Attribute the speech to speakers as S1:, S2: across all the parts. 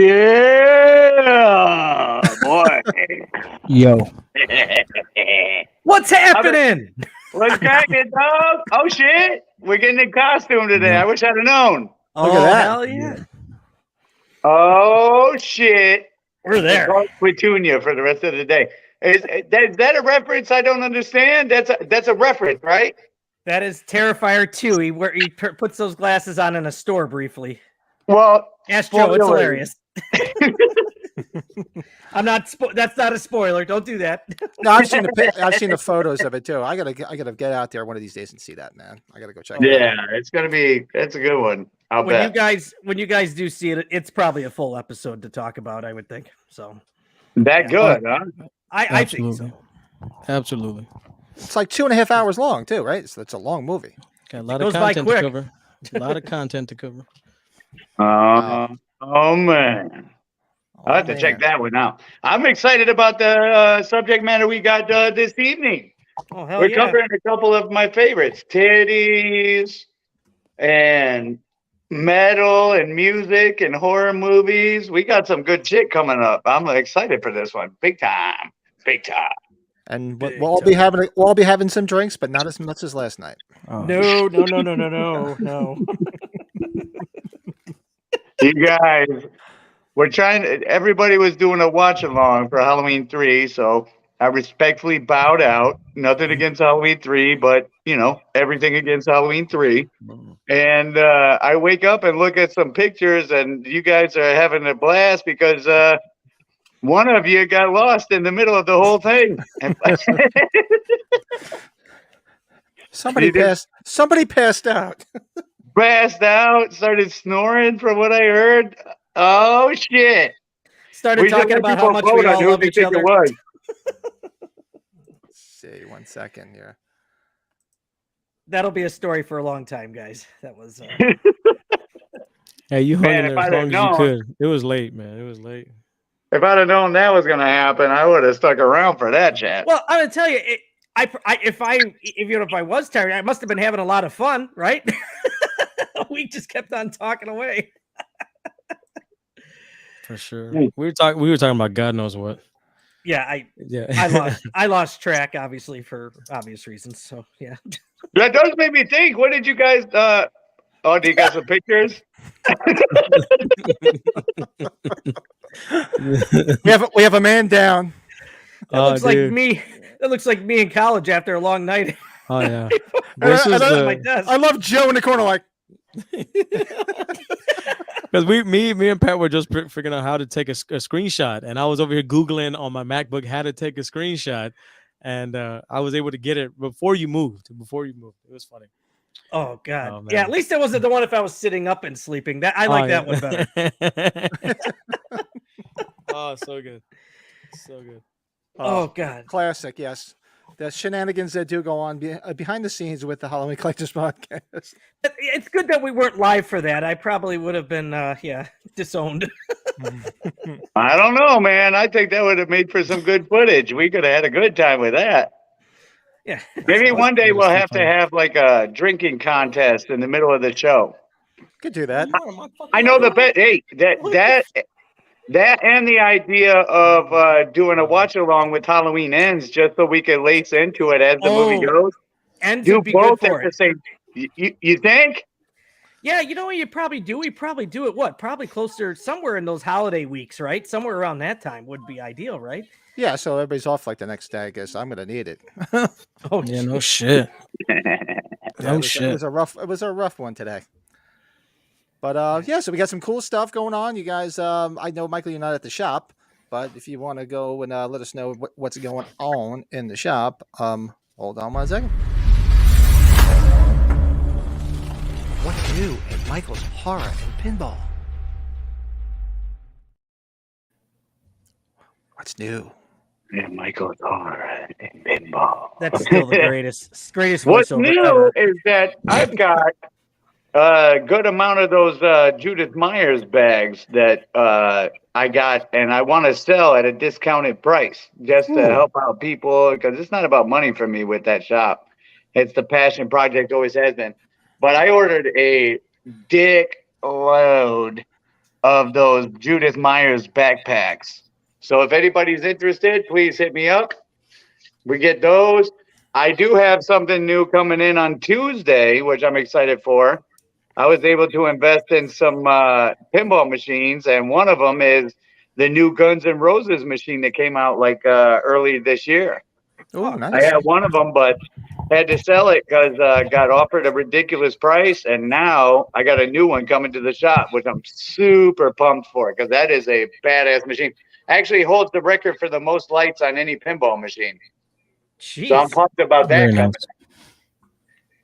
S1: Yeah, boy.
S2: Yo.
S3: What's happening?
S1: What's cracking, dog? Oh, shit. We're getting in costume today. I wish I'd have known.
S3: Oh,
S4: at that.
S3: hell yeah.
S1: Oh, shit.
S3: We're there.
S1: We'll call Petunia for the rest of the day. Is that a reference I don't understand? That's a reference, right?
S3: That is Terrifier 2. He puts those glasses on in a store briefly.
S1: Well,
S3: Ask Joe. It's
S1: spoiler.
S3: hilarious. I'm not. That's not a spoiler. Don't do that.
S4: No, I've seen the photos of it too. I gotta get out there one of these days and see that, man. I gotta go check it out.
S1: Yeah, it's a good one. I'll bet.
S3: When you guys do see it, it's probably a full episode to talk about, I would think. So
S1: That good, huh?
S3: I think so.
S2: Absolutely.
S4: It's like 2.5 hours long too, right? So it's a long movie.
S2: Got a lot of content to cover. A lot of content to cover.
S1: Oh man. I'll have to check that one out. I'm excited about the subject matter we got this evening.
S3: Oh, hell
S1: We're
S3: yeah.
S1: covering a couple of my favorites. Titties and metal and music and horror movies. We got some good shit coming up. I'm excited for this one. Big time. Big time.
S4: And we'll all be having some drinks, but not as much as last night.
S2: Oh.
S3: No.
S1: You guys, we're trying to, everybody was doing a watch along for Halloween 3, so I respectfully bowed out. Nothing against Halloween 3, but everything against Halloween 3. And I wake up and look at some pictures, and you guys are having a blast because one of you got lost in the middle of the whole thing.
S4: Somebody passed out.
S1: Passed out, started snoring from what I heard. Oh, shit.
S3: Started talking about how much we all love each other.
S4: Let's see, 1 second here.
S3: That'll be a story for a long time, guys. That was.
S2: Hey, you hung in there as long as
S1: known,
S2: you could. It was late, man. It was late.
S1: If I'd have known that was going to happen, I would have stuck around for that chat.
S3: Well, I'm gonna tell you, if I was tired, I must have been having a lot of fun, right? We just kept on talking away.
S2: For sure. We were talking about God knows what.
S3: Yeah, I lost track, obviously, for obvious reasons. So yeah.
S1: That does make me think. What did you guys? Do you got some pictures?
S4: we have a man down.
S3: That looks like me. That looks like me in college after a long night.
S2: Oh yeah.
S4: I love Joe in the corner, like.
S2: Because me and Pat were just figuring out how to take a screenshot, and I was over here Googling on my MacBook how to take a screenshot, and I was able to get it before you moved. It was funny.
S3: Oh God! Yeah, at least it wasn't the one if I was sitting up and sleeping. That I like that one better.
S2: Oh, so good, so good.
S3: Oh God!
S4: Classic, yes. The shenanigans that do go on behind the scenes with the Halloween Collectors podcast.
S3: It's good that we weren't live for that. I probably would have been, disowned.
S1: I don't know, man. I think that would have made for some good footage. We could have had a good time with that.
S3: Yeah.
S1: Maybe one day we'll have to have like a drinking contest in the middle of the show.
S4: Could do that.
S1: I know the bet. Hey, that and the idea of doing a watch along with Halloween Ends, just so we can lace into it as the movie goes.
S3: And
S1: do both
S3: at
S1: the same. You think?
S3: Yeah, you know what you probably do? We probably do it. What? Probably closer somewhere in those holiday weeks, right? Somewhere around that time would be ideal, right?
S4: Yeah, so everybody's off like the next day. I guess I'm gonna need it.
S2: Oh yeah, no shit.
S4: It was a rough one today. But so we got some cool stuff going on. You guys, I know, Michael, you're not at the shop, but if you want to go and let us know what's going on in the shop, hold on 1 second. What's new at Michael's Horror and Pinball? What's new?
S1: Yeah, Michael's Horror and Pinball.
S3: That's still the greatest
S1: What's
S3: voiceover
S1: new
S3: ever.
S1: is that I've got a good amount of those Judith Myers bags that I got, and I want to sell at a discounted price just to help out people, because it's not about money for me with that shop. It's the passion project, always has been. But I ordered a dick load of those Judith Myers backpacks. So if anybody's interested, please hit me up. We get those. I do have something new coming in on Tuesday, which I'm excited for. I was able to invest in some pinball machines, and one of them is the new Guns N' Roses machine that came out like early this year.
S4: Oh, nice.
S1: I had one of them, but had to sell it because got offered a ridiculous price, and now I got a new one coming to the shop, which I'm super pumped for because that is a badass machine. Actually holds the record for the most lights on any pinball machine.
S3: Jeez.
S1: So I'm pumped about that
S2: Very
S1: coming.
S2: nice.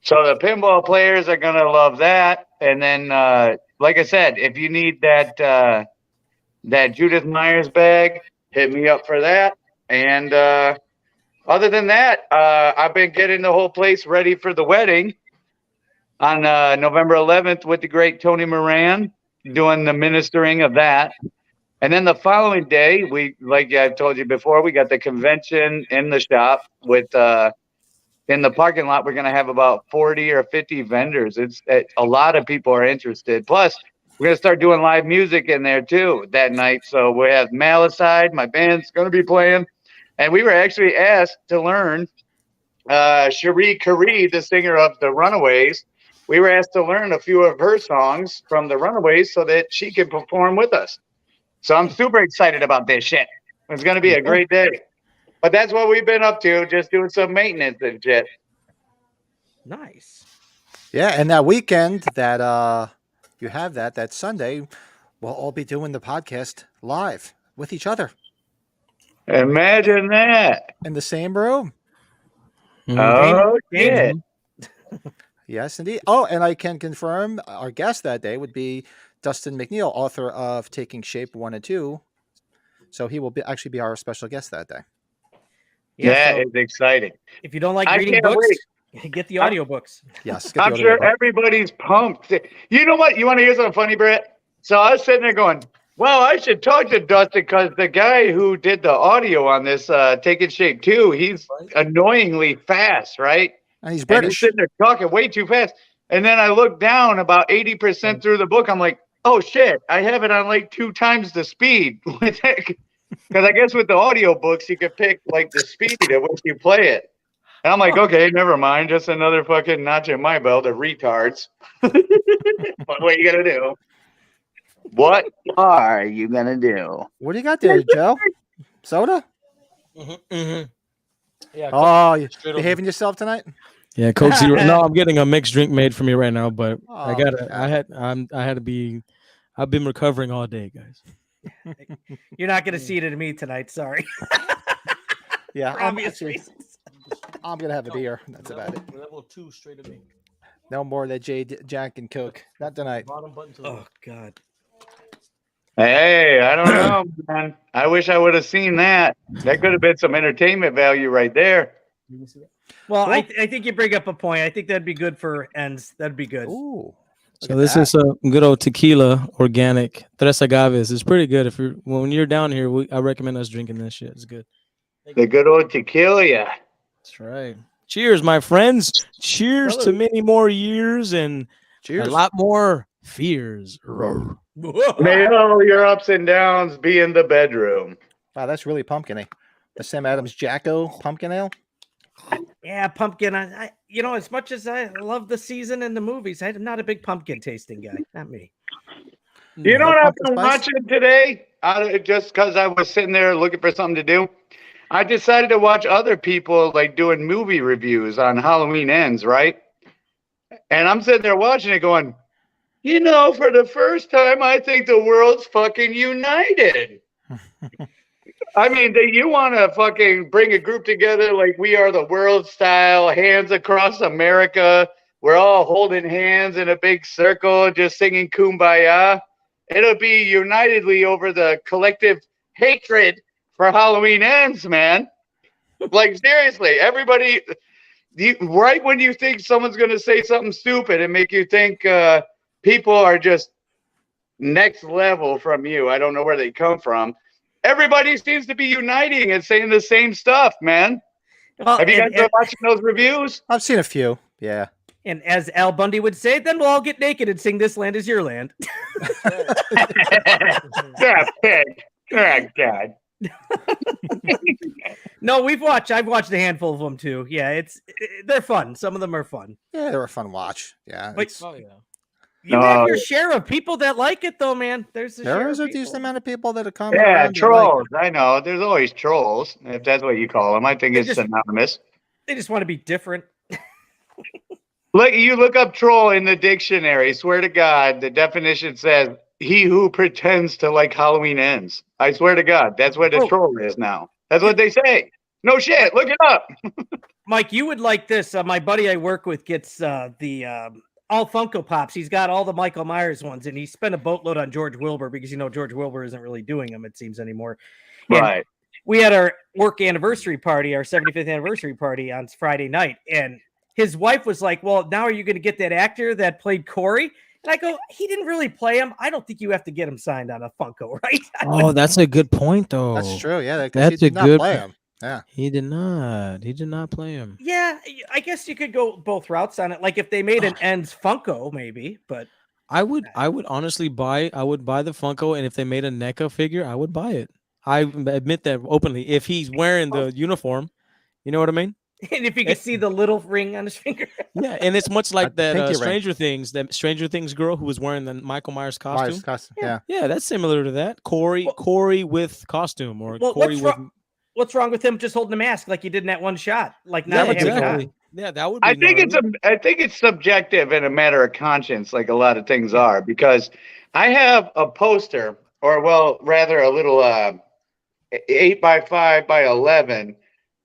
S1: So the pinball players are gonna love that. And then, like I said, if you need that that Judith Myers bag, hit me up for that. And other than that, I've been getting the whole place ready for the wedding on November 11th with the great Tony Moran, doing the ministering of that. And then the following day, we, like I told you before, we got the convention in the shop with in the parking lot. We're going to have about 40 or 50 vendors. It's a lot of people are interested. Plus, we're going to start doing live music in there too that night. So we have Malicide, my band's going to be playing. And we were actually asked to learn Cherie Currie, the singer of the Runaways. We were asked to learn a few of her songs from the Runaways so that she could perform with us. So I'm super excited about this shit. It's going to be a great day. But that's what we've been up to, just doing some maintenance and shit.
S3: Nice.
S4: Yeah, and that weekend that you have that Sunday, we'll all be doing the podcast live with each other
S1: Imagine that.
S4: in the same room.
S1: Oh, yeah.
S4: Yes, indeed. Oh, and I can confirm our guest that day would be Dustin McNeil, author of Taking Shape 1 and 2. So he will actually be our special guest that day.
S1: Yeah,
S3: so
S1: it's exciting.
S3: if you don't like
S1: I
S3: reading
S1: can't
S3: books,
S1: wait.
S3: get the audiobooks.
S4: Yes. get the
S1: I'm
S4: audio
S1: sure
S4: book.
S1: everybody's pumped. You know what? You want to hear something funny, Brett? So I was sitting there going, well, I should talk to Dustin because the guy who did the audio on this Taking Shape 2, he's annoyingly fast, right?
S4: And he's
S1: And
S4: British.
S1: he's sitting there talking way too fast. And then I look down about 80% through the book. I'm like, oh, shit, I have it on like 2 times the speed. Because I guess with the audio books, you could pick like the speed at which you play it. And I'm like, okay, never mind. Just another fucking notch in my belt of retards. What are you going to do? What are you going to do?
S4: What do you got there, Joe? Soda?
S2: Yeah.
S4: Oh, you behaving yourself tonight?
S2: Yeah, Coke Zero. No, I'm getting a mixed drink made for me right now, but
S4: Oh,
S2: I've been recovering all day, guys.
S3: You're not going to see it in me tonight. Sorry.
S4: Yeah,
S3: For obvious reasons.
S4: I'm gonna have a beer. That's about it.
S2: Level 2 straight at me.
S4: No more of that Jack and Coke. Not tonight.
S2: Bottom button to the
S3: Oh, God.
S1: Hey, I don't know, man. I wish I would have seen that. That could have been some entertainment value right there.
S3: Well, I think you bring up a point. I think that'd be good for ends. That'd be good.
S4: Ooh.
S2: So this is a good old tequila, organic, Tres Agaves. It's pretty good. When you're down here, I recommend us drinking this shit. It's good.
S1: The good old tequila.
S2: That's right. Cheers, my friends. Cheers to many more years and
S4: Cheers.
S2: a lot more fears.
S1: May all your ups and downs be in the bedroom.
S4: Wow, that's really pumpkin-y. The Sam Adams Jacko pumpkin ale.
S3: Yeah, pumpkin. I as much as I love the season and the movies, I'm not a big pumpkin tasting guy. Not me.
S1: You know what I've
S4: pumpkin
S1: been
S4: spice?
S1: watching today? Just because I was sitting there looking for something to do, I decided to watch other people like doing movie reviews on Halloween Ends, right? And I'm sitting there watching it going, for the first time, I think the world's fucking united. I mean, you want to fucking bring a group together like We Are the World style, hands across America. We're all holding hands in a big circle, just singing Kumbaya. It'll be unitedly over the collective hatred for Halloween Ends, man. Like, seriously, everybody, right when you think someone's going to say something stupid and make you think people are just next level from you, I don't know where they come from. Everybody seems to be uniting and saying the same stuff, man.
S3: Well,
S1: Have you guys been watching those reviews?
S4: I've seen a few. Yeah.
S3: And as Al Bundy would say, then we'll all get naked and sing "This Land Is Your Land."
S1: Yeah, pig. Oh, God.
S3: No, I've watched a handful of them too. Yeah, they're fun. Some of them are fun.
S4: Yeah, they were a fun watch. Yeah,
S3: But
S2: Oh yeah.
S3: you have your share of people that like it, though, man. There is
S4: a decent amount of people that are coming.
S1: Yeah,
S4: around
S1: trolls. I know. There's always trolls, if that's what you call them. I think it's synonymous.
S3: They just want to be different.
S1: You look up troll in the dictionary. Swear to God, the definition says he who pretends to like Halloween ends. I swear to God, that's what a troll is now. That's what they say. No shit. Look it up.
S3: Mike, you would like this. My buddy I work with gets the all Funko Pops. He's got all the Michael Myers ones, and he spent a boatload on George Wilbur because George Wilbur isn't really doing them, it seems, anymore. And
S1: right.
S3: We had our work anniversary party, our 75th anniversary party on Friday night, and his wife was like, "Well, now are you going to get that actor that played Corey?" And I go, "He didn't really play him. I don't think you have to get him signed on a Funko, right?"
S2: Oh, that's a good point, though.
S4: That's true. Yeah,
S2: that's a good
S4: play him. Yeah,
S2: he did not. He did not play him.
S3: Yeah, I guess you could go both routes on it. Like if they made an Ends Funko, maybe. But
S2: I would honestly buy. I would buy the Funko, and if they made a NECA figure, I would buy it. I admit that openly. If he's wearing the uniform, you know what I mean.
S3: And if you could see the little ring on his finger.
S2: Yeah, and it's much like that Stranger Things girl who was wearing the Michael Myers costume.
S4: Yeah,
S2: that's similar to that. Corey with costume, or Corey with.
S3: What's wrong with him just holding the mask like he did in that one shot? Like
S2: not exactly. Yeah, that would be
S1: I think it's subjective and a matter of conscience, like a lot of things are, because I have a poster, or rather a little 8x5 by 11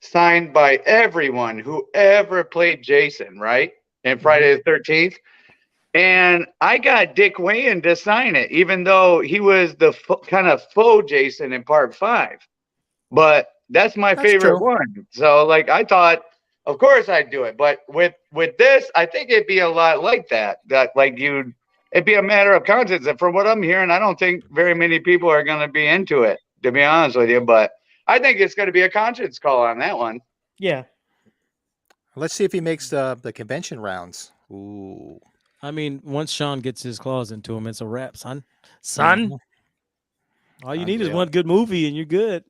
S1: signed by everyone who ever played Jason, right? And Friday the 13th. And I got Dick Wayne to sign it, even though he was the kind of faux Jason in part 5. But that's my favorite one. So I thought, of course I'd do it. But with this, I think it'd be a lot like that. It'd be a matter of conscience. And from what I'm hearing, I don't think very many people are going to be into it, to be honest with you. But I think it's going to be a conscience call on that one.
S3: Yeah.
S4: Let's see if he makes the convention rounds. Ooh.
S2: I mean, once Sean gets his claws into him, it's a wrap, son. All you need is one good movie and you're good.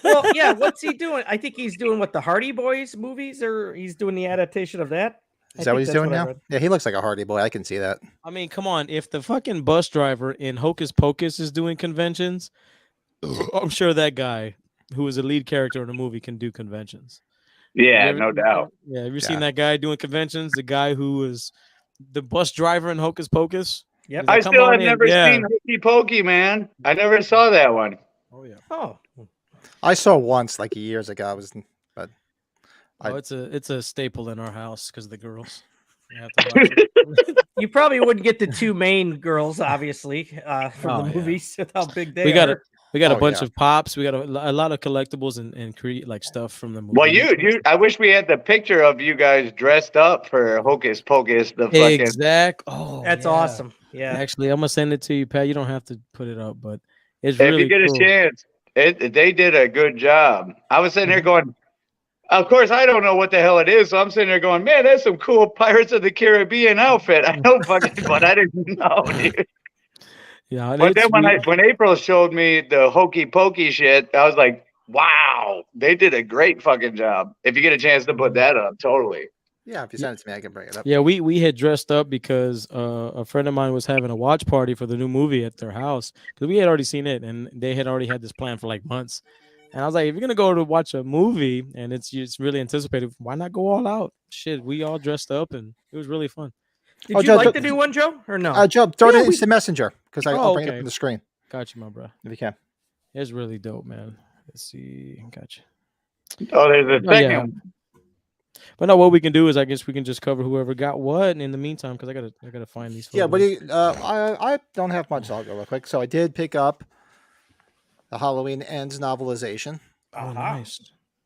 S3: Well, yeah. What's he doing? I think he's doing the Hardy Boys movies, or he's doing the adaptation of that.
S4: Is that what he's doing now? Yeah, he looks like a Hardy Boy. I can see that.
S2: I mean, come on. If the fucking bus driver in Hocus Pocus is doing conventions, I'm sure that guy who is a lead character in a movie can do conventions.
S1: Yeah, no doubt.
S2: Yeah, have you seen that guy doing conventions? The guy who was the bus driver in Hocus Pocus?
S3: Yep.
S1: I still have never seen Hokey Pokey, man. I never saw that one.
S2: Oh yeah.
S3: Oh,
S4: I saw once years ago.
S2: It's a staple in our house because of the girls.
S3: You probably wouldn't get the two main girls, obviously, from the movies with how big they are.
S2: We got a bunch of pops. We got a lot of collectibles and create stuff from the movie.
S1: Well, I wish we had the picture of you guys dressed up for Hocus Pocus.
S2: Oh,
S3: that's awesome. Yeah,
S2: actually, I'm gonna send it to you, Pat. You don't have to put it up, but it's
S1: if you get a chance, they did a good job. I was sitting there going, of course, I don't know what the hell it is, so I'm sitting there going, man, that's some cool Pirates of the Caribbean outfit. I know fucking, but I didn't know, dude.
S2: Yeah,
S1: but then when April showed me the Hokey Pokey shit, I was like, wow, they did a great fucking job. If you get a chance to put that up, totally.
S4: Yeah, if you send it to me, I can bring it up.
S2: Yeah, we had dressed up because a friend of mine was having a watch party for the new movie at their house because we had already seen it and they had already had this plan for months. And I was like, if you're gonna go to watch a movie and it's really anticipated, why not go all out? Shit, we all dressed up and it was really fun.
S3: Did you like the new one, Joe, or no?
S4: Joe, throw it into the messenger because I'll bring it up on the screen.
S2: Got you, my bro.
S4: If you can.
S2: It's really dope, man. Let's see. Gotcha.
S1: Oh, there's a second one.
S2: But no, what we can do is I guess we can just cover whoever got what in the meantime because I gotta find these.
S4: Yeah, but I don't have much. I'll go real quick. So I did pick up the Halloween Ends novelization.
S2: Oh, nice.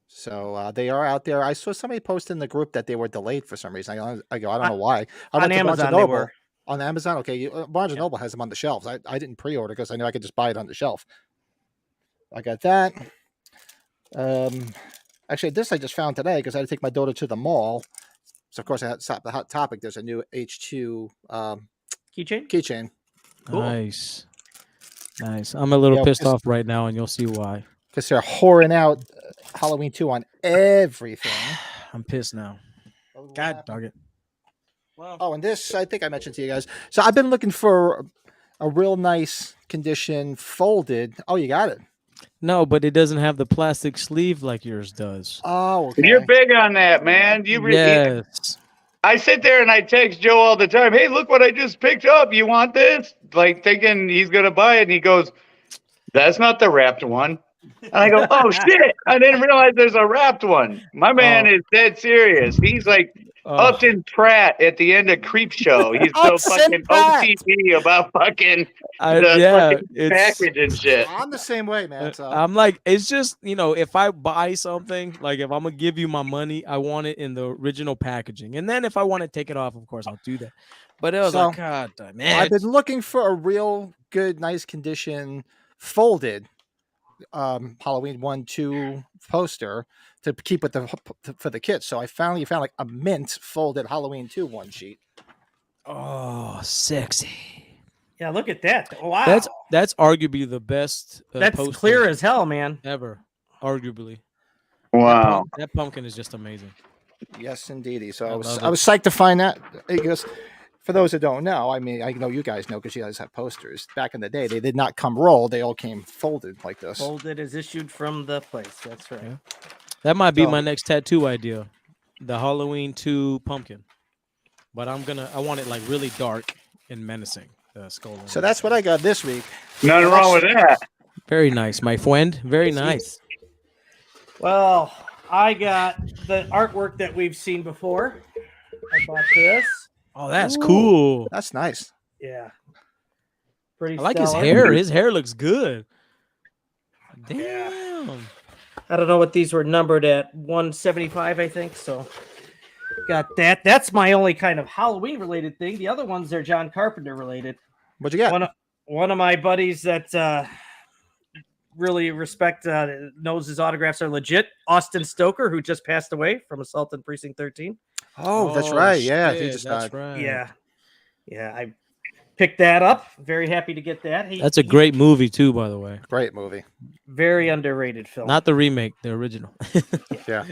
S4: So they are out there. I saw somebody post in the group that they were delayed for some reason. I don't know why.
S3: On Amazon, they were.
S4: On Amazon, okay. Barnes & Noble has them on the shelves. I didn't pre-order because I knew I could just buy it on the shelf. I got that. Actually, this I just found today because I had to take my daughter to the mall. So of course, I had the hot topic. There's a new H2
S3: Keychain.
S4: keychain.
S3: Cool.
S2: Nice. I'm a little pissed off right now, and you'll see why.
S4: Because they're whoring out Halloween 2 on everything.
S2: I'm pissed now. God dog it.
S4: Well, oh, and this, I think I mentioned to you guys. So I've been looking for a real nice condition folded. Oh, you got it.
S2: No, but it doesn't have the plastic sleeve like yours does.
S4: Oh, okay.
S1: You're big on that, man.
S2: Yes.
S1: I sit there and I text Joe all the time. Hey, look what I just picked up. You want this? Like thinking he's gonna buy it, and he goes, "That's not the wrapped one." And I go, "Oh shit! I didn't realize there's a wrapped one." My man is dead serious. He's like Upton Pratt at the end of Creep Show. He's so fucking OTP about fucking fucking package and shit.
S4: I'm the same way, man. So.
S2: I'm like, it's just, if I buy something, like if I'm gonna give you my money, I want it in the original packaging, and then if I want to take it off, of course I'll do that. But it was like, God damn it.
S4: I've been looking for a real good, nice condition folded Halloween 1-2 poster to keep with for the kids. So I finally found like a mint folded Halloween 2 one sheet.
S2: Oh, sexy.
S3: Yeah, look at that. Wow.
S2: That's arguably the best
S3: that's clear as hell, man.
S2: Ever. Arguably.
S1: Wow.
S2: That pumpkin is just amazing.
S4: Yes, indeedy. So I was psyched to find that. Because for those that don't know, I mean, I know you guys know because you guys have posters. Back in the day, they did not come rolled; they all came folded like this.
S3: Folded is issued from the place. That's right.
S2: Yeah. That might be my next tattoo idea, the Halloween 2 pumpkin. But I want it like really dark and menacing. The skull.
S4: So that's what I got this week.
S1: Nothing wrong with that.
S2: Very nice, my friend. Very nice.
S3: Well, I got the artwork that we've seen before. I bought this.
S2: Oh, that's cool.
S4: That's nice.
S3: Yeah. Pretty
S2: I like
S3: stellar.
S2: his hair. His hair looks good. Damn.
S3: Yeah. I don't know what these were numbered at. 175, I think. So got that. That's my only kind of Halloween related thing. The other ones are John Carpenter related.
S4: What'd you got?
S3: One of my buddies that really respect knows his autographs are legit. Austin Stoker, who just passed away from assault in Precinct 13.
S4: Oh, that's right. Yeah,
S2: shit,
S4: he just
S2: that's
S4: died.
S2: right.
S3: Yeah. I picked that up. Very happy to get that.
S2: That's a great movie too, by the way.
S4: Great movie.
S3: Very underrated film.
S2: Not the remake, the original.
S4: Yeah.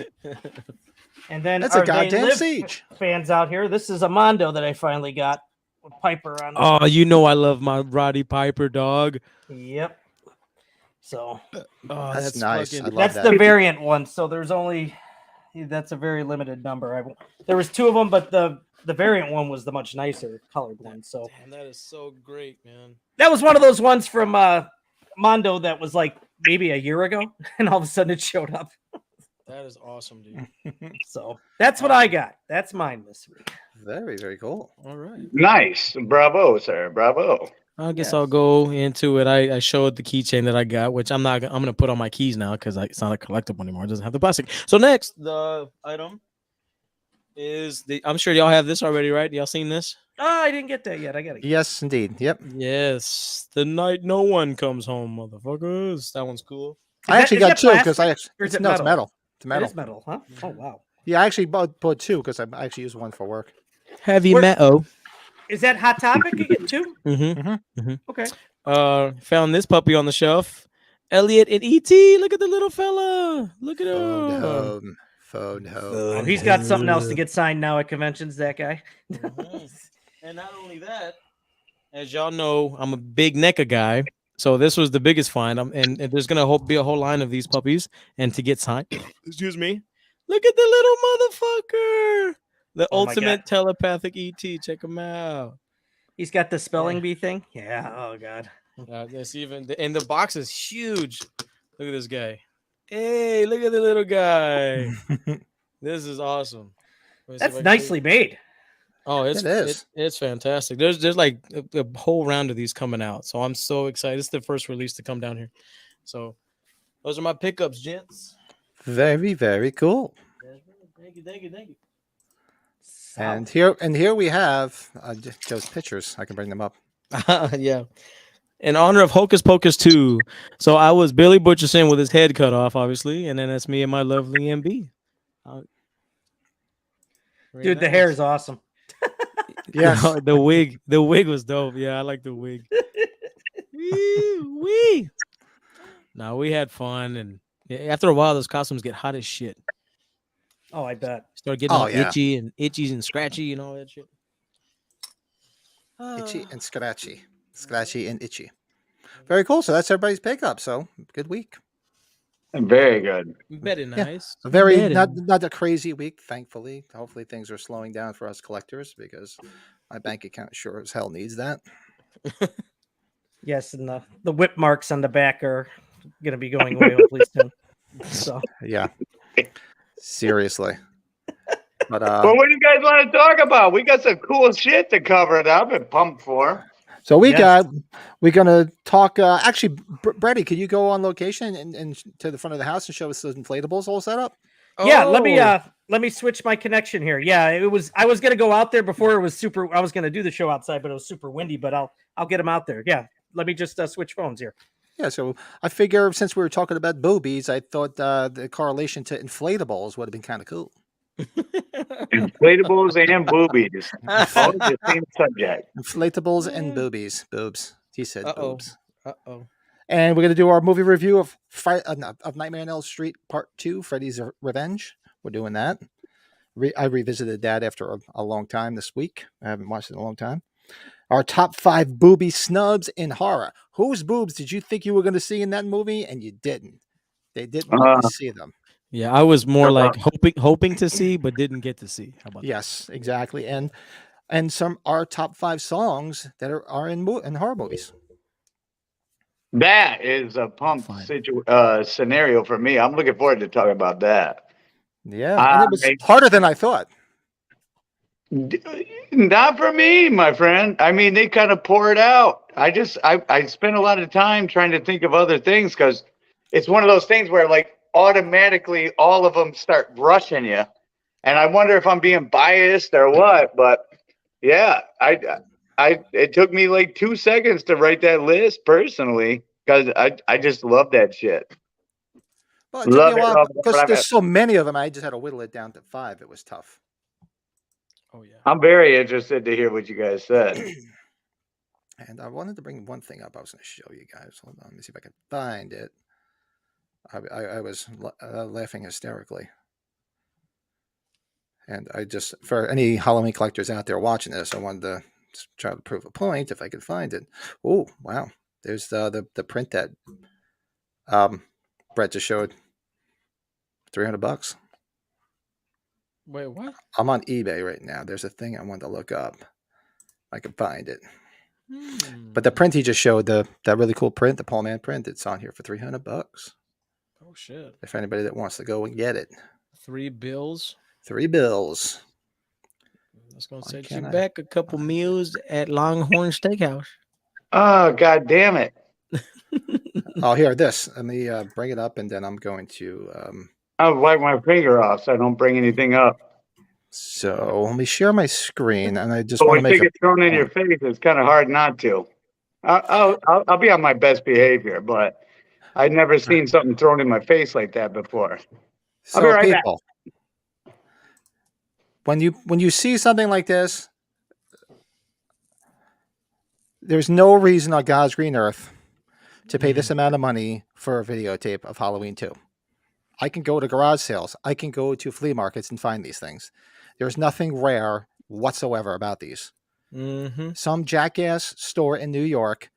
S3: And then
S4: that's a goddamn siege.
S3: Fans out here. This is a Mondo that I finally got with Piper on.
S2: Oh, I love my Roddy Piper dog.
S3: Yep. So
S4: that's nice. I love
S3: that's
S4: that.
S3: the variant one. So that's a very limited number. There was 2 of them, but the variant one was the much nicer colored one. So
S2: damn, that is so great, man.
S3: That was one of those ones from Mondo that was like maybe a year ago, and all of a sudden it showed up.
S2: That is awesome, dude.
S3: So that's what I got. That's mine this week.
S4: Very, very cool.
S2: All right.
S1: Nice. Bravo, sir. Bravo.
S2: I guess I'll go into it. I showed the keychain that I got, which I'm gonna put on my keys now because it's not a collectible anymore. It doesn't have the plastic. So next, the item is I'm sure y'all have this already, right? Y'all seen this?
S3: Oh, I didn't get that yet. I got it.
S4: Yes, indeed. Yep.
S2: Yes. The night no one comes home, motherfuckers. That one's cool.
S4: I actually got 2 because it's
S3: metal?
S4: metal. It's metal.
S3: It is metal, huh? Oh wow.
S4: Yeah, I actually bought 2 because I actually used one for work.
S2: Heavy metal.
S3: Is that Hot Topic? You get 2? Okay.
S2: Found this puppy on the shelf. Elliot and E.T. Look at the little fella. Look at him.
S4: Phone home.
S3: Oh, he's got something else to get signed now at conventions, that guy.
S2: And not only that, as y'all know, I'm a big NECA guy. So this was the biggest find. And there's going to be a whole line of these puppies. And to get signed, excuse me, look at the little motherfucker. The ultimate telepathic ET. Check him out.
S3: He's got the spelling bee thing. Yeah. Oh, God.
S2: That's and the box is huge. Look at this guy. Hey, look at the little guy. This is awesome.
S3: That's nicely made.
S2: Oh, it is. It's fantastic. There's like a whole round of these coming out. So I'm so excited. It's the first release to come down here. So those are my pickups, gents.
S4: Very, very cool.
S2: Thank you.
S4: And here we have those pictures. I can bring them up.
S2: Yeah. In honor of Hocus Pocus 2. So I was Billy Butcherson with his head cut off, obviously. And then that's me and my lovely MB. Very
S3: Dude, the
S2: nice.
S3: hair is awesome.
S4: Yes.
S2: The wig was dope. Yeah, I like the wig. Wee. No, we had fun, and after a while, those costumes get hot as shit.
S3: Oh, I bet.
S2: Start getting
S4: Oh,
S2: all
S4: yeah.
S2: itchy and scratchy and all that shit.
S4: Itchy and scratchy. Scratchy and itchy. Very cool. So that's everybody's pickup. So good week.
S1: Very good.
S2: Very nice.
S4: A very
S2: Very
S4: not a crazy week, thankfully. Hopefully things are slowing down for us collectors because my bank account sure as hell needs that.
S3: Yes, and the whip marks on the back are going to be going away hopefully soon. So
S4: Yeah. Seriously. But
S1: Well, what do you guys want to talk about? We got some cool shit to cover that I've been pumped for.
S4: so
S3: Yes.
S4: we're gonna talk. Actually, Brady, could you go on location and to the front of the house and show us those inflatables all set up?
S3: yeah,
S2: Oh.
S3: let me switch my connection here. Yeah, I was going to go out there before it was super. I was going to do the show outside, but it was super windy. But I'll get them out there. Yeah, let me just switch phones here.
S4: Yeah. So I figure since we were talking about boobies, I thought the correlation to inflatables would have been kind of cool.
S1: Inflatables and boobies. All the same subject.
S4: Inflatables and boobies. Boobs. He said
S2: Uh-oh.
S4: boobs.
S2: Uh-oh.
S4: And we're going to do our movie review of Nightmare on Elm Street Part 2, Freddy's Revenge. We're doing that. I revisited that after a long time this week. I haven't watched it in a long time. Our top 5 booby snubs in horror. Whose boobs did you think you were going to see in that movie and you didn't? They didn't let you see them.
S2: Yeah, I was more like hoping to see, but didn't get to see. How about
S4: Yes, exactly. And some our top 5 songs that are in horror movies.
S1: That is a pump scenario for me. I'm looking forward to talking about that.
S4: Yeah, and it was harder than I thought.
S1: Not for me, my friend. I mean, they kind of pour it out. I spent a lot of time trying to think of other things because it's one of those things where like automatically all of them start rushing you. And I wonder if I'm being biased or what, but yeah, it took me like 2 seconds to write that list personally because I just love that shit.
S4: Well, it took me a while because there's so many of them. I just had to whittle it down to 5. It was tough.
S2: Oh yeah.
S1: I'm very interested to hear what you guys said.
S4: And I wanted to bring one thing up. I was going to show you guys. Hold on, let me see if I can find it. I was laughing hysterically. And I just, for any Halloween collectors out there watching this, I wanted to try to prove a point if I could find it. Oh, wow. There's the print that Brett just showed. $300.
S2: Wait, what?
S4: I'm on eBay right now. There's a thing I wanted to look up. I could find it. But the print he just showed, that really cool print, the Paul Mann print, it's on here for $300.
S2: Oh shit.
S4: If anybody that wants to go and get it.
S2: 3 bills.
S4: 3 bills.
S2: That's gonna set you back a couple meals at Longhorn Steakhouse.
S1: Oh, god damn it.
S4: Oh, here, this. Let me bring it up and then I'm going to
S1: I'll wipe my finger off so I don't bring anything up.
S4: So let me share my screen, and I just
S1: But
S4: want to
S1: when
S4: make
S1: it gets thrown in your face, it's kind of hard not to. I'll be on my best behavior, but I've never seen something thrown in my face like that before. I'll be right back.
S4: When you see something like this, there's no reason on God's green earth to pay this amount of money for a videotape of Halloween 2. I can go to garage sales. I can go to flea markets and find these things. There's nothing rare whatsoever about these. Some jackass store in New York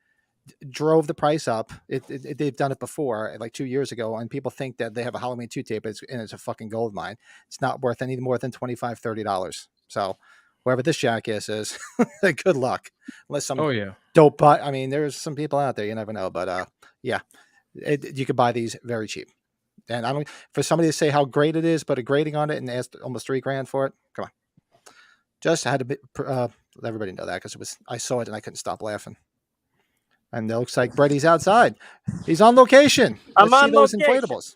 S4: drove the price up. They've done it before, like 2 years ago, and people think that they have a Halloween 2 tape, and it's a fucking gold mine. It's not worth any more than $25, $30. So whoever this jackass is, good luck. Unless some dope buy. I mean, there's some people out there, you never know. But yeah, you could buy these very cheap. And I don't, for somebody to say how great it is, put a grading on it and ask almost $3,000 for it. Come on. Just had to let everybody know that because I saw it and I couldn't stop laughing. And it looks like Brady's outside. He's on location.
S3: I'm
S4: Let's
S3: on
S4: see those
S3: location.
S4: inflatables.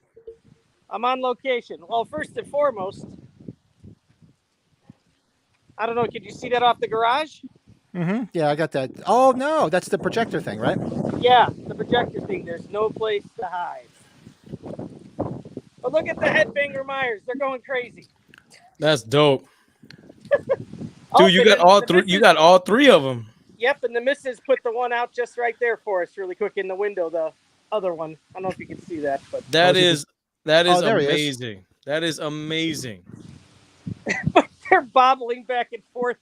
S3: I'm on location. Well, first and foremost, I don't know. Could you see that off the garage?
S4: Yeah, I got that. Oh, no. That's the projector thing, right?
S3: Yeah, the projector thing. There's no place to hide. But look at the headbanger Myers. They're going crazy.
S2: That's dope.
S3: Oh,
S2: Dude, you
S3: and
S2: got
S3: then
S2: all
S3: the
S2: three. You
S3: missus-
S2: got all three of them.
S3: Yep, and the missus put the one out just right there for us, really quick in the window. The other one. I don't know if you can see that, but
S2: That is that is
S4: Oh, there he is.
S2: amazing. That is amazing.
S3: they're bobbling back and forth.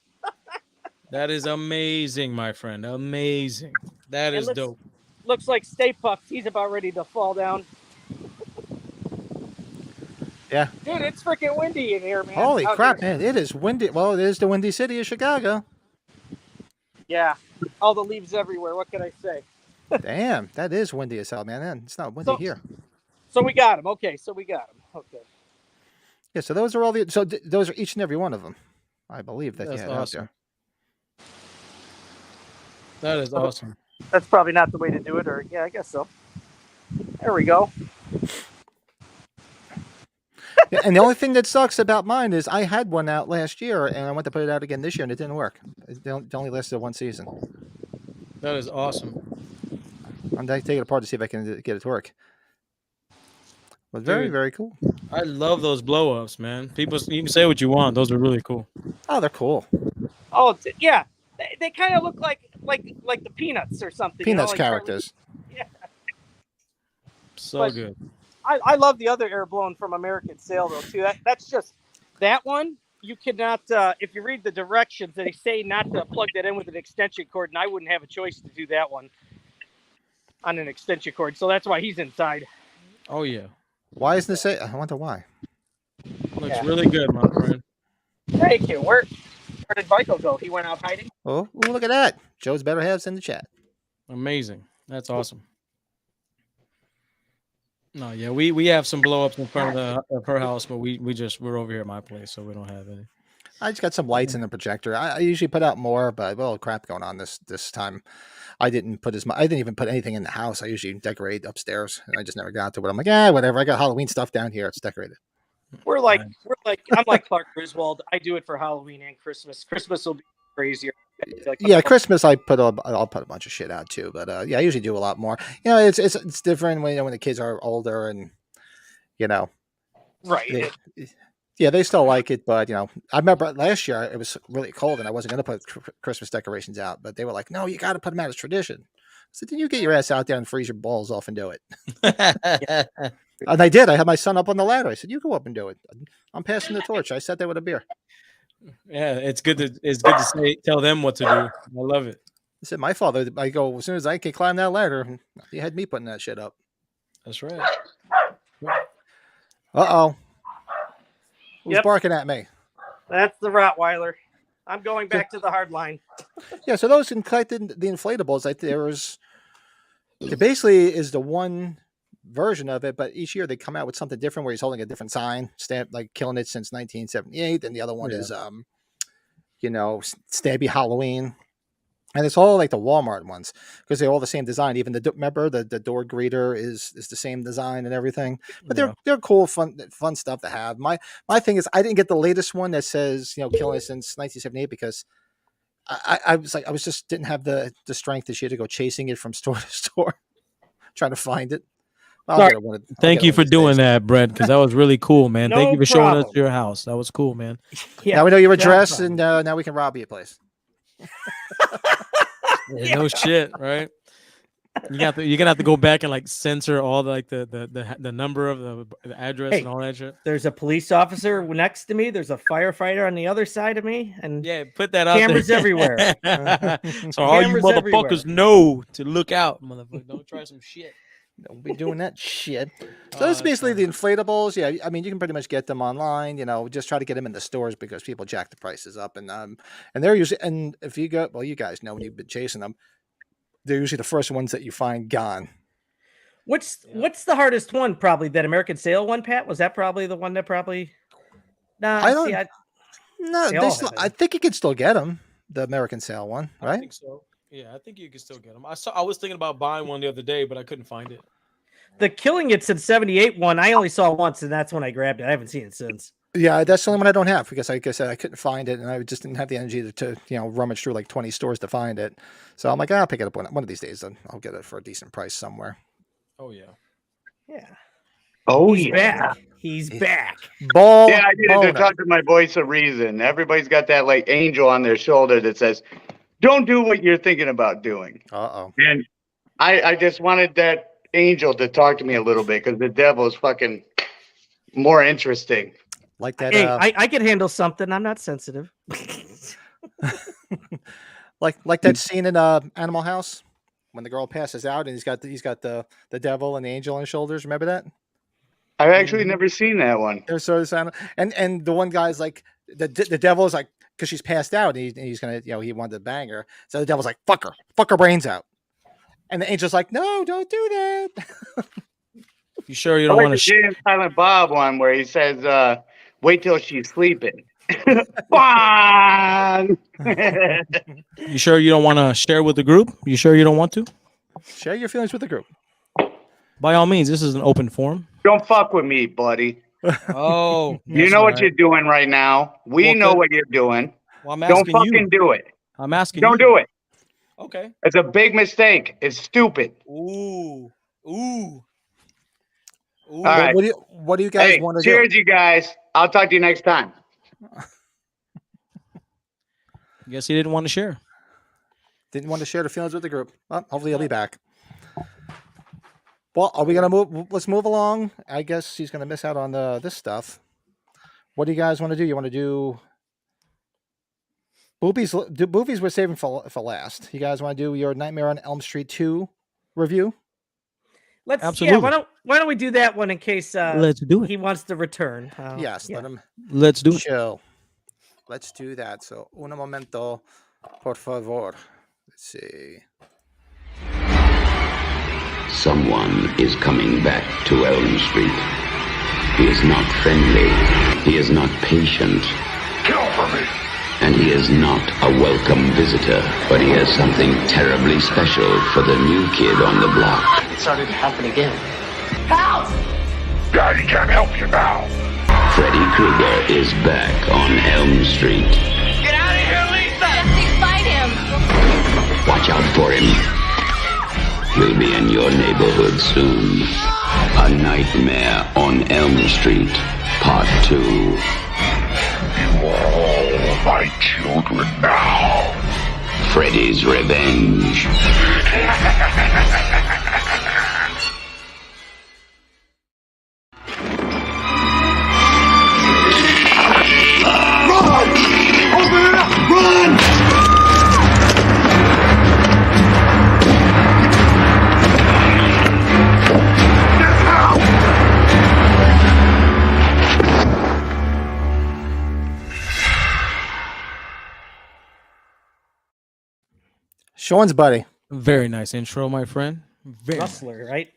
S2: That is amazing, my friend. Amazing. That
S3: And
S2: is dope.
S3: looks like Stay Puft. He's about ready to fall down.
S4: Yeah.
S3: Dude, it's freaking windy in here, man.
S4: Holy
S3: Out
S4: crap,
S3: here.
S4: man! It is windy. Well, it is the windy city of Chicago.
S3: Yeah, all the leaves everywhere. What can I say?
S4: Damn, that is windy as hell, man. It's not windy here.
S3: So we got him. Okay, so we got him. Okay.
S4: Yeah, so those are all the. So those are each and every one of them, I believe that you
S2: That's
S4: had
S2: awesome.
S4: out
S2: That is awesome.
S3: That's probably not the way to do it, or yeah, I guess so. There we go.
S4: there. Yeah, and the only thing that sucks about mine is I had one out last year, and I went to put it out again this year, and it didn't work. It only lasted one season.
S2: That is awesome.
S4: I'm going to take it apart to see if I can get it to work. But very,
S2: Dude.
S4: very cool.
S2: I love those blow ups, man. People, you can say what you want. Those are really cool.
S4: Oh, they're cool.
S3: Oh, yeah. They kind of look like the Peanuts or something.
S4: Peanuts
S3: like
S4: characters.
S3: Yeah.
S2: So
S3: But-
S2: good.
S3: I love the other air blown from American Sail though too. That's just that one. You cannot if you read the directions, they say not to plug that in with an extension cord, and I wouldn't have a choice to do that one on an extension cord. So that's why he's inside.
S2: Oh yeah.
S4: Why isn't it say? I wonder why.
S2: Looks
S3: Yeah.
S2: really good, my friend.
S3: Thank you. Where did Michael go? He went out hiding.
S4: Oh, look at that. Joe's better halves in the chat.
S2: Amazing. That's awesome. No, yeah, we have some blow ups in front of her house, but we're over here at my place, so we don't have any.
S4: I just got some lights and a projector. I usually put out more, but well, crap going on this time. I didn't put I didn't even put anything in the house. I usually decorate upstairs, and I just never got to it. I'm like, whatever. I got Halloween stuff down here. It's decorated.
S3: I'm like Clark Griswold. I do it for Halloween and Christmas. Christmas will be crazier.
S4: Yeah, Christmas I'll put a bunch of shit out too, but yeah, I usually do a lot more. You know, it's different when when the kids are older and
S3: Right.
S4: they still like it, but I remember last year it was really cold and I wasn't going to put Christmas decorations out, but they were like, "No, you got to put them out as tradition." So then you get your ass out there and freeze your balls off and do it. And I did. I had my son up on the ladder. I said, "You go up and do it." I'm passing the torch. I sat there with a beer.
S2: Yeah, it's good to tell them what to do. I love it.
S4: I said, "My father." I go, as soon as I can climb that ladder, he had me putting that shit up.
S2: That's right.
S4: Uh-oh. Who's
S3: Yep.
S4: barking at me?
S3: That's the Rottweiler. I'm going back to the hard line.
S4: Yeah, so those the inflatables, there basically is the one version of it, but each year they come out with something different where he's holding a different sign, stamp like killing it since 1978, and the other one is Stabby Halloween. And it's all like the Walmart ones because they're all the same design. Even remember the door greeter is the same design and everything. But they're cool, fun stuff to have. My thing is I didn't get the latest one that says killing it since 1978 because I just didn't have the strength this year to go chasing it from store to store, trying to find it.
S2: Thank you for doing that, Brett, because that was really cool, man. Thank you for showing us
S3: problem.
S2: your house. That was cool, man.
S3: Yeah,
S4: now we know your
S3: no
S4: address,
S3: problem.
S4: and now we can rob your place.
S2: Yeah, no shit, right? You're gonna have to go back and like censor all the number of the address
S3: Hey.
S2: and all that shit.
S3: There's a police officer next to me. There's a firefighter on the other side of me, and
S2: Yeah, put that out
S3: cameras
S2: there.
S3: everywhere.
S2: So all you
S3: Cameras
S2: motherfuckers know to look out, motherfucker. Don't try some shit.
S4: Don't be doing that shit. So that's basically the inflatables. Yeah, I mean you can pretty much get them online. Just try to get them in the stores because people jack the prices up, and they're usually, and if you go, well, you guys know when you've been chasing them, they're usually the first ones that you find gone.
S3: What's the hardest one? Probably that American Sail one, Pat. Was that probably the one that probably? Nah,
S4: I don't.
S3: see,
S4: No,
S3: they all have it.
S4: I think you can still get them. The American Sale one,
S2: I
S4: right?
S2: think so. Yeah, I think you can still get them. I was thinking about buying one the other day, but I couldn't find it.
S3: The Killing It since '78 one I only saw once, and that's when I grabbed it. I haven't seen it since.
S4: Yeah, that's the only one I don't have because, like I said, I couldn't find it, and I just didn't have the energy to rummage through like 20 stores to find it. So I'm like, I'll pick it up one of these days, and I'll get it for a decent price somewhere.
S2: Oh yeah.
S3: Yeah.
S1: Oh
S3: He's
S1: yeah.
S3: back. He's back.
S4: Ball.
S1: Yeah, I needed to talk to my voice of reason. Everybody's got that like angel on their shoulder that says, "Don't do what you're thinking about doing."
S4: Uh-oh.
S1: And I just wanted that angel to talk to me a little bit because the devil's fucking more interesting.
S4: Like that.
S3: Hey, I can handle something. I'm not sensitive.
S4: like that scene in Animal House when the girl passes out and he's got the devil and the angel on his shoulders. Remember that?
S1: I've actually never seen that one.
S4: And the one guy's like the devil is like, because she's passed out and he's gonna, he wanted to bang her, so the devil's like, fuck her brains out, and the angel's like, no, don't do that.
S2: You sure you don't want to?
S1: Jay and Silent Bob one where he says, "Wait till she's sleeping." Bang!
S2: You sure you don't want to share with the group? You sure you don't want to?
S4: Share your feelings with the group.
S2: By all means, this is an open forum.
S1: Don't fuck with me, buddy.
S2: Oh,
S1: You know what you're doing right now. We know what you're doing.
S2: Well, I'm
S1: Don't
S2: asking
S1: fucking do it.
S2: I'm asking.
S1: Don't do it.
S2: Okay.
S1: It's a big mistake. It's stupid.
S2: Ooh.
S1: All right.
S4: What do you guys want to do?
S1: Cheers, you guys. I'll talk to you next time.
S2: Guess he didn't want to share.
S4: Didn't want to share the feelings with the group. Well, hopefully he'll be back. Well, are we gonna move? Let's move along. I guess he's gonna miss out on this stuff. What do you guys want to do? You want to do Boobies? Boobies we're saving for last. You guys want to do your Nightmare on Elm Street 2 review?
S2: Absolutely.
S3: Yeah, why don't we do that one in case
S2: Let's do it.
S3: he wants to return.
S4: Yes, let him
S2: Let's do it.
S4: chill. Let's do that. So, un momento, por favor. Let's see.
S5: Someone is coming back to Elm Street. He is not friendly. He is not patient.
S6: Kill for me!
S5: And he is not a welcome visitor, but he has something terribly special for the new kid on the block.
S7: It started to happen again.
S6: Help! Daddy can't help you now.
S5: Freddy Krueger is back on Elm Street.
S6: Get out of here, Lisa!
S8: Jesse, fight him!
S5: Watch out for him. He'll be in your neighborhood soon. A Nightmare on Elm Street, Part 2.
S6: You are all my children now.
S5: Freddy's Revenge.
S6: Run! Open it up! Run!
S4: Sean's buddy.
S2: Very nice intro, my friend. Very
S3: Rustler, right?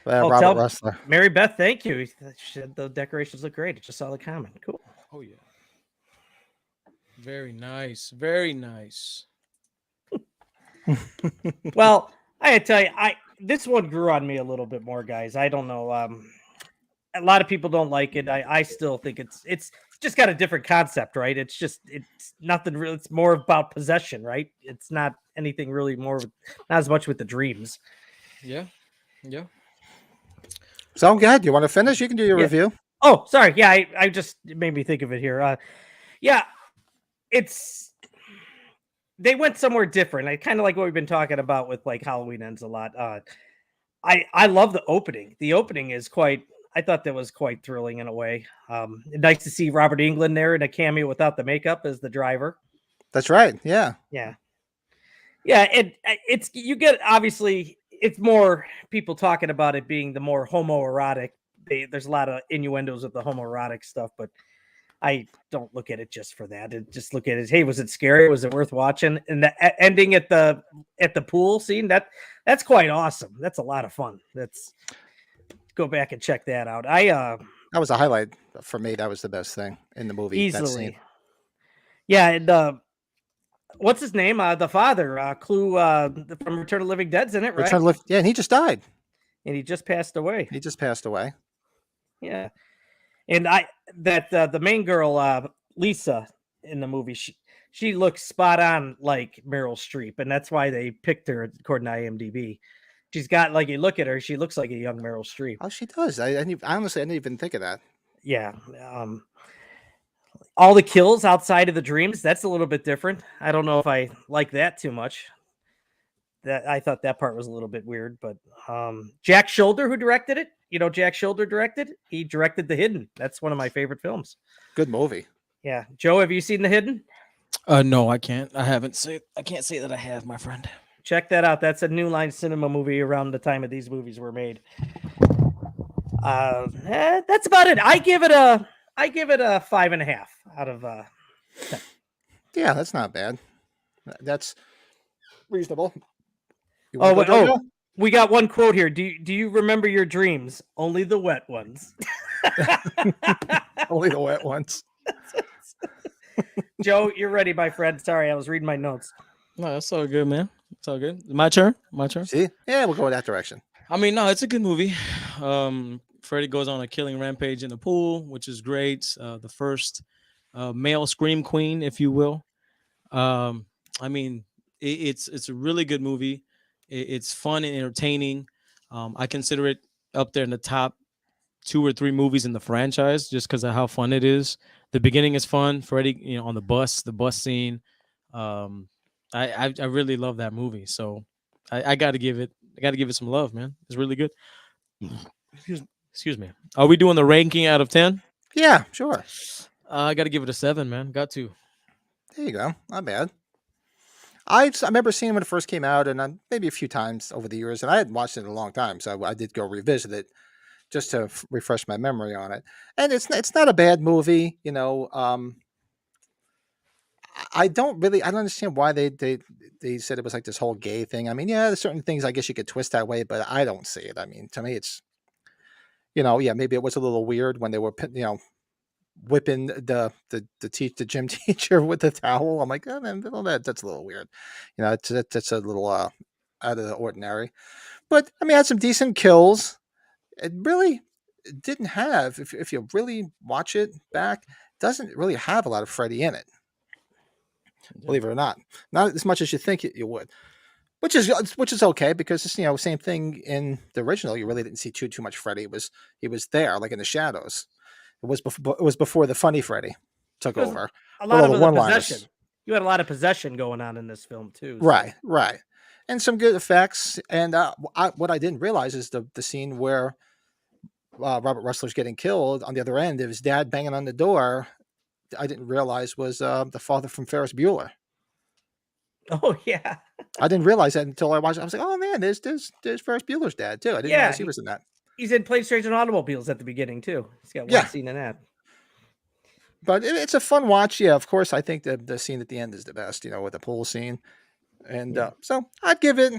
S4: Robert
S3: tell-
S4: Rustler.
S3: Mary Beth, thank you. The decorations look great. I just saw the comment. Cool.
S2: Oh yeah. Very nice. Very nice.
S3: Well, I gotta tell you, this one grew on me a little bit more, guys. I don't know. A lot of people don't like it. I still think it's just got a different concept, right? It's nothing real. It's more about possession, right? It's not anything really more, not as much with the dreams.
S2: Yeah. Yeah.
S4: So, go ahead. You want to finish? You can do your review.
S3: Oh, sorry. Yeah, I just it made me think of it here. Yeah, they went somewhere different. I kind of like what we've been talking about with like Halloween Ends a lot. I love the opening. The opening is I thought that was quite thrilling in a way. Nice to see Robert Englund there in a cameo without the makeup as the driver.
S4: That's right. Yeah.
S3: Yeah. Yeah. It's you get obviously it's more people talking about it being the more homoerotic. There's a lot of innuendos of the homoerotic stuff, but I don't look at it just for that. And just look at it. Hey, was it scary? Was it worth watching? And the ending at the pool scene, that's quite awesome. That's a lot of fun. Go back and check that out.
S4: That was a highlight for me. That was the best thing in the movie. That
S3: easily.
S4: scene.
S3: Yeah, and what's his name? The father, Clue from Return of the Living Dead's in it, right?
S4: Yeah, and he just died.
S3: And he just passed away.
S4: Yeah.
S3: And the main girl, Lisa, in the movie, she looks spot on like Meryl Streep, and that's why they picked her according to IMDb. She's got you look at her, she looks like a young Meryl Streep.
S4: Oh, she does. I honestly, I didn't even think of that.
S3: yeah. All the kills outside of the dreams, that's a little bit different. I don't know if I like that too much. That I thought that part was a little bit weird, but Jack Shoulder, who directed it, Jack Shoulder he directed The Hidden. That's one of my favorite films.
S4: Good movie.
S3: Yeah. Joe, have you seen The Hidden?
S2: No, I can't. I can't say that I have, my friend.
S3: Check that out. That's a New Line Cinema movie around the time of these movies were made. That's about it. I give it a 5.5 out of 10.
S4: Yeah, that's not bad. That's reasonable.
S3: We got one quote here. Do you remember your dreams? Only the wet ones.
S4: Only the wet ones.
S3: Joe, you're ready, my friend. Sorry, I was reading my notes.
S2: No, that's all good, man. It's all good. My turn.
S4: See? Yeah, we'll go in that direction.
S2: I mean, no, it's a good movie. Freddy goes on a killing rampage in the pool, which is great. The first male scream queen, if you will. I mean, it's a really good movie. It's fun and entertaining. I consider it up there in the top 2 or 3 movies in the franchise just because of how fun it is. The beginning is fun. Freddy, on the bus scene. I really love that movie. So I got to give it some love, man. It's really good. Excuse me. Are we doing the ranking out of 10?
S4: Yeah, sure.
S2: I got to give it a 7, man. Got to.
S4: There you go. Not bad. I remember seeing it when it first came out, and maybe a few times over the years, and I hadn't watched it in a long time, so I did go revisit it just to refresh my memory on it. And it's not a bad movie, I don't understand why they said it was like this whole gay thing. I mean, yeah, there's certain things I guess you could twist that way, but I don't see it. I mean, to me, it's maybe it was a little weird when they were whipping the gym teacher with the towel. I'm like, oh, man, that's a little weird. That's a little out of the ordinary. But I mean, it had some decent kills. It really didn't have, if you really watch it back, doesn't really have a lot of Freddy in it. Believe it or not as much as you think you would, which is okay because it's same thing in the original. You really didn't see too much Freddy. He was there like in the shadows. It was before the funny Freddy took over.
S3: A lot of possession. You had a lot of possession going on in this film too. So.
S4: Right, and some good effects. And what I didn't realize is the scene where Robert Russell's getting killed on the other end of his dad banging on the door. I didn't realize was the father from Ferris Bueller.
S3: Oh yeah,
S4: I didn't realize that until I watched it. I was like, oh man, there's Ferris Bueller's dad too. I didn't realize he was in that.
S3: He's in Planes, Trains, and Automobiles at the beginning too. He's got one scene in that.
S4: But it's a fun watch. Yeah, of course. I think the scene at the end is the best. With the pool scene, and so I'd give it.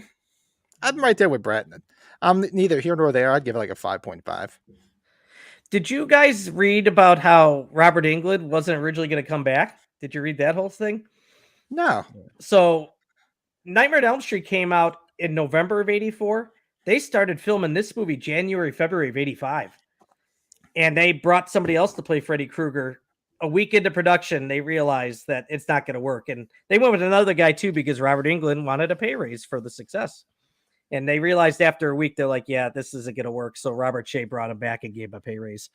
S4: I'm right there with Brett. I'm neither here nor there. I'd give it like a 5.5.
S3: Did you guys read about how Robert Englund wasn't originally going to come back? Did you read that whole thing?
S4: No.
S3: So Nightmare on Elm Street came out in November of 84. They started filming this movie January, February of 85. And they brought somebody else to play Freddy Krueger. A week into production, they realized that it's not going to work. And they went with another guy too because Robert Englund wanted a pay raise for the success. And they realized after a week, they're like, yeah, this isn't going to work. So Robert Shea brought him back and gave him a pay raise.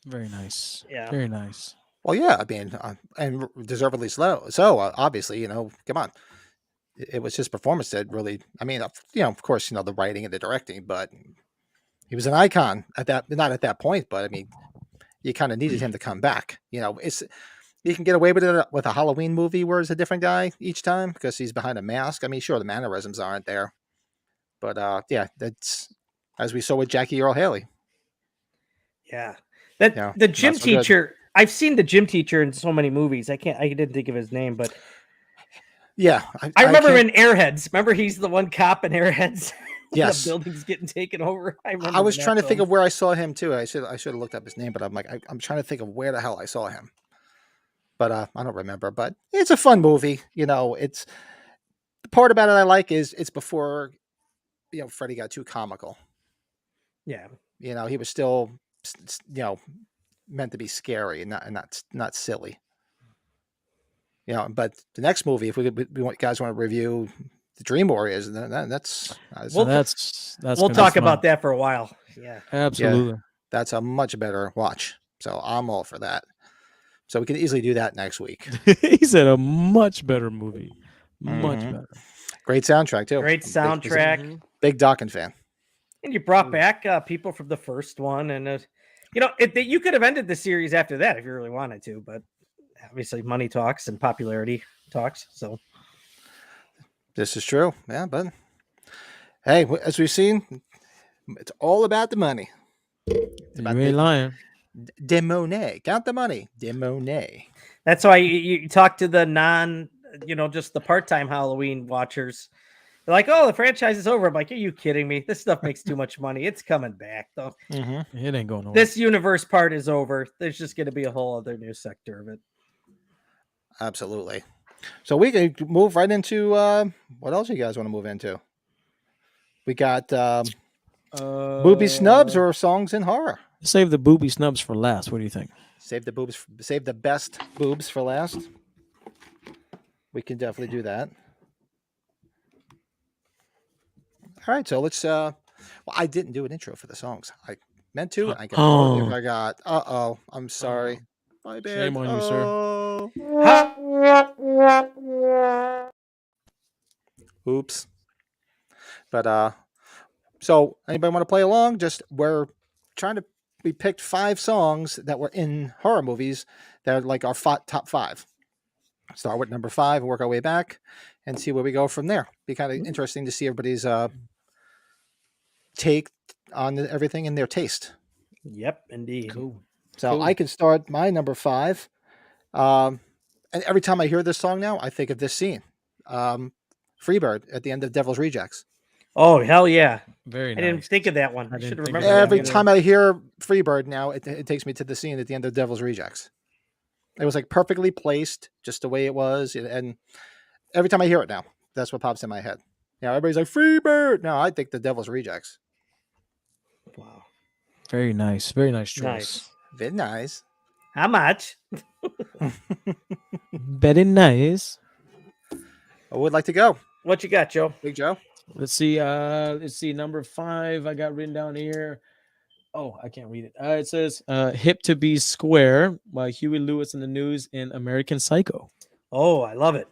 S2: Very nice.
S3: Yeah.
S2: Very nice.
S4: Well, yeah, I mean, and deservedly slow. So obviously, come on. It was his performance that really, I mean, of course, the writing and the directing, but he was an icon not at that point, but I mean, you kind of needed him to come back. You can get away with it with a Halloween movie where it's a different guy each time because he's behind a mask. I mean, sure, the mannerisms aren't there. But that's as we saw with Jackie Earle Haley.
S3: Yeah, the gym teacher. I've seen the gym teacher in so many movies. I didn't think of his name, but
S4: yeah,
S3: I remember him in Airheads. Remember, he's the one cop in Airheads.
S4: Yes,
S3: the building's getting taken over.
S4: I was trying to think of where I saw him too. I should have looked up his name, but I'm trying to think of where the hell I saw him. But I don't remember. But it's a fun movie. It's the part about it I like is it's before. Freddy got too comical.
S3: Yeah.
S4: He was still, meant to be scary and not silly. But the next movie, if we guys want to review the Dream Warriors, then
S3: we'll talk about that for a while. Yeah.
S2: Absolutely.
S4: That's a much better watch. So I'm all for that. So we can easily do that next week.
S2: He said a much better movie. Much
S4: Mhm.
S2: better.
S4: Great soundtrack too.
S3: Great
S4: I'm
S3: soundtrack.
S2: Mhm.
S4: Big Dawkins fan.
S3: And you brought back people from the first one, and you could have ended the series after that if you really wanted to, but obviously money talks and popularity talks. So
S4: This is true. Yeah, but hey, as we've seen, it's all about the money.
S2: You
S4: about
S2: ain't lying.
S4: De money. Count the money. De money.
S3: that's why you talk to the just the part-time Halloween watchers. They're like, oh, the franchise is over. I'm like, are you kidding me? This stuff makes too much money. It's coming back, though.
S4: Mm-hmm.
S2: It ain't going nowhere.
S3: This universe part is over. There's just going to be a whole other new sector of it.
S4: Absolutely. So we can move right into what else you guys want to move into? We got Boobie Snubs or songs in horror.
S2: Save the Boobie Snubs for last. What do you think?
S4: Save the best boobs for last. We can definitely do that. All right, so let's well, I didn't do an intro for the songs. I meant to, and I completely forgot. I'm sorry. My bad.
S2: Shame on you, sir.
S4: Oops. But so anybody want to play along? We picked 5 songs that were in horror movies that are like our top 5. Start with number 5 and work our way back and see where we go from there. Be kind of interesting to see everybody's take on everything and their taste.
S3: Yep, indeed.
S2: Cool.
S4: So
S2: Cool.
S4: I can start my number 5. And every time I hear this song now, I think of this scene. Freebird at the end of Devil's Rejects.
S3: Oh, hell yeah.
S2: Very
S3: I
S2: nice.
S3: didn't think of that one. I
S2: didn't
S3: should
S2: think of
S3: remember
S2: that
S3: that.
S4: Every
S2: either.
S4: time I hear Freebird now, it takes me to the scene at the end of Devil's Rejects. It was like perfectly placed, just the way it was. And every time I hear it now, that's what pops in my head. You know, everybody's like, Freebird. No, I think the Devil's Rejects.
S3: Wow.
S2: Very nice. Very nice choice.
S3: Nice.
S4: Very nice.
S3: How much?
S2: Very nice.
S4: I would like to go.
S3: What you got, Joe?
S4: Big Joe.
S2: Let's see. Number 5 I got written down here. Oh, I can't read it. It says Hip to Be Square by Huey Lewis and the News in American Psycho.
S3: Oh, I love it.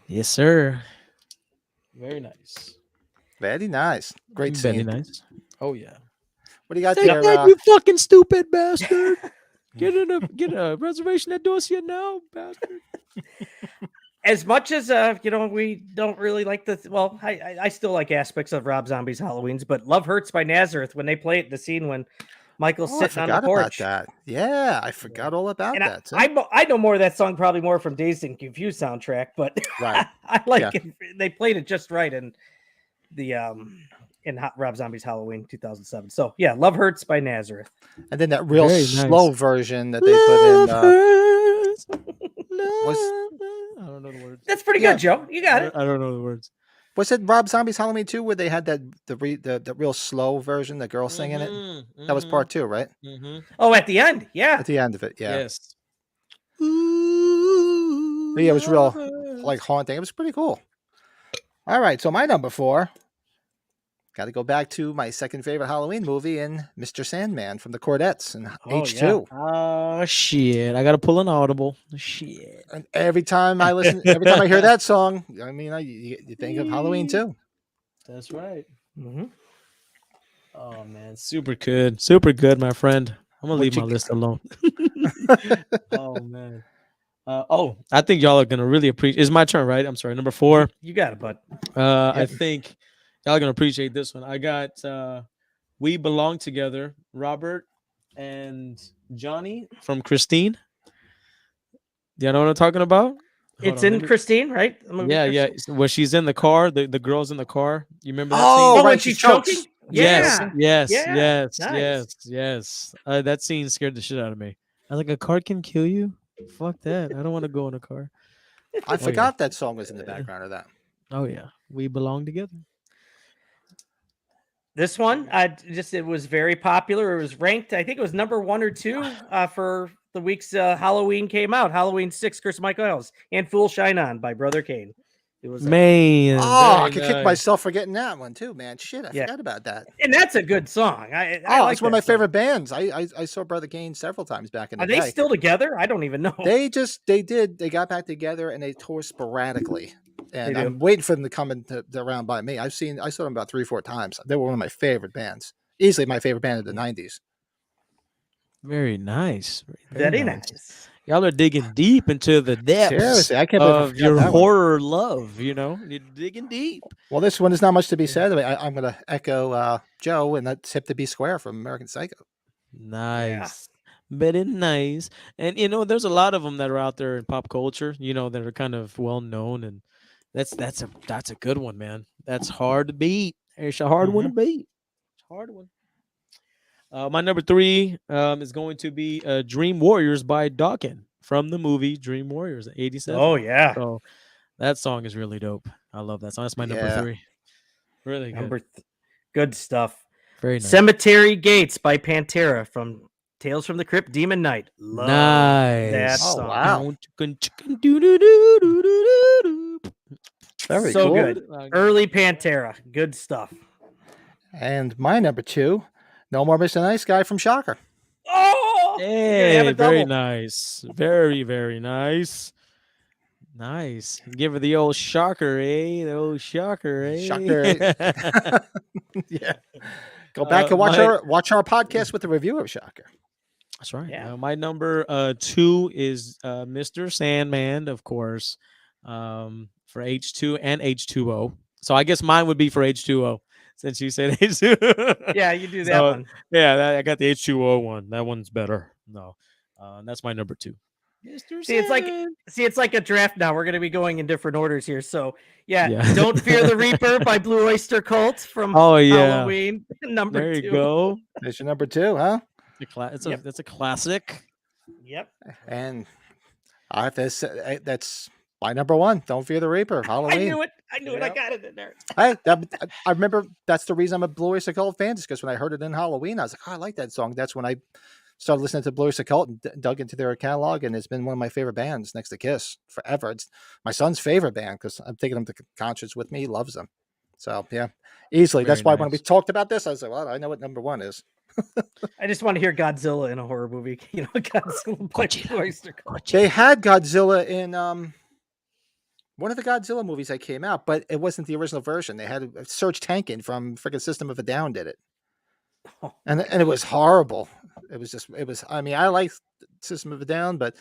S2: Yes, sir. Very nice.
S4: Very nice. Great
S2: Very
S4: scene.
S2: nice. Oh yeah.
S4: What do you got
S2: Take
S4: there?
S2: that, you fucking stupid bastard. Get a reservation at Dorsia now, bastard.
S3: As much as we don't really like I still like aspects of Rob Zombie's Halloweens, but Love Hurts by Nazareth, when they play it, the scene when Michael's
S4: I
S3: sitting on the
S4: forgot
S3: porch.
S4: about that. Yeah, I forgot all about
S3: And
S4: that.
S3: I know more of that song probably more from Dazed and Confused soundtrack, but
S4: Right.
S3: I like
S4: Yeah.
S3: it. They played it just right in the Rob Zombie's Halloween 2007. So yeah, Love Hurts by Nazareth.
S4: And then that real
S2: Very
S4: slow
S2: nice.
S4: version that they put in.
S2: I don't know the words.
S3: That's pretty good, Joe. You got it.
S2: I don't know the words.
S4: Was it Rob Zombie's Halloween 2 where they had the real slow version, the girl singing it? That was part 2, right?
S2: Mm-hmm.
S3: Oh, at the end, yeah.
S4: At the end of it, yeah.
S2: Yes.
S4: But yeah, it was real like haunting. It was pretty cool. All right, so my number 4. Got to go back to my second favorite Halloween movie in Mr. Sandman from the Cordettes and H2.
S2: Oh shit! I gotta pull an audible. Shit.
S4: And every time I hear that song, I mean, you think of Halloween too.
S2: That's right.
S3: Mm-hmm.
S2: Oh man, super good, my friend. I'm gonna leave my list alone. Oh man. I think y'all are gonna really appreciate. It's my turn, right? I'm sorry. Number 4.
S3: You got it, bud.
S2: I think y'all are gonna appreciate this one. I got We Belong Together, Robert and Johnny from Christine. Do you know what I'm talking about?
S3: It's in Christine, right? The movie
S2: Yeah.
S3: Christine?
S2: Where she's in the car, the girl's in the car. You remember that
S4: Oh,
S2: scene?
S3: when
S4: right,
S3: she's
S4: she chokes.
S3: choking?
S2: Yes,
S3: Yeah.
S2: yes.
S3: Nice.
S2: That scene scared the shit out of me. I was like, a car can kill you? Fuck that. I don't want to go in a car.
S4: I forgot that song was in the background of that.
S2: Oh yeah. We belong together.
S3: This one, it was very popular. It was ranked, I think it was number 1 or 2 for the week's Halloween came out. Halloween 6, Chris Michael Ellis, and Fool Shine On by Brother Kane. It was
S2: Man.
S4: Oh, I
S2: very
S4: could kick
S2: nice.
S4: myself for getting that one too, man. Shit, I
S3: Yeah.
S4: forgot about that.
S3: and that's a good song. I
S4: Oh,
S3: like
S4: it's one of
S3: that
S4: my
S3: song.
S4: favorite bands. I saw Brother Kane several times back in the
S3: Are they
S4: day.
S3: still together? I don't even know.
S4: They got back together and they tour sporadically. And
S3: They do.
S4: I'm waiting for them to come around by me. I saw them about 3-4 times. They were one of my favorite bands. Easily my favorite band of the 90s.
S2: Very nice.
S3: Very nice.
S2: Y'all are digging deep into the depths
S4: Seriously, I can't believe I
S2: of
S4: forgot
S2: your
S4: that one.
S2: horror love. You know, you're digging deep.
S4: Well, this one is not much to be said. I'm going to echo Joe, and that's Hip to Be Square from American Psycho.
S2: Nice. Very nice. And there's a lot of them that are out there in pop culture, that are kind of well known, and that's a good one, man. That's hard to beat. It's a hard one to beat. It's a hard one. My number 3 is going to be Dream Warriors by Dawkins from the movie Dream Warriors, 87.
S3: Oh yeah.
S2: So that song is really dope. I love that song. That's my number 3. Really good.
S3: Good stuff.
S2: Very nice.
S3: Cemetery Gates by Pantera from Tales from the Crypt Demon Knight. Love that
S4: Oh,
S3: song.
S4: wow. Very
S3: So
S4: cool.
S3: good. Early Pantera. Good stuff.
S4: And my number 2, No More Mr. Nice Guy from Shocker.
S3: Oh,
S2: Hey, very nice. Very, very nice. Nice. Give her the old shocker, eh? The old shocker, eh?
S4: Shocker. Yeah. Go back and watch our podcast with the review of Shocker.
S2: That's right.
S3: Yeah.
S2: My number 2 is Mr. Sandman, of course, for H2 and H2O. So I guess mine would be for H2O since you said H2O.
S3: Yeah, you do that one.
S2: Yeah, I got the H2O one. That one's better. No, that's my number 2. Mr.
S3: See, it's like a draft now. We're going to be going in different orders here. So, yeah. Don't Fear the Reaper by Blue Oyster Cult from Halloween. Number 2.
S2: There you go.
S4: That's your number 2, huh?
S2: That's a classic.
S3: Yep.
S4: And I have to say, that's my number 1. Don't Fear the Reaper. Halloween.
S3: I knew it. I got it in there.
S4: I remember that's the reason I'm a Blue Oyster Cult fan, is because when I heard it in Halloween, I was like, oh, I like that song. That's when I started listening to Blue Oyster Cult and dug into their catalog, and it's been one of my favorite bands next to Kiss forever. It's my son's favorite band because I'm taking him to concerts with me. He loves them. So, yeah, easily. That's why when we talked about this, I was like, well, I know what number 1 is.
S3: I just want to hear Godzilla in a horror movie. Godzilla by Blue Oyster Cult.
S4: They had Godzilla in one of the Godzilla movies that came out, but it wasn't the original version. They had Serge Tankin from freaking System of a Down did it. And it was horrible. I mean, I like System of a Down, but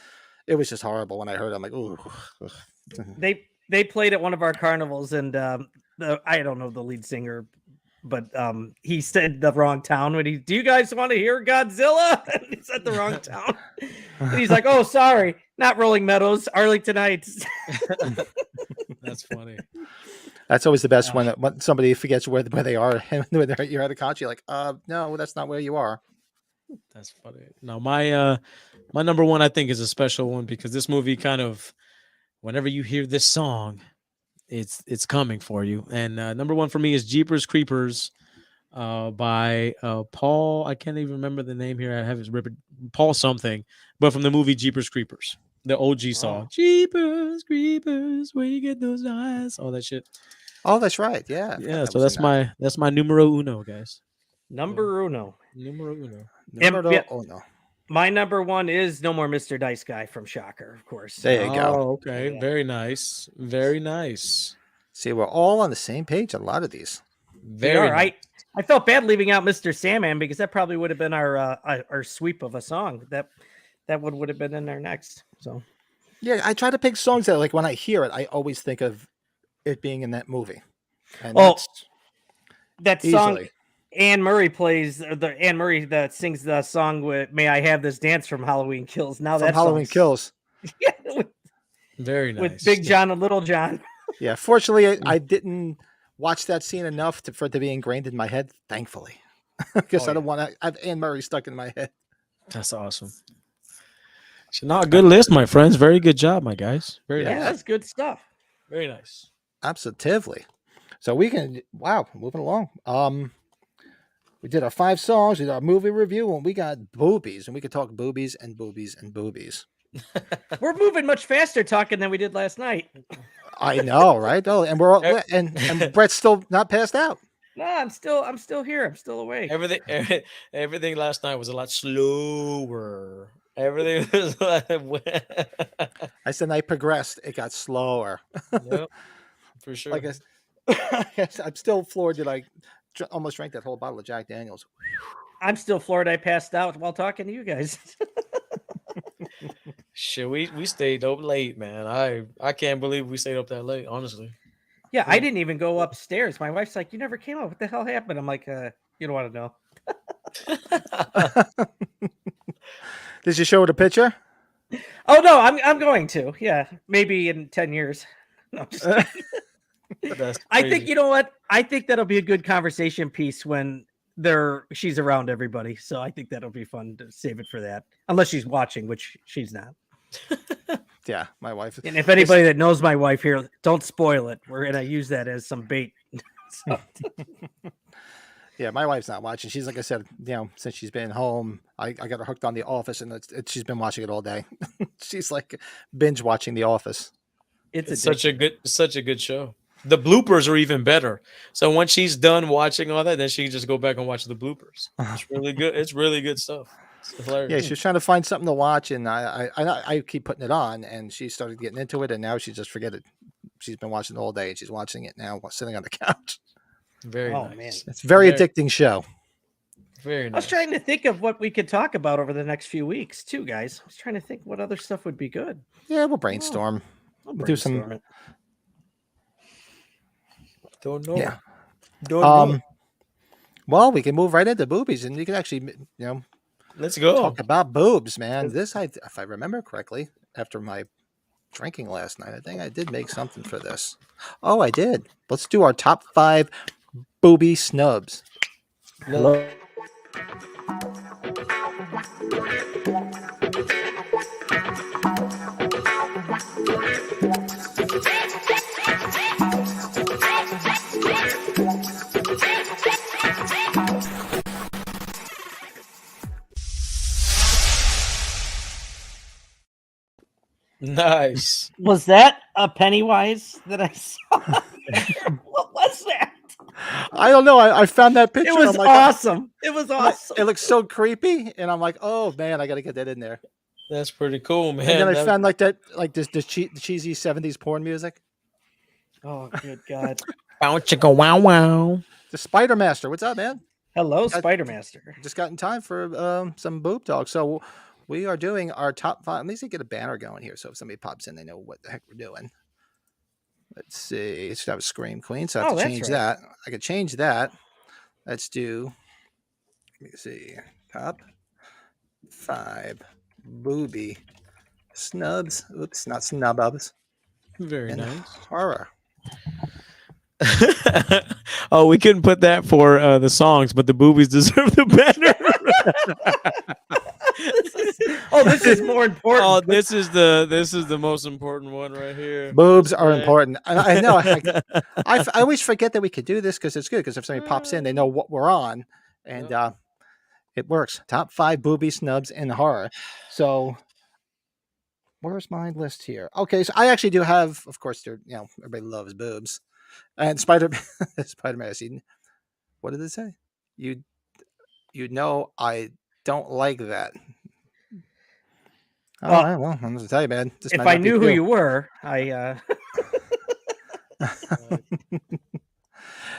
S4: it was just horrible when I heard it. I'm like, ooh.
S3: They played at one of our carnivals, and I don't know the lead singer, but he said the wrong town when do you guys want to hear Godzilla? And he said the wrong town. And he's like, oh, sorry, not Rolling Meadows, Arlington Heights.
S2: That's funny.
S4: That's always the best when somebody forgets where they are and you're at a concert. You're like, no, that's not where you are.
S2: That's funny. No, my number 1 I think is a special one because this movie kind of, whenever you hear this song, it's coming for you. And number 1 for me is Jeepers Creepers by Paul. I can't even remember the name here. I have his Paul something, but from the movie Jeepers Creepers, the OG song. Jeepers Creepers, where you get those eyes, all that shit.
S4: Oh, that's right. Yeah.
S2: Yeah. So that's my numero uno, guys.
S3: Number uno. My number 1 is No More Mr. Nice Guy from Shocker, of course.
S4: There you go.
S2: Oh, okay. Yeah. Very nice. Very nice.
S4: See, we're all on the same page on a lot of these.
S2: Very nice.
S3: I felt bad leaving out Mr. Sandman because that probably would have been our sweep of a song. That would have been in there next. So
S4: yeah, I try to pick songs that, like, when I hear it, I always think of it being in that movie. And
S3: that song Anne Murray plays, Anne Murray that sings the song with "May I Have This Dance" from Halloween Kills. Now that
S4: Halloween Kills.
S3: Yeah,
S2: very nice.
S3: With Big John and Little John.
S4: Yeah, fortunately, I didn't watch that scene enough for it to be ingrained in my head. Thankfully, because I don't want to have Anne Murray stuck in my head.
S2: That's awesome. So not a good list, my friends. Very good job, my guys. Very nice.
S3: That's good stuff.
S2: Very nice.
S4: Absolutely. So we can moving along. We did our 5 songs, we did our movie review, and we got boobies, and we could talk boobies and boobies and boobies.
S3: We're moving much faster talking than we did last night.
S4: I know, right? Oh, and we're all, and Brett's still not passed out.
S3: No, I'm still here. I'm still awake.
S2: Everything last night was a lot slower. Everything was
S4: I said I progressed. It got slower.
S2: Yep, for sure.
S4: Like I'm still floored that I almost drank that whole bottle of Jack Daniels.
S3: I'm still floored. I passed out while talking to you guys.
S2: Shit, we stayed up late, man. I can't believe we stayed up that late, honestly.
S3: Yeah, I didn't even go upstairs. My wife's like, "You never came up. What the hell happened?" I'm like, "You don't want to know."
S4: Did you show her the picture?
S3: Oh no, I'm going to. Yeah, maybe in 10 years. No, just kidding. I think, you know what? I think that'll be a good conversation piece when she's around everybody. So I think that'll be fun to save it for that. Unless she's watching, which she's not.
S4: Yeah, my wife.
S3: And if anybody that knows my wife here, don't spoil it. We're gonna use that as some bait. So.
S4: Yeah, my wife's not watching. She's, like I said, since she's been home, I got her hooked on The Office, and she's been watching it all day. She's like binge watching The Office.
S3: It's
S2: such a good show. The bloopers are even better. So when she's done watching all that, then she can just go back and watch the bloopers. It's really good. It's really good stuff. It's hilarious.
S4: Yeah, she was trying to find something to watch, and I keep putting it on, and she started getting into it, and now she just forget it. She's been watching it all day, and she's watching it now while sitting on the couch.
S2: Very nice.
S3: Man.
S4: It's a very addicting show.
S2: Very nice.
S3: I was trying to think of what we could talk about over the next few weeks, too, guys. I was trying to think what other stuff would be good.
S4: Yeah, we'll brainstorm.
S3: We'll
S4: do some.
S3: it.
S2: Don't know.
S4: Yeah.
S2: Don't know.
S4: Well, we can move right into boobies, and you can actually,
S2: let's go
S4: talk about boobs, man. This, if I remember correctly, after my drinking last night, I think I did make something for this. Oh, I did. Let's do our top 5 booby snubs.
S2: Hello. Nice.
S3: Was that a Pennywise that I saw? What was that?
S4: I don't know. I found that picture.
S3: It was
S4: I'm like,
S3: awesome. It was awesome.
S4: It looks so creepy, and I'm like, oh man, I got to get that in there.
S2: That's pretty cool, man.
S4: And then I found like that, like the cheesy 70s porn music.
S3: Oh, good God.
S2: Bow chicka wow wow.
S4: The Spider Master. What's up, man?
S3: Hello, Spider Master.
S4: Just got in time for some boob talk. So we are doing our top 5. Let me see, get a banner going here, so if somebody pops in, they know what the heck we're doing. Let's see. It should have a Scream Queen, so I have to change that. I could change that. Let's do. Let me see. Top 5 booby snubs. Oops, not snubs.
S2: Very nice.
S4: Horror.
S2: Oh, we couldn't put that for the songs, but the boobies deserve the banner.
S3: This is more important.
S2: Oh, this is the most important one right here.
S4: Boobs are important. I know. I always forget that we could do this because it's good. Because if somebody pops in, they know what we're on, and it works. Top 5 booby snubs in horror. So, where's my list here? Okay, so I actually do have. Of course, everybody loves boobs, and Spider-Man. What did it say? You know I don't like that. Well, I'm going to tell you, man.
S3: If I knew who you were,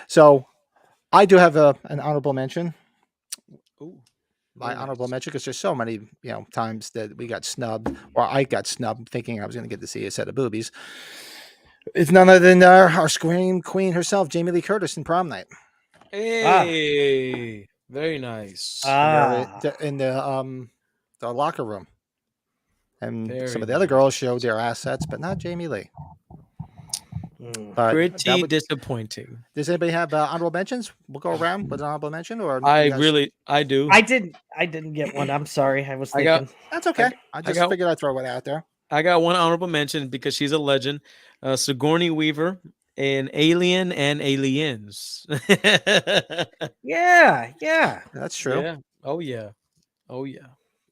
S4: So, I do have an honorable mention.
S2: Ooh,
S4: my honorable mention, because there's so many times that we got snubbed, or I got snubbed, thinking I was going to get to see a set of boobies. It's none other than our Scream Queen herself, Jamie Lee Curtis, in Prom Night.
S2: Hey, very nice.
S4: In the locker room. And some of the other girls showed their assets, but not Jamie Lee. But
S2: pretty disappointing.
S4: Does anybody have honorable mentions? We'll go around with an honorable mention, or
S2: I do.
S3: I didn't get one. I'm sorry. I was thinking.
S4: That's okay. I figured I'd throw one out there.
S2: I got one honorable mention because she's a legend. Sigourney Weaver in Alien and Aliens.
S3: Yeah.
S4: That's true.
S2: Yeah. Oh yeah.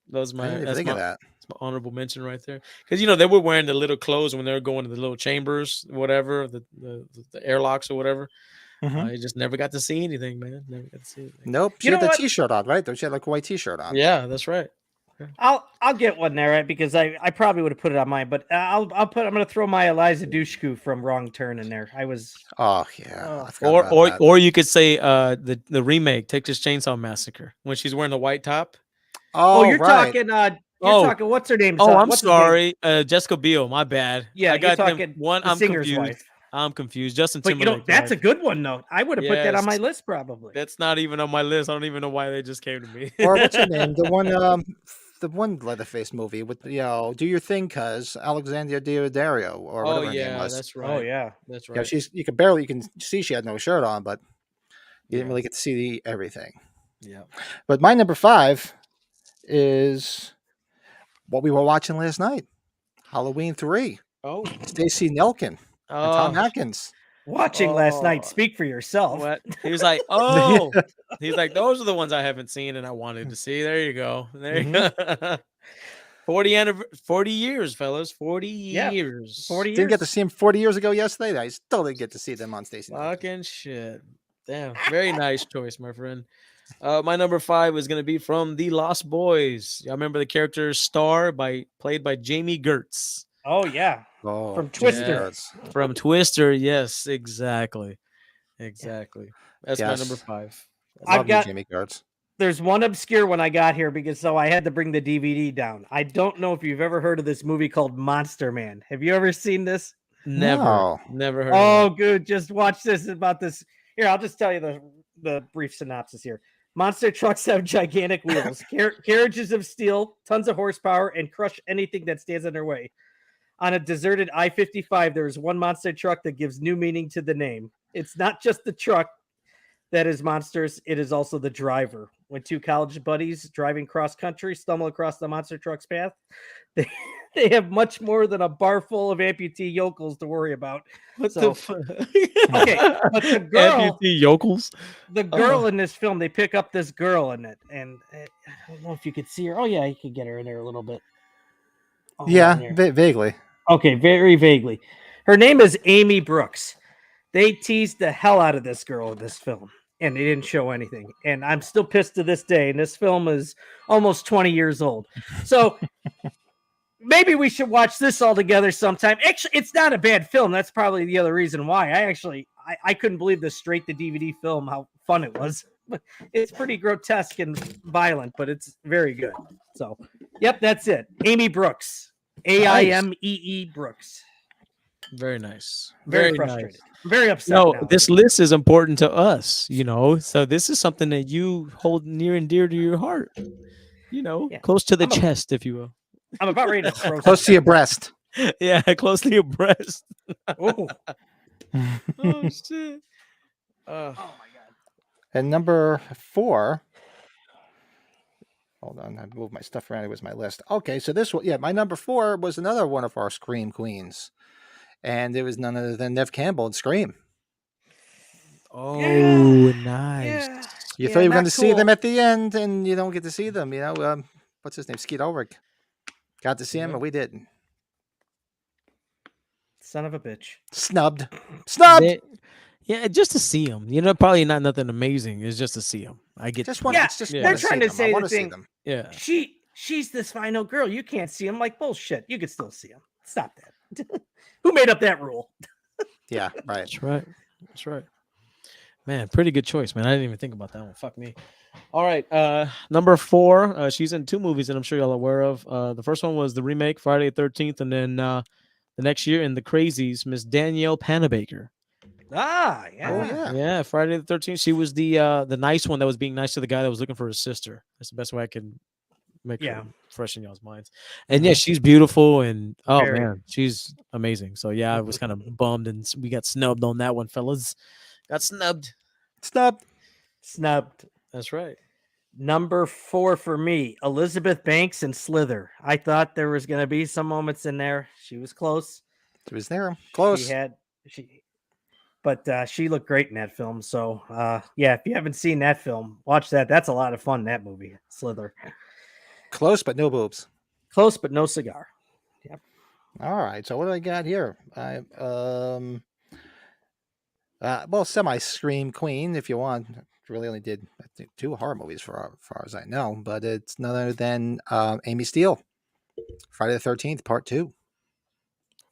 S2: That's
S4: I didn't think of that.
S2: It's Honorable mention right there, because you know they were wearing the little clothes when they were going to the little chambers, whatever the airlocks or whatever. You just never got to see anything, man. Never got to see anything.
S4: Nope. She
S3: You
S4: had
S3: know
S4: the
S3: what?
S4: T-shirt on, right? She had like a white T-shirt on.
S2: Yeah, that's right.
S3: I'll get one there, right? Because I probably would have put it on mine, but I'm gonna throw my Eliza Dushku from Wrong Turn in there. I was
S4: Oh yeah. I forgot about that.
S2: Or you could say the remake Texas Chainsaw Massacre when she's wearing the white top.
S3: you're
S4: right.
S3: talking talking what's her name?
S2: Oh, I'm
S3: what's his name?
S2: sorry, Jessica Biel. My bad.
S3: Yeah,
S2: I got
S3: you're
S2: them.
S3: talking
S2: One,
S3: the
S2: I'm
S3: singer's
S2: confused.
S3: wife.
S2: I'm confused. Justin
S3: But
S2: Timberlake.
S3: that's a
S2: wife.
S3: good one though. I would have put that on my
S2: Yes.
S3: list probably.
S2: That's not even on my list. I don't even know why they just came to me.
S4: Or what's her name? The one Leatherface movie with Do Your Thing, cuz Alexandria Daddario or
S2: Oh
S4: whatever her name
S2: yeah,
S4: was.
S2: that's right.
S3: Oh yeah.
S2: That's
S4: Yeah,
S2: right.
S4: you can see she had no shirt on, but you didn't really get to see everything.
S2: Yeah.
S4: But my number 5 is what we were watching last night, Halloween 3.
S2: Oh.
S4: Stacey Nelkin and Tom Atkins.
S3: Watching last night.
S2: Oh.
S3: Speak for yourself.
S2: What? He was like, oh, he's like, those are the ones I haven't seen and I wanted to see. There you go. There you go. 40 years, fellas. 40 years.
S3: 40 years.
S4: Didn't get to see him 40 years ago yesterday. I still didn't get to see them on Stacey Nelkin.
S2: Fucking shit. Damn. Very nice choice, my friend. My number 5 is going to be from The Lost Boys. I remember the character Star played by Jamie Gertz.
S3: Oh yeah.
S4: Oh,
S3: From Twister.
S2: From Twister, yes, exactly. That's my number 5.
S3: I've got
S4: Jamie Gertz.
S3: There's one obscure one I got here because I had to bring the DVD down. I don't know if you've ever heard of this movie called Monster Man. Have you ever seen this?
S2: Never heard.
S3: Oh,
S2: of it.
S3: good. Just watch this about this. Here, I'll just tell you the brief synopsis here. Monster trucks have gigantic wheels, carriages of steel, tons of horsepower, and crush anything that stands in their way. On a deserted I-55, there is one monster truck that gives new meaning to the name. It's not just the truck that is monsters, it is also the driver. When two college buddies driving cross country stumble across the monster truck's path, they have much more than a bar full of amputee yokels to worry about.
S2: What
S3: So-
S2: the fuck?
S3: Okay, but the girl,
S2: Amputee yokels?
S3: the girl in this film, they pick up this girl in it, and I don't know if you could see her. Oh yeah, you could get her in there a little bit. Oh,
S4: Yeah,
S3: in there.
S4: vaguely.
S3: Okay, very vaguely. Her name is Amy Brooks. They teased the hell out of this girl in this film, and they didn't show anything. And I'm still pissed to this day. And this film is almost 20 years old. So maybe we should watch this all together sometime. Actually, it's not a bad film. That's probably the other reason why. I couldn't believe the straight to DVD film, how fun it was. It's pretty grotesque and violent, but it's very good. So, yep, that's it. Amy Brooks. Aimee Brooks.
S2: Very nice.
S3: Very
S2: Very
S3: frustrated.
S2: nice.
S3: Very upset.
S2: No,
S3: now.
S2: this list is important to us, so this is something that you hold near and dear to your heart,
S3: Yeah.
S2: close to the
S3: I'm a-
S2: chest, if you will.
S3: I'm about ready to throw
S4: Close to your breast.
S2: Yeah, close to your breast.
S3: Oh.
S2: Oh, shit.
S3: Oh my god.
S4: And number 4. Hold on, I moved my stuff around. It was my list. Okay, so this one, my number 4 was another one of our Scream queens, and it was none other than Nev Campbell in Scream.
S2: Oh,
S3: Yeah.
S2: nice.
S3: Yeah.
S4: You thought you were
S3: not
S4: going to see
S3: cool.
S4: them at the end, and you don't get to see them. What's his name? Skeet Ulrich. Got to see him, and we didn't.
S3: Son of a bitch.
S4: Snubbed.
S2: Yeah, just to see them. Probably not nothing amazing. It's just to see them. I get.
S4: Just one.
S3: Yeah,
S4: It's just
S2: they're
S4: wanna
S3: trying
S4: see
S3: to
S4: them.
S3: say
S4: I
S3: the
S4: want to see
S3: thing-
S4: them.
S2: Yeah.
S3: She's this final girl. You can't see him. Like bullshit. You could still see him. Stop that. Who made up that rule?
S4: Yeah, right.
S2: That's right. That's right. Man, pretty good choice, man. I didn't even think about that one. Fuck me. All right. Number 4. She's in 2 movies that I'm sure y'all are aware of. The first one was the remake, Friday the 13th, and then the next year in The Crazies, Miss Danielle Panabaker.
S3: Ah, yeah.
S4: Oh yeah.
S2: Yeah, Friday the 13th. She was the nice one that was being nice to the guy that was looking for his sister. That's the best way I can make
S3: Yeah.
S2: her fresh in y'all's minds. And yeah, she's beautiful and
S3: Very.
S2: man, she's amazing. So yeah, I was kind of bummed and we got snubbed on that one, fellas. Got snubbed.
S3: Snubbed.
S2: That's right.
S3: Number 4 for me, Elizabeth Banks and Slither. I thought there was going to be some moments in there. She was close.
S4: It was there. Close.
S3: But she looked great in that film. So yeah, if you haven't seen that film, watch that. That's a lot of fun. That movie, Slither.
S4: Close, but no boobs.
S3: Close, but no cigar. Yep.
S4: All right. So what do I got here? Well, semi Scream Queen, if you want. Really only did, I think, 2 horror movies for as far as I know, but it's none other than Amy Steele, Friday the 13th, Part 2.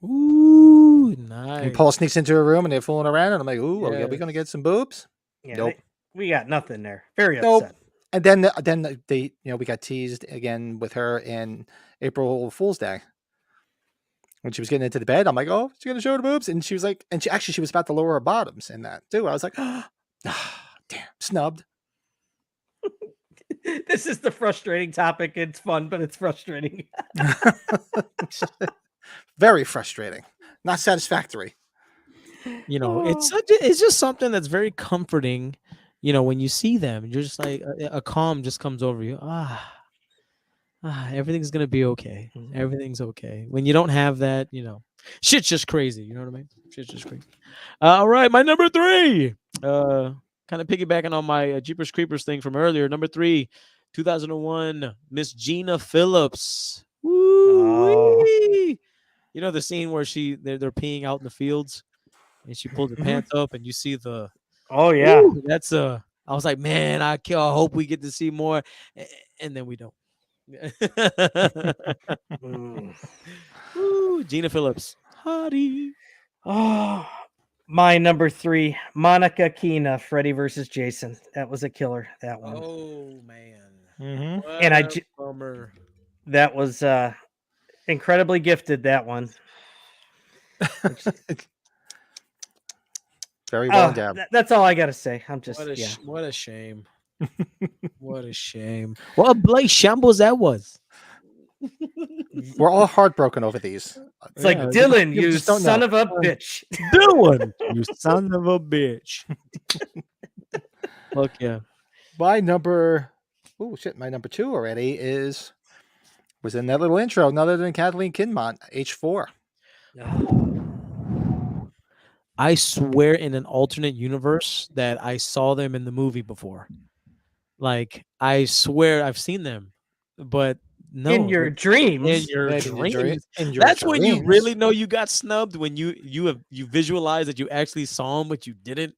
S2: Ooh, nice.
S4: And Paul sneaks into a room and they're fooling around, and I'm like, ooh, are we
S2: Yes.
S4: going to get some boobs?
S3: Yeah,
S4: Nope.
S3: we got nothing there. Very
S4: Nope.
S3: upset.
S4: And then they, we got teased again with her in April Fool's Day. When she was getting into the bed, I'm like, oh, she's going to show the boobs. And she was like, she was about to lower her bottoms in that too. I was like, damn, snubbed.
S3: This is the frustrating topic. It's fun, but it's frustrating.
S4: Very frustrating. Not satisfactory.
S2: It's just something that's very comforting. When you see them, you're just like a calm just comes over you. Everything's gonna be okay. Everything's okay. When you don't have that, shit's just crazy. You know what I mean? Shit's just crazy. All right, my number 3. Kind of piggybacking on my Jeepers Creepers thing from earlier. Number 3, 2001, Miss Gina Phillips. Woo! The scene where they're peeing out in the fields, and she pulls her pants up, and you see the.
S3: Oh yeah,
S2: that's I was like, man, I hope we get to see more, and then we don't. Ooh, Gina Phillips, hottie.
S3: Oh, my number 3, Monica Keena, Freddy versus Jason. That was a killer. That one.
S2: Oh man.
S4: Mm-hmm.
S3: And
S2: bummer.
S3: That was incredibly gifted. That one.
S4: Very well done.
S3: That's all I gotta say. I'm just
S2: what a shame. What a shame. What a blight shambles that was.
S4: We're all heartbroken over these.
S3: It's like, Dylan, you son of a bitch.
S2: Dylan, you son of a bitch. Look, yeah.
S4: My number 2 already was in that little intro, none other than Kathleen Kinmont, H4.
S2: I swear in an alternate universe that I saw them in the movie before. Like, I swear I've seen them, but no.
S3: In your dreams.
S2: In your dreams. That's when you really know you got snubbed, when you visualize that you actually saw them, but you didn't.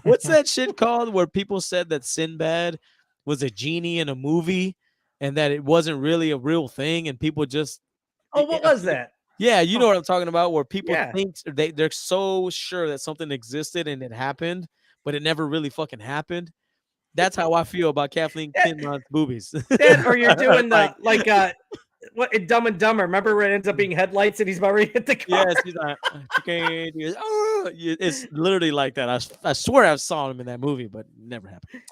S2: What's that shit called where people said that Sinbad was a genie in a movie and that it wasn't really a real thing, and people just...
S3: Oh, what was that?
S2: Yeah, you know what I'm talking about, where people think they're so sure that something existed and it happened, but it never really fucking happened. That's how I feel about Kathleen Kinmont's boobies.
S3: Or you're doing what in Dumb and Dumber? Remember where it ends up being headlights and he's about to hit the car?
S2: Yes, he's like, it's literally like that. I swear I saw him in that movie, but it never happened.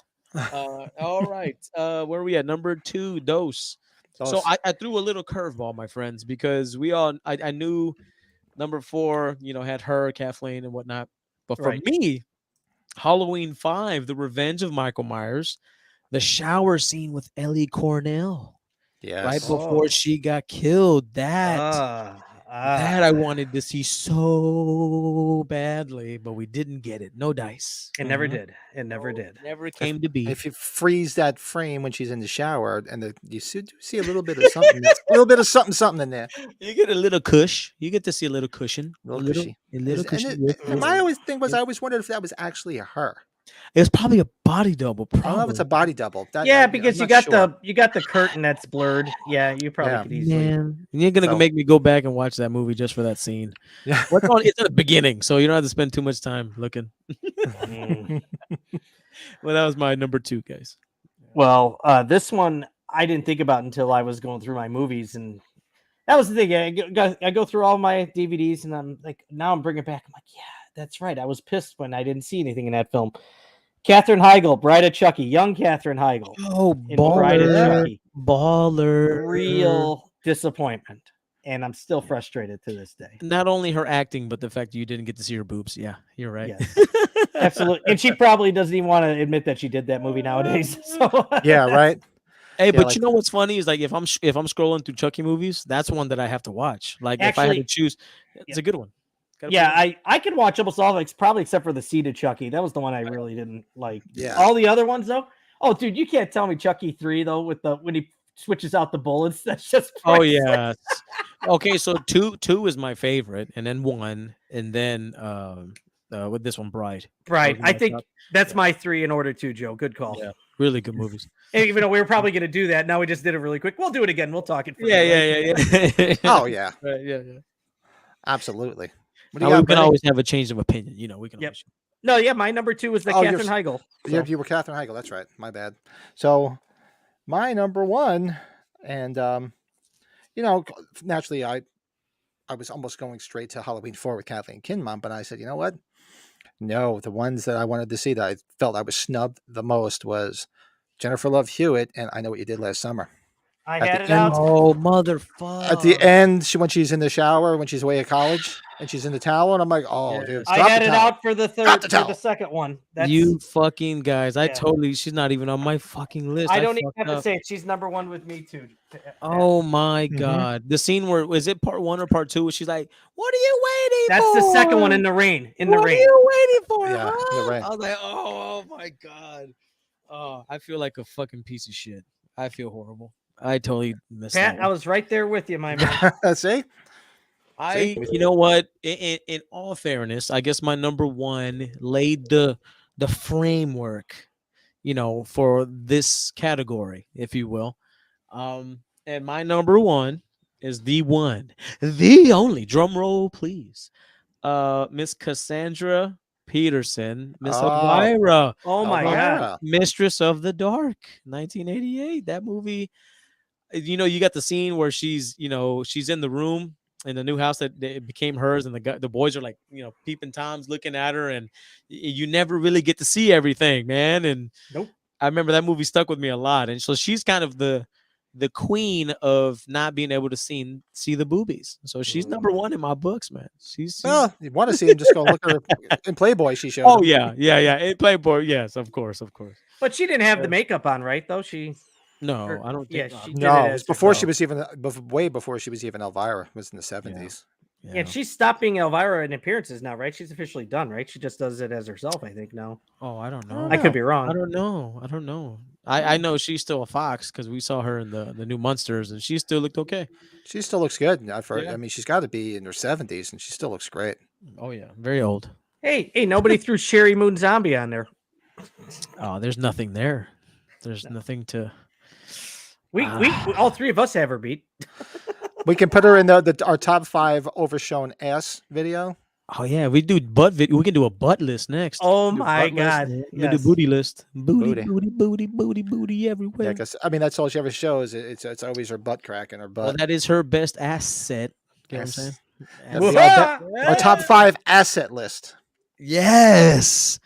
S2: All right, where are we at? Number 2, Dose. So I threw a little curveball, my friends, because I knew number 4, had her, Kathleen, and whatnot. But for me, Halloween 5, The Revenge of Michael Myers, the shower scene with Ellie Cornell.
S4: Yes.
S2: Right before she got killed. That I wanted to see so badly, but we didn't get it. No dice.
S3: It never did. It never did.
S2: Never came to be.
S4: If you freeze that frame when she's in the shower, and you see a little bit of something, something in there.
S2: You get a little cush. You get to see a little cushion.
S4: A little cushy.
S2: My
S4: always thing was, I always wondered if that was actually her.
S2: It was probably a body double.
S4: I don't know if it's a body double.
S3: Because you got the curtain that's blurred. Yeah, you probably could easily.
S2: Man, you're gonna make me go back and watch that movie just for that scene.
S4: Yeah,
S2: what's on? It's at the beginning, so you don't have to spend too much time looking. Well, that was my number 2, guys.
S3: Well, this one I didn't think about until I was going through my movies, and that was the thing. I go through all my DVDs, and I'm like, now I'm bringing it back. I'm like, yeah, that's right. I was pissed when I didn't see anything in that film. Katherine Heigl, Bride of Chucky, young Katherine Heigl.
S2: Oh, baller.
S3: Real disappointment. And I'm still frustrated to this day.
S2: Not only her acting, but the fact you didn't get to see her boobs. Yeah, you're right.
S3: Yes. Absolutely. And she probably doesn't even want to admit that she did that movie nowadays. So.
S4: Yeah, right.
S2: Hey, but you know what's funny is, like, if I'm scrolling through Chucky movies, that's one that I have to watch. Like, if I had to choose, it's a good one.
S3: I can watch almost all of it, probably except for the Seed of Chucky. That was the one I really didn't like.
S4: Yeah.
S3: All the other ones though. Oh, dude, you can't tell me Chucky 3 though, with when he switches out the bullets. That's just
S2: Oh
S3: priceless.
S2: yeah. Okay, so two is my favorite, and then one, and then with this one, Bride.
S3: Right.
S2: Those are
S3: I
S2: my
S3: think
S2: top-
S3: that's
S2: yeah.
S3: my 3 in order too, Joe. Good call.
S2: Yeah, really good movies.
S3: And even though we were probably going to do that, now we just did it really quick. We'll do it again. We'll talk it.
S2: Yeah, yeah.
S4: Oh yeah,
S2: Right, yeah.
S4: absolutely. What do
S2: Now,
S4: you got,
S2: we can
S4: Bernie?
S2: always have a change of opinion. We can.
S3: Yep.
S2: Always...
S3: No, yeah, my number 2 was the
S4: Oh, you're
S3: Katherine Heigl.
S4: Yeah, you were Katherine Heigl. That's right. My bad. So, my number 1, and naturally, I was almost going straight to Halloween 4 with Kathleen Kinmont, but I said, you know what? No, the ones that I wanted to see that I felt I was snubbed the most was Jennifer Love Hewitt and I Know What You Did Last Summer.
S3: I
S4: At
S3: had
S4: the
S3: it
S4: end-
S3: out.
S2: Oh, motherfucker!
S4: At the end, when she's in the shower, when she's away at college, and she's in the towel, and I'm like, oh,
S2: Yeah.
S4: dude,
S3: I
S4: drop
S3: had
S4: the
S3: it
S4: towel.
S3: out for the
S4: Drop the
S3: third, for the
S4: towel.
S3: second one. That's,
S2: You fucking guys! I
S3: Yeah.
S2: totally. She's not even on my fucking list.
S3: I don't even
S2: fucked
S3: have to
S2: up.
S3: say it. She's number 1 with me too.
S2: Oh my
S4: Mhm.
S2: god! The scene where was it part 1 or part 2? Where she's like, "What are you waiting
S3: That's
S2: for?"
S3: the second one in the rain. In the
S2: What
S3: rain.
S2: are you waiting for?
S4: Yeah, in the
S2: huh?"
S4: rain.
S2: I was like, oh my god. Oh, I feel like a fucking piece of shit. I feel horrible. I totally missed
S3: Pat,
S2: that
S3: I
S2: one.
S3: was right there with you, my man.
S4: See?
S2: You know what? In all fairness, I guess my number 1 laid the framework, for this category, if you will. And my number 1 is the only, drum roll, please. Miss Cassandra Peterson, Miss
S4: Oh.
S2: Elvira,
S3: Oh my god.
S4: Elvira.
S2: Mistress of the Dark, 1988. That movie, you got the scene where she's in the room in the new house that it became hers, and the boys are like, peeping toms looking at her, and you never really get to see everything, man. And
S3: Nope.
S2: I remember that movie stuck with me a lot, and so she's kind of the queen of not being able to see the boobies. So she's number 1 in my books, man. She's
S4: Well, you want to see him, just go look at her in Playboy. She showed.
S2: oh
S4: him.
S2: yeah. In Playboy, yes, of course.
S3: But she didn't have the makeup on, right? Though she.
S2: No,
S3: Or-
S2: I don't
S3: yeah,
S2: think.
S3: she did
S4: No,
S3: it
S4: it was
S3: as
S4: before
S3: herself.
S4: she was even way before she was even Elvira. It was in the 70s.
S3: Yeah, and she's stopped being Elvira in appearances now, right? She's officially done, right? She just does it as herself, I think now.
S2: Oh, I don't know.
S3: I could be wrong.
S2: I don't know. I know she's still a fox because we saw her in the new Munsters, and she still looked okay.
S4: She still looks good.
S2: Yeah.
S4: I mean, she's got to be in her 70s, and she still looks great.
S2: Oh yeah, very old.
S3: Hey, nobody threw Sherry Moon Zombie on there.
S2: Oh, there's nothing there. There's nothing to.
S3: We all 3 of us have her beat.
S4: We can put her in our top 5 overshown ass video.
S2: Oh yeah, we do butt. We can do a butt list next.
S3: Oh
S2: Do
S3: my
S2: butt list.
S3: god.
S2: We do
S3: Yes.
S2: booty list.
S4: Booty.
S2: Booty everywhere.
S4: Yeah, because I mean that's all she ever shows. It's always her butt crack and her butt.
S2: Well, that is her best asset. Get
S4: Yes.
S2: what I'm
S4: That'd
S2: saying?
S4: be our top 5 asset list.
S2: Yes.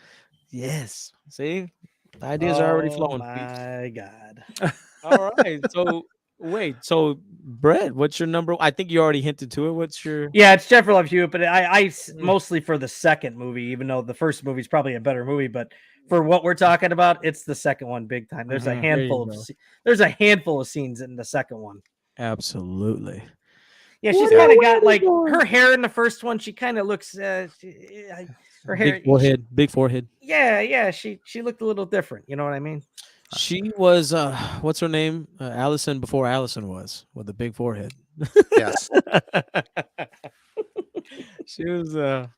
S2: See, the ideas are already
S3: Oh
S2: flowing.
S3: my god.
S2: All right. So wait. So Brett, what's your number? I think you already hinted to it. What's your?
S3: Yeah, it's Jennifer Love Hewitt, but I mostly for the second movie, even though the first movie is probably a better movie, but for what we're talking about, it's the second one big time. There's a
S2: Mhm.
S3: handful
S2: There you
S3: of there's a handful of scenes in the second one.
S2: Absolutely.
S3: Yeah, she's
S2: What are
S3: kind of
S2: we
S3: got like
S2: doing?
S3: her hair in the first one. She kind of looks her hair.
S2: Big forehead. Big forehead.
S3: Yeah. She looked a little different. You know what I mean?
S2: She was what's her name? Allison before Allison was with the big forehead.
S4: Yes.
S2: She was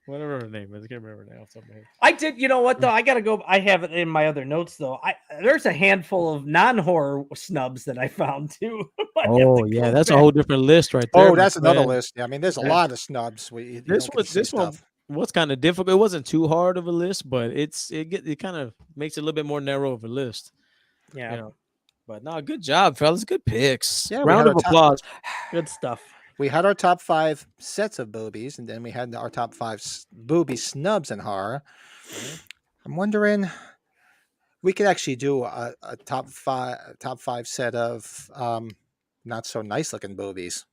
S2: whatever her name is. I can't remember now. Something.
S3: I did. You know what though? I gotta go. I have it in my other notes though. There's a handful of non-horror snubs that I found too. I have to
S2: Oh
S3: go
S2: yeah, that's a
S3: back.
S2: whole different list right there.
S4: Oh,
S2: my
S4: that's another
S2: friend.
S4: list. Yeah, I mean, there's a
S2: Yeah.
S4: lot of snubs.
S2: This one was kind of difficult. It wasn't too hard of a list, but it kind of makes it a little bit more narrow of a list.
S3: Yeah.
S2: You know. But no, good job, fellas. Good picks.
S4: Yeah, we
S2: Round
S4: had
S2: of
S4: our top-
S2: applause.
S3: Good stuff.
S4: We had our top 5 sets of boobies, and then we had our top 5 booby snubs in horror. I'm wondering, we could actually do a top 5 set of not so nice looking boobies.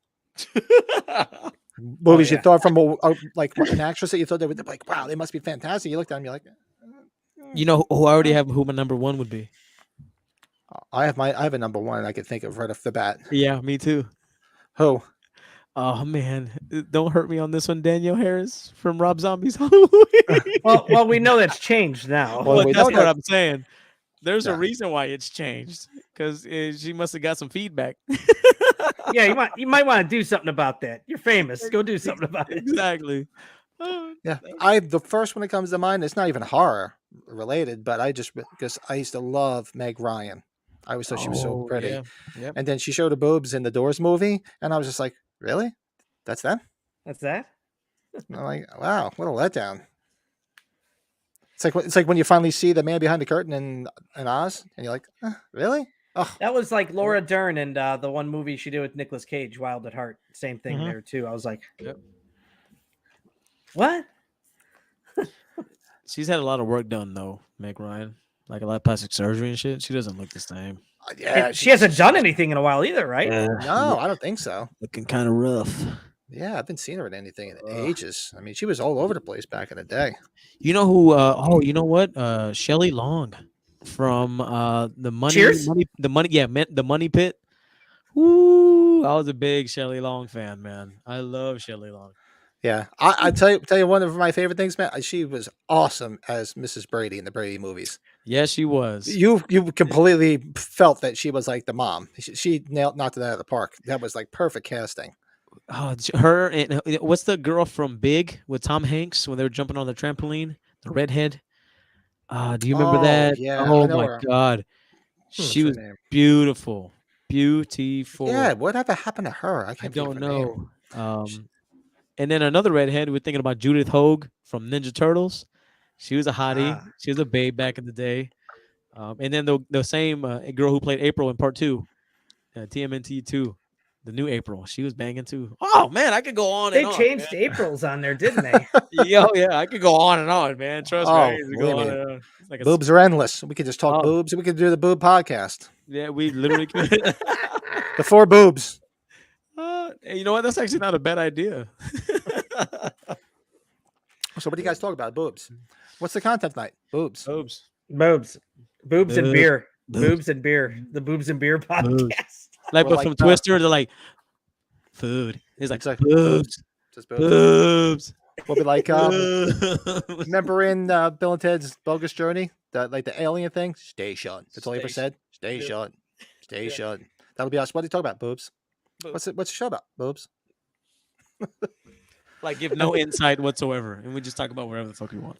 S4: Boobies you
S3: yeah.
S4: thought from like an actress that you thought they would like, wow, they must be fantastic. You looked at them, you're like,
S2: You know who I already have who my number 1 would be.
S4: I have a number 1 I could think of right off the bat.
S2: Yeah, me too.
S4: Who?
S2: Oh man, don't hurt me on this one, Danielle Harris from Rob Zombie's Halloween.
S3: Well, we know that's changed now.
S4: Well, we
S2: that's
S4: know
S2: what
S4: that-
S2: I'm saying. There's a
S4: Yeah.
S2: reason why it's changed because she must have got some feedback.
S3: Yeah, you might want to do something about that. You're famous. Go do something about it.
S2: Exactly.
S4: Yeah, the first one that comes to mind. It's not even horror related, but because I used to love Meg Ryan. I always thought she was so pretty.
S2: Yeah. Yep.
S4: And then she showed her boobs in the Doors movie, and I was just like, really? That's them?
S3: That's that.
S4: And I'm like, wow, what a letdown. It's like when you finally see the man behind the curtain in Oz, and you're like, really? Oh,
S3: That was like Laura Dern and the one movie she did with Nicolas Cage, Wild at Heart. Same thing there too. I was like,
S2: Yep.
S3: What?
S2: She's had a lot of work done though, Meg Ryan. Like a lot of plastic surgery and shit. She doesn't look the same.
S4: yeah.
S3: And she hasn't done anything in a while either, right?
S4: No, I don't think so.
S2: Looking kind of rough.
S4: Yeah, I've been seeing her in anything in ages. I mean, she was all over the place back in the day.
S2: You know who? You know what? Shelley Long from the Money.
S3: Cheers?
S2: The Money. Yeah, the Money Pit. Woo! I was a big Shelley Long fan, man. I love Shelley Long.
S4: Yeah, I tell you one of my favorite things, man. She was awesome as Mrs. Brady in the Brady movies.
S2: Yes, she was.
S4: You completely felt that she was like the mom. She knocked it out of the park. That was like perfect casting.
S2: Oh, her and what's the girl from Big with Tom Hanks when they were jumping on the trampoline? The redhead. Do you remember that?
S4: Yeah, I
S2: Oh
S4: know
S2: my
S4: her.
S2: God,
S4: What's
S2: she
S4: her
S2: was
S4: name?
S2: beautiful.
S4: Yeah, whatever happened to her? I
S2: I
S4: can't think
S2: don't
S4: of her name.
S2: know. And then another redhead. We're thinking about Judith Hogue from Ninja Turtles. She was a hottie. She was a babe back in the day. And then the same girl who played April in Part 2, TMNT 2, the new April. She was banging too. Oh man, I could go on
S3: They
S2: and on.
S3: changed
S2: Man.
S3: Aprils on there, didn't they?
S2: Yeah, I could go on and on, man. Trust me. I
S4: Oh,
S2: could go
S4: believe
S2: on
S4: me.
S2: and on. It's like
S4: Boobs are endless. We could just talk
S2: Oh.
S4: boobs. We could do the boob podcast.
S2: Yeah, we literally could.
S4: The 4 boobs.
S2: Hey, you know what? That's actually not a bad idea.
S4: So what do you guys talk about? Boobs. What's the content tonight? Boobs.
S2: Boobs.
S3: Boobs and beer.
S2: Boobs.
S3: Boobs and beer. The Boobs and Beer podcast.
S2: Like,
S4: Well,
S2: but from
S4: like,
S2: Twister, they're like food. It's like
S4: It's like
S2: boobs.
S4: Just boobs.
S2: Boobs.
S4: We'll be like,
S2: Boobs.
S4: remember in Bill and Ted's Bogus Journey, the alien thing? Station. That's all he ever said. Station. Station. That'll be us. What do you talk about? Boobs. What's the show about? Boobs.
S2: Like, give no insight whatsoever, and we just talk about whatever the fuck we want.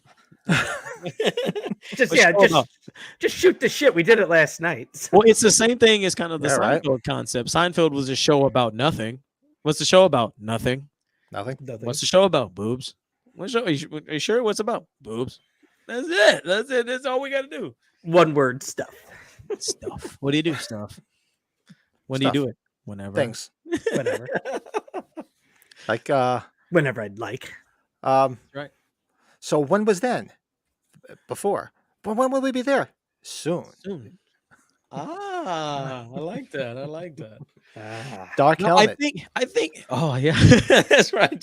S3: Just shoot the shit. We did it last night. So.
S2: Well, it's the same thing as kind of the
S4: Yeah, right.
S2: Seinfeld concept. Seinfeld was a show about nothing. What's the show about? Nothing.
S4: Nothing.
S2: What's the show about? Boobs. What show? Are you sure? What's about? Boobs. That's it. That's it. That's all we got to do.
S3: One word stuff.
S2: Stuff. What do you do? Stuff. When do you
S4: Stuff.
S2: do it? Whenever.
S4: Things.
S3: Whatever.
S4: Like
S3: Whenever I'd like.
S2: Right.
S4: So when was then? Before. But when will we be there? Soon.
S2: I like that. I like that.
S4: Dark
S2: No,
S4: Helmet.
S2: I think. Oh yeah, that's right.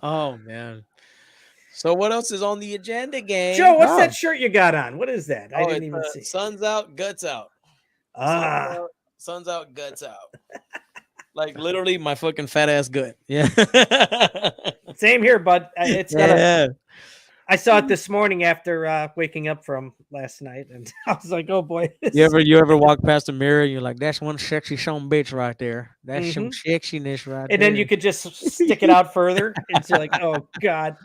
S2: Oh man. So what else is on the agenda, gang?
S3: Joe, what's that shirt you got on? What is that? I didn't even see.
S2: Sun's out, guts out. Sun's out, guts out. Like literally my fucking fat ass gut. Yeah.
S3: Same here, bud. It's got
S2: Yeah.
S3: I saw it this morning after waking up from last night, and I was like, "Oh boy!"
S2: You ever walk past the mirror and you're like, "That's one sexy son bitch right there. That's some sexiness right there."
S3: And then you could just stick it out further, and you're like, "Oh God!"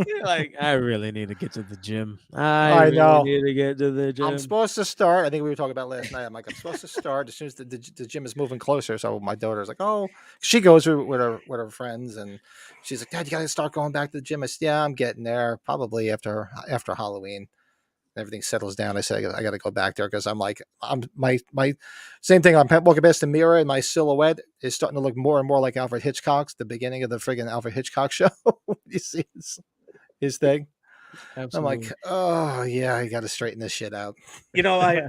S2: You're like, I really need to get to the gym.
S4: I
S2: really
S4: know.
S2: need to get to the gym.
S4: I'm supposed to start. I think we were talking about last night. I'm like, I'm supposed to start as soon as the gym is moving closer. So my daughter's like, oh, she goes with her friends, and she's like, Dad, you gotta start going back to the gym. I said, yeah, I'm getting there. Probably after Halloween, everything settles down. I said, I got to go back there because I'm like, my same thing. I'm walking past the mirror, and my silhouette is starting to look more and more like Alfred Hitchcock's. The beginning of the friggin' Alfred Hitchcock show. You see his thing.
S2: Absolutely.
S4: I'm like, oh yeah, I got to straighten this shit out.
S3: You know,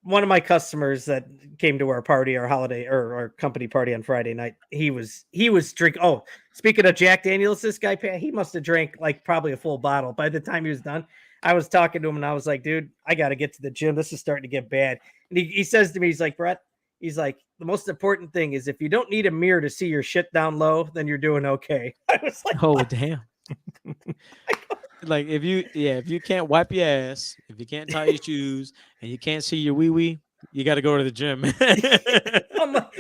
S3: one of my customers that came to our party, our holiday or our company party on Friday night, he was drinking. Oh, speaking of Jack Daniels, this guy, he must have drank like probably a full bottle. By the time he was done, I was talking to him and I was like, dude, I got to get to the gym. This is starting to get bad. And he says to me, he's like, Brett, he's like, the most important thing is if you don't need a mirror to see your shit down low, then you're doing okay. I was like,
S2: oh, damn. Like if you can't wipe your ass, if you can't tie your shoes, and you can't see your wee wee, you got to go to the gym.
S3: I'm like,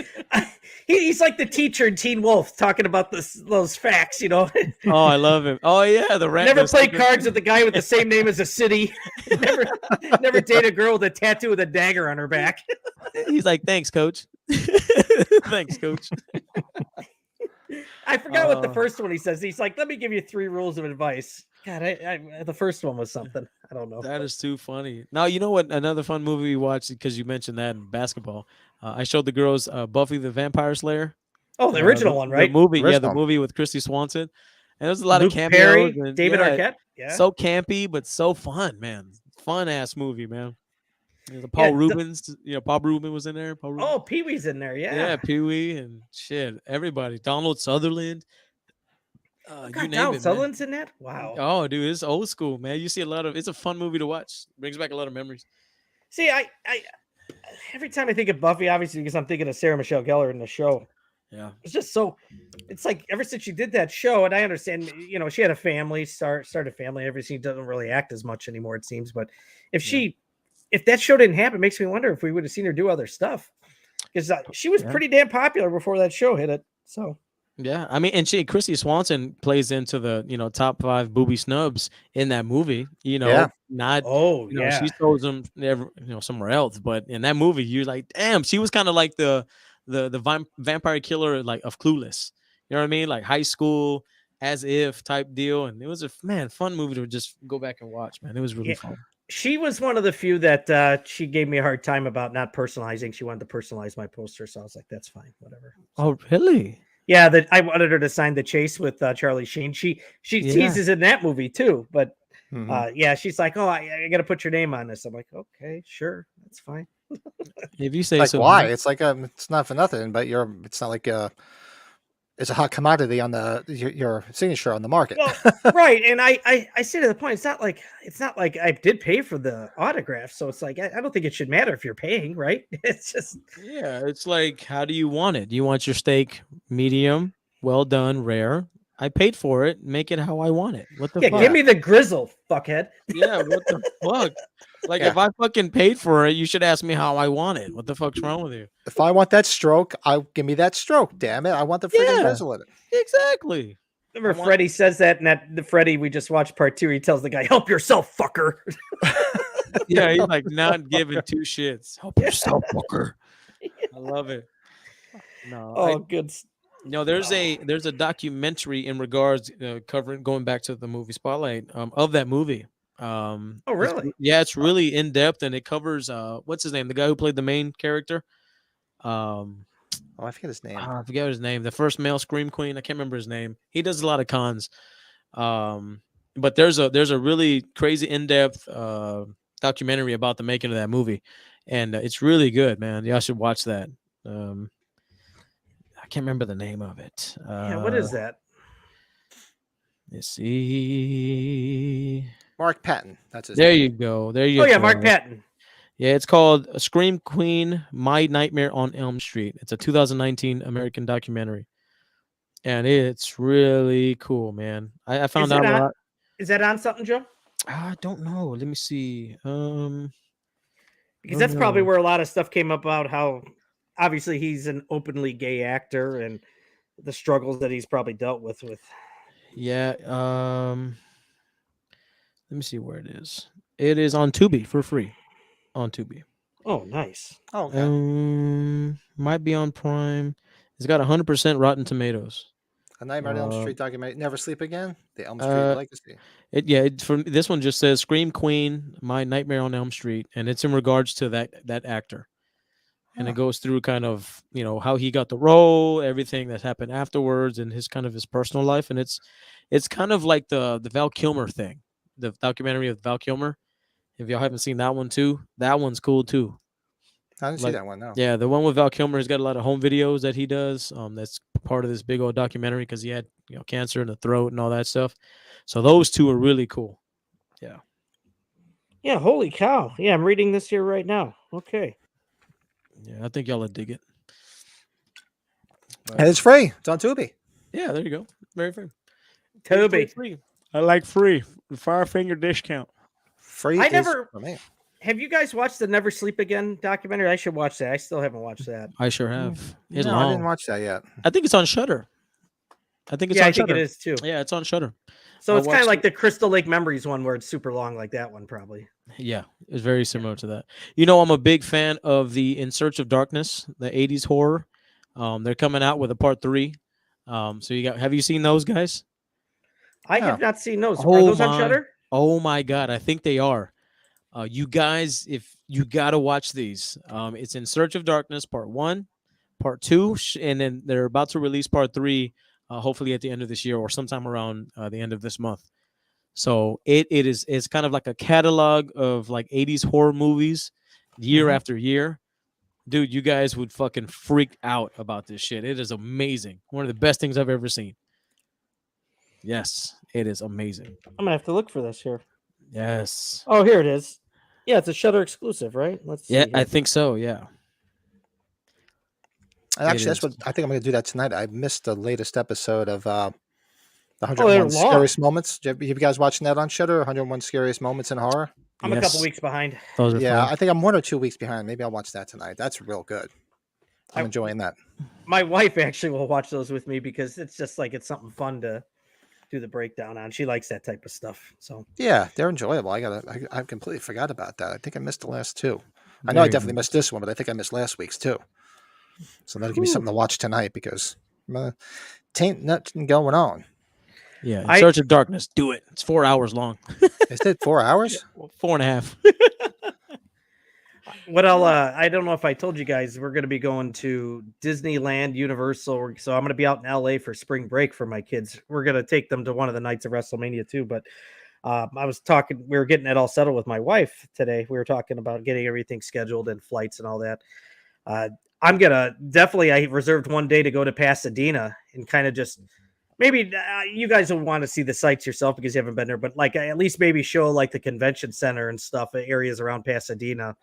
S3: he's like the teacher in Teen Wolf talking about those facts, you know.
S2: Oh, I love him. Oh yeah, the rat.
S3: Never play cards with the guy with the same name as a city. never date a girl with a tattoo with a dagger on her back.
S2: He's like, thanks, coach. Thanks, coach.
S3: I forgot what the first one he says. He's like, let me give you 3 rules of advice. God, the first one was something. I don't know.
S2: That is too funny. Now, you know what? Another fun movie we watched, because you mentioned that in basketball. I showed the girls Buffy the Vampire Slayer.
S3: Oh, the original one, right?
S2: The movie,
S4: The
S2: yeah, the
S4: original.
S2: movie with Christy Swanson. And there's a lot
S3: Luke
S2: of cameos.
S3: Perry,
S2: and,
S3: David
S2: yeah,
S3: Arquette. Yeah.
S2: So campy, but so fun, man. Fun ass movie, man. The Paul Rubens, Paul Rubin was in there. Paul Rubin.
S3: Oh, Pee Wee's in there. Yeah.
S2: Pee Wee and shit. Everybody. Donald Sutherland.
S3: God,
S2: You name
S3: Donald
S2: it, man.
S3: Sutherland's in that? Wow.
S2: Oh, dude, it's old school, man. You see a lot of. It's a fun movie to watch. Brings back a lot of memories.
S3: See, I every time I think of Buffy, obviously because I'm thinking of Sarah Michelle Gellar in the show.
S2: Yeah.
S3: It's just so. It's like ever since she did that show, and I understand, she had a family, started a family. Everything doesn't really act as much anymore, it seems. But if that show didn't happen, it makes me wonder if we would have seen her do other stuff, because she was pretty damn popular before that show hit it. So.
S2: Yeah, I mean, and Christy Swanson plays into the top 5 Boobie Snubs in that movie. Not she shows them somewhere else, but in that movie, you're like, damn, she was kind of like the vampire killer, like, of Clueless. You know what I mean? Like high school, as if type deal, and it was a fun movie to just go back and watch. Man, it was really fun.
S3: She was one of the few that she gave me a hard time about not personalizing. She wanted to personalize my poster, so I was like, that's fine, whatever. So,
S2: oh, really?
S3: Yeah, I wanted her to sign the chase with Charlie Sheen. She teases in that movie too, but she's like, oh, I got to put your name on this. I'm like, okay, sure, that's fine.
S2: If you say
S4: like
S2: so.
S4: Why? It's like it's not for nothing, but it's not like it's a hot commodity on your signature on the market.
S3: Well, right, and I say to the point, it's not like I did pay for the autograph, so it's like I don't think it should matter if you're paying, right? It's just
S2: it's like, how do you want it? Do you want your steak medium, well done, rare? I paid for it. Make it how I want it. What the fuck?
S3: Give me the grizzle, fuckhead.
S2: Yeah, what the fuck? Like, if I fucking paid for it, you should ask me how I want it. What the fuck's wrong with you?
S4: If I want that stroke, give me that stroke. Damn it! I want the freaking grizzle in it.
S2: Exactly.
S3: Remember, Freddie says that, and the Freddie we just watched part 2. He tells the guy, "Help yourself, fucker."
S2: Yeah, he's like not giving 2 shits. Help yourself, fucker. I love it. No,
S3: good.
S2: No, there's a documentary in regards going back to the movie Spotlight of that movie.
S3: Oh, really?
S2: It's really in depth, and it covers what's his name, the guy who played the main character.
S4: I forget his name.
S2: I forget his name. The first male Scream Queen. I can't remember his name. He does a lot of cons. But there's a really crazy in depth documentary about the making of that movie, and it's really good, man. Y'all should watch that. I can't remember the name of it.
S3: What is that?
S2: Let's see.
S4: Mark Patton. That's his
S2: There
S4: name.
S2: you go. There you
S3: go.
S2: Oh yeah,
S3: Mark Patton.
S2: Yeah, it's called Scream Queen: My Nightmare on Elm Street. It's a 2019 American documentary, and it's really cool, man. I found out a lot.
S3: Is that on something, Joe?
S2: I don't know. Let me see.
S3: Because that's probably where a lot of stuff came about. How obviously he's an openly gay actor, and the struggles that he's probably dealt with.
S2: Yeah. Let me see where it is. It is on Tubi for free. On Tubi.
S3: Oh, nice.
S4: Oh, okay.
S2: Might be on Prime. It's got 100% Rotten Tomatoes.
S4: A Nightmare on Elm Street documentary. Never Sleep Again. The Elm Street Legacy.
S2: This one just says Scream Queen: My Nightmare on Elm Street, and it's in regards to that actor, and it goes through kind of how he got the role, everything that happened afterwards, and his personal life, and it's kind of like the Val Kilmer thing, the documentary of Val Kilmer. If y'all haven't seen that one too, that one's cool too.
S4: I didn't see that one. No.
S2: Yeah, the one with Val Kilmer has got a lot of home videos that he does. That's part of this big old documentary because he had cancer in the throat and all that stuff. So those two are really cool. Yeah.
S3: Yeah. Holy cow! Yeah, I'm reading this here right now. Okay.
S2: Yeah, I think y'all would dig it.
S4: And it's free. It's on Tubi.
S2: Yeah, there you go. Very free.
S3: Tubi.
S2: Free. I like free. Fire finger discount.
S4: Free
S3: I
S4: is
S3: never-
S4: for me.
S3: Have you guys watched the Never Sleep Again documentary? I should watch that. I still haven't watched that.
S2: I sure have. It's
S4: No,
S2: long.
S4: I didn't watch that yet.
S2: I think it's on Shutter. I think it's
S3: Yeah,
S2: on
S3: I think
S2: Shudder.
S3: it is too.
S2: Yeah, it's on Shutter.
S3: So
S2: I
S3: it's kind of
S2: watched
S3: like
S2: it.
S3: the Crystal Lake Memories one where it's super long like that one probably.
S2: Yeah, it's very similar to that. You know, I'm a big fan of the In Search of Darkness, the 80s horror. They're coming out with a part 3. So have you seen those guys?
S3: I
S4: No.
S3: have not seen those. Are
S2: Oh
S3: those on
S2: my-
S3: Shudder?
S2: Oh my God, I think they are. You guys, if you gotta watch these, it's In Search of Darkness, part 1, part 2, and then they're about to release part 3, hopefully at the end of this year or sometime around the end of this month. So it's kind of like a catalog of like 80s horror movies, year after year. Dude, you guys would fucking freak out about this shit. It is amazing. One of the best things I've ever seen. Yes, it is amazing.
S3: I'm gonna have to look for this here.
S2: Yes.
S3: Oh, here it is. Yeah, it's a Shudder exclusive, right? Let's see.
S2: Yeah,
S3: here.
S2: I think so. Yeah.
S4: And actually, that's
S2: is.
S4: what I think I'm going to do that tonight. I missed the latest episode of the
S3: they're
S4: 101
S3: long.
S4: Scariest Moments. Have you guys watching that on Shudder? 101 Scariest Moments in Horror.
S3: I'm a
S2: Yes.
S3: couple weeks behind.
S2: Those are
S4: Yeah,
S2: fun.
S4: I think I'm 1 or 2 weeks behind. Maybe I'll watch that tonight. That's real good. I'm
S3: I-
S4: enjoying that.
S3: My wife actually will watch those with me because it's just like it's something fun to do the breakdown on. She likes that type of stuff. So
S4: Yeah, they're enjoyable. I completely forgot about that. I think I missed the last 2. I know I
S2: Very
S4: definitely
S2: nice.
S4: missed this one, but I think I missed last week's too. So that'll give me something to watch tonight because tain't nothing going on.
S2: Yeah. In
S3: I-
S2: Search of Darkness. Do it. It's 4 hours long.
S4: Is it 4 hours?
S2: 4.5.
S3: what I don't know if I told you guys, we're going to be going to Disneyland, Universal. So I'm going to be out in LA for spring break for my kids. We're going to take them to one of the nights of WrestleMania too. But we were getting it all settled with my wife today. We were talking about getting everything scheduled and flights and all that. I'm going to I reserved one day to go to Pasadena and kind of just maybe you guys will want to see the sites yourself because you haven't been there, but like at least maybe show like the convention center and stuff, areas around Pasadena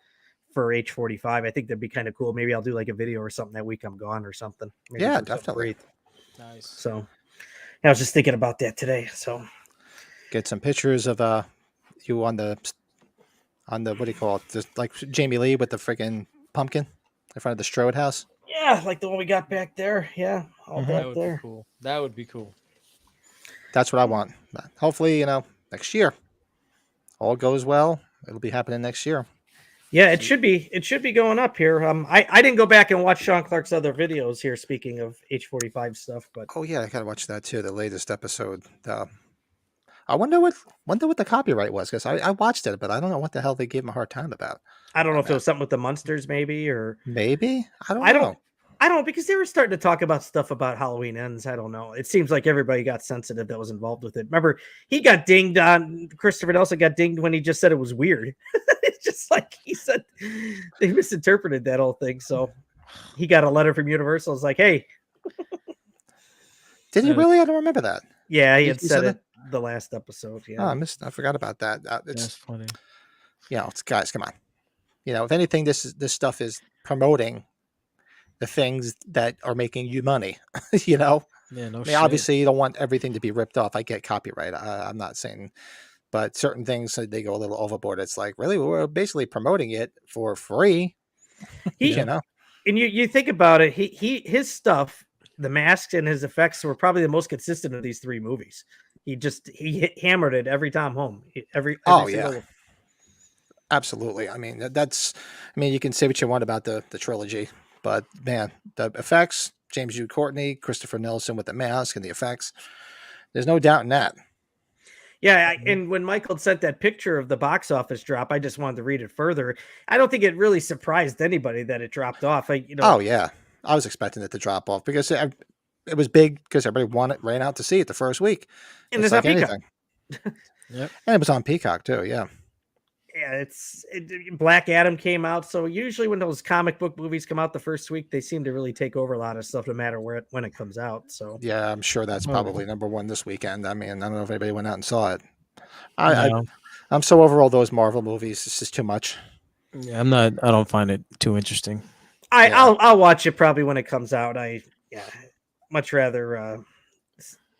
S3: for H45. I think that'd be kind of cool. Maybe I'll do like a video or something that week I'm gone or something. Maybe
S4: Yeah,
S3: do something
S4: definitely.
S3: great.
S2: Nice.
S3: So I was just thinking about that today. So
S4: Get some pictures of you on the what do you call it? Just like Jamie Lee with the freaking pumpkin in front of the Strode house.
S3: yeah, like the one we got back there. Yeah, all
S2: That
S3: back
S2: would be
S3: there.
S2: cool. That would be cool.
S4: That's what I want. Hopefully, next year. All goes well. It'll be happening next year.
S3: Yeah, it should be going up here. I didn't go back and watch Sean Clark's other videos here. Speaking of H45 stuff, but
S4: Oh yeah, I gotta watch that too. The latest episode. I wonder what the copyright was because I watched it, but I don't know what the hell they gave him a hard time about.
S3: I don't know if it was something with the Munsters, maybe, or
S4: Maybe I don't know.
S3: I don't because they were starting to talk about stuff about Halloween Ends. I don't know. It seems like everybody got sensitive that was involved with it. Remember, he got dinged on. Christopher Nelson got dinged when he just said it was weird. It's just like he said they misinterpreted that whole thing. So he got a letter from Universal. It's like, hey,
S4: Did he really? I don't remember that.
S3: yeah, he
S4: He
S3: had
S4: said
S3: said
S4: it?
S3: it the last episode.
S4: Oh,
S3: Yeah,
S4: I forgot about that.
S2: That's
S4: It's
S2: funny.
S4: guys, come on. If anything, this stuff is promoting the things that are making you money.
S2: Yeah, no
S4: I mean,
S2: shit.
S4: obviously, you don't want everything to be ripped off. I get copyright. I'm not saying, but certain things they go a little overboard. It's like, really, we're basically promoting it for free.
S3: he
S4: You know,
S3: and you think about it, his stuff, the masks and his effects were probably the most consistent of these 3 movies. He hammered it every time home. Every
S4: Oh,
S3: single
S4: yeah. Absolutely. I mean, you can say what you want about the trilogy, but man, the effects, James Jude Courtney, Christopher Nelson with the mask and the effects, there's no doubt in that.
S3: Yeah, and when Michael sent that picture of the box office drop, I just wanted to read it further. I don't think it really surprised anybody that it dropped off.
S4: Oh yeah, I was expecting it to drop off because it was big because everybody ran out to see it the first week.
S3: and
S4: It's
S3: it's on
S4: like
S3: Peacock.
S4: anything.
S2: Yep.
S4: And it was on Peacock too. Yeah.
S3: Yeah, Black Adam came out, so usually when those comic book movies come out the first week, they seem to really take over a lot of stuff, no matter when it comes out. So
S4: Yeah, I'm sure that's
S2: Oh.
S4: probably number 1 this weekend. I mean, I don't know if anybody went out and saw it.
S2: No.
S4: I'm so over all those Marvel movies. It's just too much.
S2: Yeah, I don't find it too interesting.
S3: I'll watch it probably when it comes out. Much rather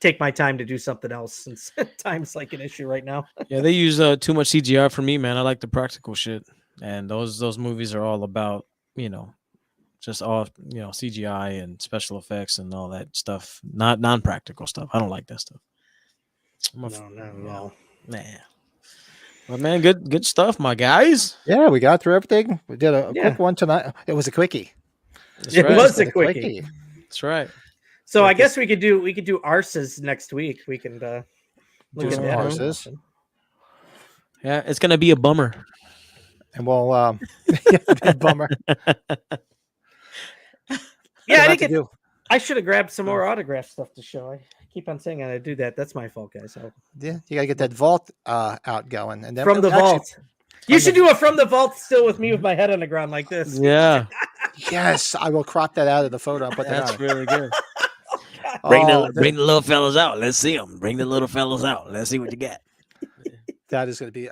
S3: take my time to do something else since time's like an issue right now.
S2: Yeah, they use too much CGI for me, man. I like the practical shit, and those movies are all about just all CGI and special effects and all that stuff, not non-practical stuff. I don't like that stuff.
S3: No, not at all.
S2: Nah. Well, man, good stuff, my guys.
S4: Yeah, we got through everything. We did a quick one tonight. It was a quickie.
S2: That's
S3: It
S2: right.
S3: was a quickie.
S2: That's right.
S3: So I guess we could do arses next week. We can look
S4: Do
S3: at
S4: some
S3: that.
S4: arses.
S2: Yeah, it's gonna be a bummer.
S4: And we'll bummer.
S3: Yeah, I should have grabbed some more autograph stuff to show. I keep on saying I do that. That's my fault, guys.
S4: Yeah, you gotta get that vault out going, and then
S3: From the vault. You should do it from the vault, still with me with my head on the ground like this.
S2: Yeah,
S4: Yes, I will crop that out of the photo and put that
S2: that's
S4: on.
S2: really good.
S7: Bring the little fellas out. Let's see them. Bring the little fellas out. Let's see what you got.
S4: That is going to be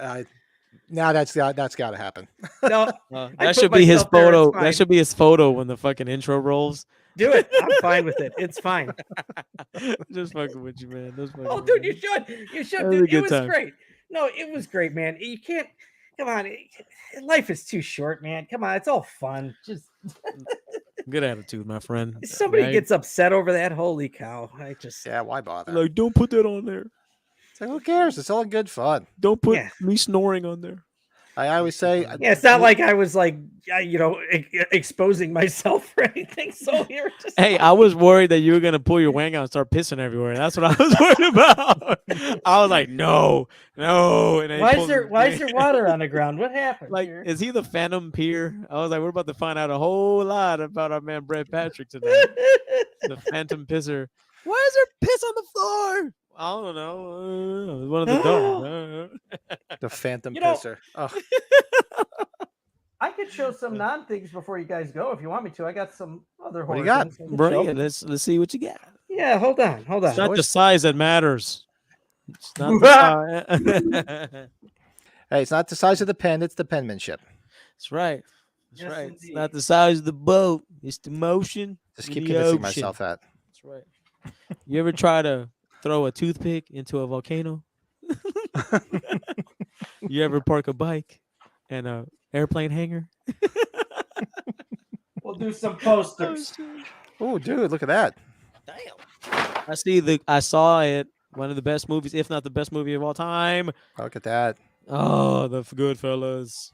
S4: now. That's got to happen.
S3: No,
S2: That should be his photo. That should be his photo when the fucking intro rolls.
S3: Do it. I'm fine with it. It's fine.
S2: Just fucking with you, man.
S3: Oh, dude, you should. You should.
S2: That was a
S3: Dude.
S2: good
S3: It was
S2: time.
S3: great. No, it was great, man. You can't. Come on. Life is too short, man. Come on. It's all fun. Just
S2: Good attitude, my friend.
S3: if somebody
S2: Right?
S3: gets upset over that. Holy cow! I just.
S4: Yeah, why bother?
S2: Like, don't put that on there.
S4: It's like, who cares? It's all good fun.
S2: Don't put
S3: Yeah.
S2: me snoring on there.
S4: I always say,
S3: Yeah, it's not like I was like, exposing myself for anything. So here, just
S2: Hey, I was worried that you were gonna pull your wang out and start pissing everywhere. That's what I was worried about. I was like, no. And then he
S3: why
S2: pulled
S3: is there water on the ground? What happened?
S2: Like,
S3: here?
S2: is he the Phantom Pier? I was like, we're about to find out a whole lot about our man Brett Patrick today. The Phantom Pisser. Why is there piss on the floor? I don't know. One of the dogs.
S4: the Phantom
S3: You know-
S4: Pisser. Oh,
S3: I could show some non things before you guys go if you want me to. I got some other
S4: What do
S3: horror
S4: you got?
S3: things I can
S2: Bring
S3: show.
S2: it. Let's see what you got.
S3: Yeah, hold on.
S2: It's not the size that matters. It's not the size.
S4: hey, it's not the size of the pen; it's the penmanship.
S2: That's right. That's
S3: Yes,
S2: right. It's
S3: indeed.
S2: not the size of the boat. It's the motion.
S4: Just
S2: in
S4: keep
S2: the
S4: convincing
S2: ocean.
S4: myself that.
S2: That's right. You ever try to throw a toothpick into a volcano? You ever park a bike in a airplane hangar?
S3: We'll do some posters.
S4: Oh, dude, look at that!
S2: I saw it. One of the best movies, if not the best movie of all time.
S4: Look at that!
S2: Oh, the Goodfellas.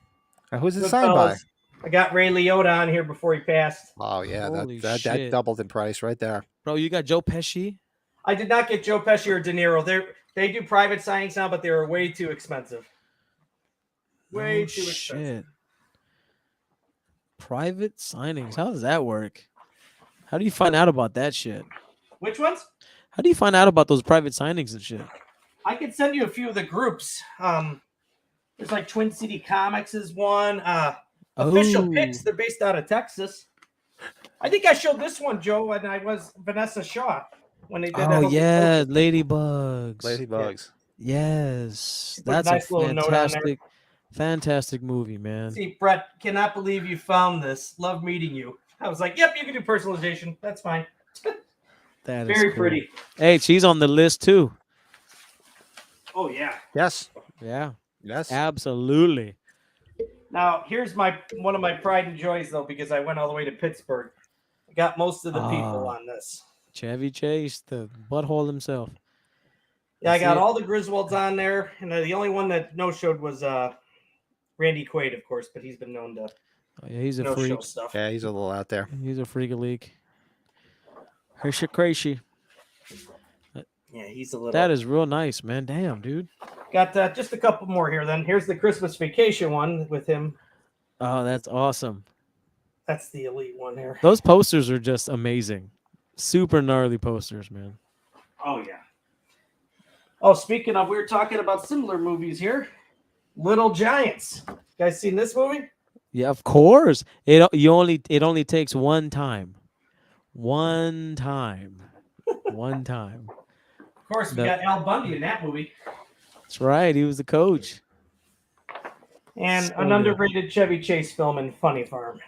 S4: And who's it
S3: Good
S4: signed by?
S3: fellas. I got Ray Liotta on here before he passed.
S4: Oh yeah,
S2: Holy
S4: that
S2: shit.
S4: doubled in price right there.
S2: Bro, you got Joe Pesci?
S3: I did not get Joe Pesci or De Niro. They do private signings now, but they were way too expensive. Way
S2: Oh,
S3: too expensive.
S2: shit. Private signings. How does that work? How do you find out about that shit?
S3: Which ones?
S2: How do you find out about those private signings and shit?
S3: I can send you a few of the groups. There's like Twin City Comics is one. Official
S2: Oh.
S3: Picks. They're based out of Texas. I think I showed this one, Joe, when I was Vanessa Shaw when they did that.
S2: Oh
S3: whole-
S2: yeah, Ladybugs.
S4: Ladybugs.
S2: Yes,
S3: Put a
S2: that's
S3: nice
S2: a
S3: little note on there.
S2: fantastic movie, man.
S3: See, Brett, cannot believe you found this. Love meeting you. I was like, yep, you can do personalization. That's fine.
S2: That is
S3: Very
S2: cool.
S3: pretty.
S2: Hey, she's on the list too.
S3: Oh yeah.
S4: Yes.
S2: Yeah,
S4: Yes.
S2: absolutely.
S3: Now here's one of my pride and joys though, because I went all the way to Pittsburgh. I got most of the people on this.
S2: Chevy Chase, the butthole himself.
S3: Yeah, I
S2: That's
S3: got
S2: it.
S3: all the Griswolds on there, and the only one that no showed was Randy Quaid, of course, but he's been known to
S2: Oh, yeah, he's a
S3: no
S2: freak.
S3: show stuff.
S4: Yeah, he's a little out there.
S2: He's a freak leak. Hershey crazy.
S3: Yeah, he's a little.
S2: That is real nice, man. Damn, dude.
S3: Got just a couple more here. Then here's the Christmas Vacation one with him.
S2: Oh, that's awesome.
S3: That's the elite one here.
S2: Those posters are just amazing. Super gnarly posters, man.
S3: Oh yeah. Oh, speaking of, we were talking about similar movies here. Little Giants. You guys seen this movie?
S2: Yeah, of course. It only takes one time. One time. One time.
S3: Of course, we got Al Bundy in that movie.
S2: That's right. He was the coach.
S3: And
S2: So
S3: an
S2: good.
S3: underrated Chevy Chase film in Funny Farm.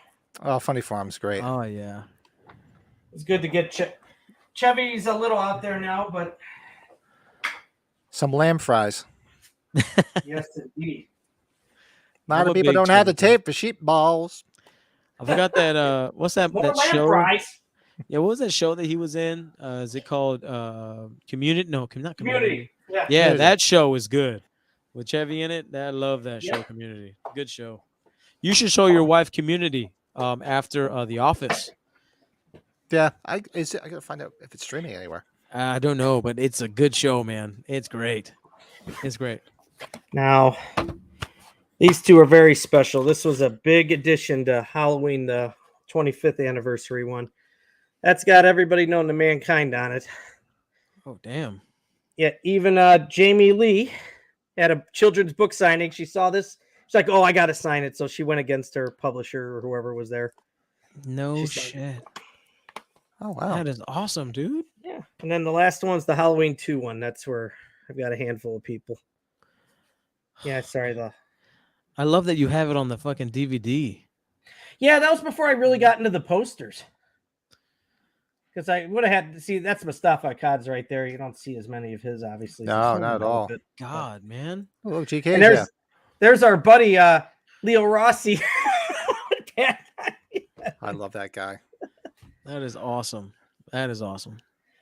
S4: Oh, Funny Farm's great.
S2: Oh yeah.
S3: It's good to get Chevy's a little out there now, but
S4: Some lamb fries.
S3: yes, indeed.
S4: A lot
S2: I'm
S4: of
S2: a
S4: people
S2: big
S4: don't have the
S2: Chevy fan.
S4: tape for sheep balls.
S2: I forgot that. What's that?
S3: More
S2: That
S3: lamb
S2: show?
S3: fries.
S2: Yeah, what was that show that he was in? Is it called Community? No, not Community.
S3: Community. Yeah.
S2: Yeah,
S4: Community.
S2: that show is good with Chevy in it. I love that show,
S3: Yep.
S2: Community. Good show. You should show your wife Community after The Office.
S4: Yeah, I gotta find out if it's streaming anywhere.
S2: I don't know, but it's a good show, man. It's great. It's great.
S3: Now, these two are very special. This was a big addition to Halloween, the 25th anniversary one. That's got everybody known to mankind on it.
S2: Oh, damn.
S3: Yeah, even Jamie Lee at a children's book signing. She saw this. She's like, "Oh, I got to sign it." So she went against her publisher or whoever was there.
S2: No
S3: She's like-
S2: shit.
S4: Oh wow.
S2: That is awesome, dude.
S3: Yeah. And then the last one's the Halloween 2 one. That's where I've got a handful of people. Yeah, sorry.
S2: I love that you have it on the fucking DVD.
S3: Yeah, that was before I really got into the posters. Because I would have had to see that's Mustafa Akkad's right there. You don't see as many of his, obviously.
S4: No,
S3: some
S4: not
S3: of
S4: at
S3: them,
S4: all.
S3: but-
S2: God, man.
S4: Oh, look, GK.
S3: And
S4: Yeah.
S3: there's our buddy Leo Rossi.
S4: I love that guy.
S2: That is awesome. That is awesome.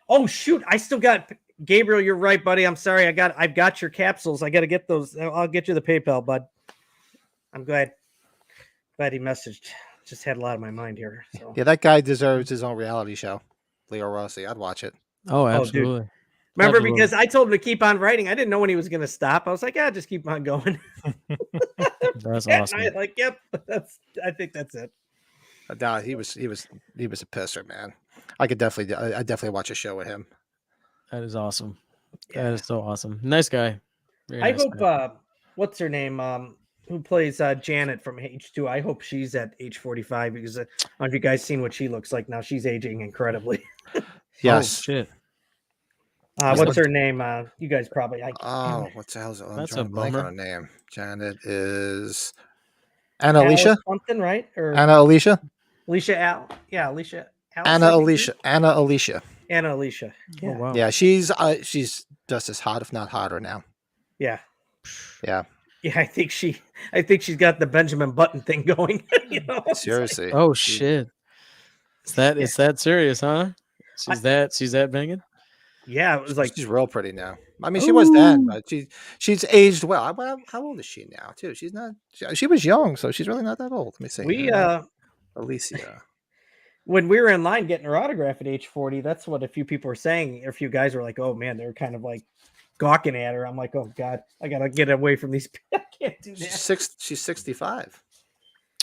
S3: Oh shoot! I still got Gabriel. You're right, buddy. I'm sorry. I've got your capsules. I got to get those. I'll get you the PayPal, bud. I'm glad he messaged. Just had a lot on my mind here. So.
S4: Yeah, that guy deserves his own reality show. Leo Rossi. I'd watch it.
S2: Oh,
S3: dude.
S2: absolutely.
S3: Remember,
S2: Absolutely.
S3: because I told him to keep on writing. I didn't know when he was going to stop. I was like, "Yeah, just keep on going."
S2: That's
S3: And
S2: awesome.
S3: I like, yep. I think that's it.
S4: No, he was a pisser, man. I definitely watch a show with him.
S2: That is awesome.
S3: Yeah.
S2: That is so awesome. Nice guy. Very
S3: I
S2: nice
S3: hope.
S2: guy.
S3: What's her name? Who plays Janet from H2? I hope she's at age 45 because I don't know if you guys seen what she looks like now. She's aging incredibly.
S4: Yes.
S2: Oh, shit.
S3: What's her name? You guys probably.
S4: Oh, what the hell's it? I'm
S2: That's
S4: trying
S2: a
S4: to blank on
S2: bummer.
S4: her name. Janet is Anna Alicia.
S3: Something, right? Or
S4: Anna Alicia.
S3: Alicia Al? Yeah, Alicia. Alice,
S4: Anna
S3: I think it
S4: Alicia.
S3: is.
S4: Anna Alicia.
S3: Anna Alicia.
S2: Oh,
S3: Yeah.
S2: wow.
S4: Yeah, she's just as hot, if not hotter now.
S3: Yeah.
S4: Yeah,
S3: Yeah, I think she's got the Benjamin Button thing going. You know? It's like-
S4: seriously.
S2: Oh, shit. It's that serious, huh? She's that banging?
S3: yeah, it was like
S4: She's real pretty now. I mean, she was then, but she's aged well. How old is she now? Too. She's not. She was young, so she's really not that old. Let me see.
S3: we
S4: Alicia.
S3: when we were in line getting her autograph at age 40, that's what a few people were saying. A few guys were like, "Oh man," they were kind of like gawking at her. I'm like, "Oh God, I gotta get away from these. I can't do that."
S4: She's 65.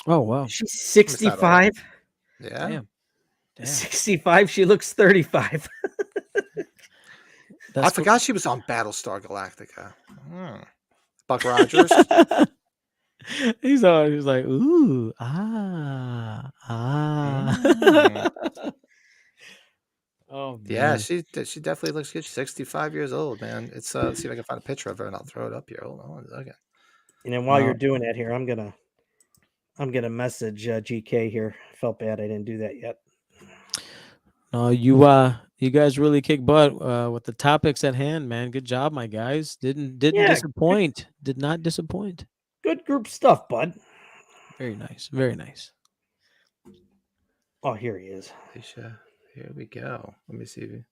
S2: Oh, wow.
S3: She's 65.
S4: Yeah.
S2: Damn.
S3: 65. She looks 35.
S4: I forgot she was on Battlestar Galactica. Buck Rogers.
S2: He's like, ooh, Oh,
S4: Yeah,
S2: man.
S4: she definitely looks good. She's 65 years old, man. It's let's see if I can find a picture of her and I'll throw it up here. Hold on one second.
S3: And then while
S2: Wow.
S3: you're doing that here, I'm gonna message GK here. I felt bad I didn't do that yet.
S2: No, you guys really kick butt with the topics at hand, man. Good job, my guys. Didn't
S3: Yeah,
S2: disappoint. Did not disappoint.
S3: Good group stuff, bud.
S2: Very nice. Very nice.
S3: Oh, here he is.
S4: Alicia, here we go. Let me see if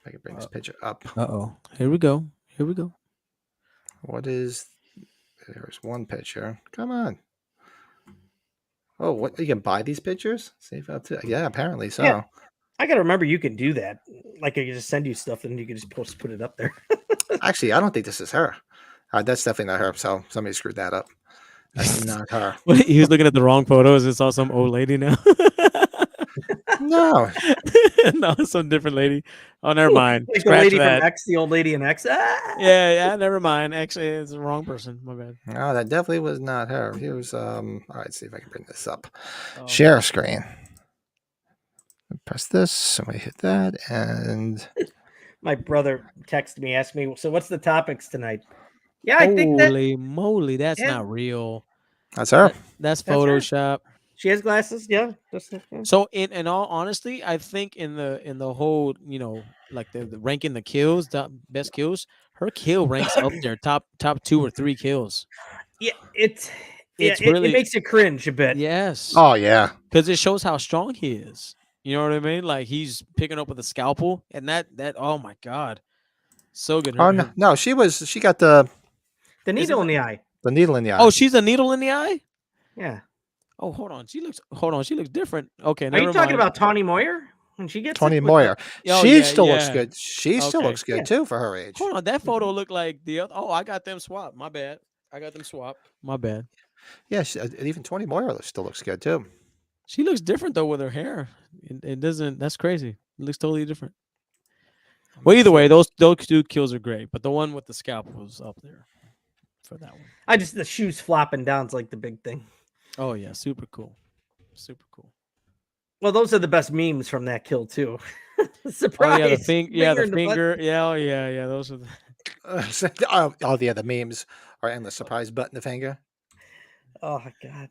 S4: I can bring this picture up.
S2: Uh-oh. Here we go. Here we go.
S4: What is? There's one picture. Come on. Oh, what? You can buy these pictures? Save up to? Yeah, apparently so.
S3: Yeah. I gotta remember you can do that. Like I can just send you stuff and you can just put it up there.
S4: Actually, I don't think this is her. That's definitely not her. So somebody screwed that up. That's not her.
S2: Wait, he was looking at the wrong photos and saw some old lady now.
S4: No.
S2: No, it's some different lady. Oh, never mind.
S3: Like the
S2: Scratch
S3: lady
S2: that.
S3: from X, the old lady in X. Ah!
S2: Yeah, never mind. Actually, it's the wrong person. My bad.
S4: No, that definitely was not her. Here's all right, see if I can bring this up.
S2: Oh.
S4: Share screen. Press this, and we hit that, and
S3: My brother texted me, asked me, "So what's the topics tonight?" Yeah, I think that
S2: Holy moly, that's
S3: Yeah.
S2: not real.
S4: that's her.
S2: That's
S3: That's her.
S2: Photoshop.
S3: She has glasses. Yeah.
S2: So in all honesty, I think in the whole, like the ranking the kills, the best kills, her kill ranks up there, top 2 or 3 kills.
S3: Yeah,
S2: It's
S3: it
S2: really
S3: makes you cringe a bit.
S2: yes.
S4: Oh yeah,
S2: Because it shows how strong he is. You know what I mean? Like he's picking up with a scalpel, and that oh my god, so good.
S4: oh no, she got the
S3: needle in the eye.
S4: the needle in the eye.
S2: Oh, she's a needle in the eye.
S3: Yeah.
S2: Oh, hold on. She looks different. Okay,
S3: Are
S2: never
S3: you talking
S2: mind.
S3: about Tawny Moyer when she gets
S4: Tony
S3: it with
S4: Moyer.
S2: Oh,
S4: She
S2: yeah,
S4: still looks
S2: yeah.
S4: good. She still
S2: Okay.
S4: looks good
S3: Yeah.
S4: too for her age.
S2: Hold on, that photo looked like the other. Oh, I got them swapped. My bad. I got them swapped. My bad.
S4: Yeah, even Tony Moyer still looks good too.
S2: She looks different though with her hair. It doesn't. That's crazy. It looks totally different. Well, either way, those 2 kills are great, but the one with the scalpel was up there for that one.
S3: the shoes flopping down's like the big thing.
S2: Oh yeah, super cool. Super cool.
S3: Well, those are the best memes from that kill too. Surprise!
S2: Oh yeah, the
S3: Finger in the butt.
S2: finger. Yeah, oh yeah. Those are the.
S4: The memes are endless. Surprise button the finger.
S3: Oh god.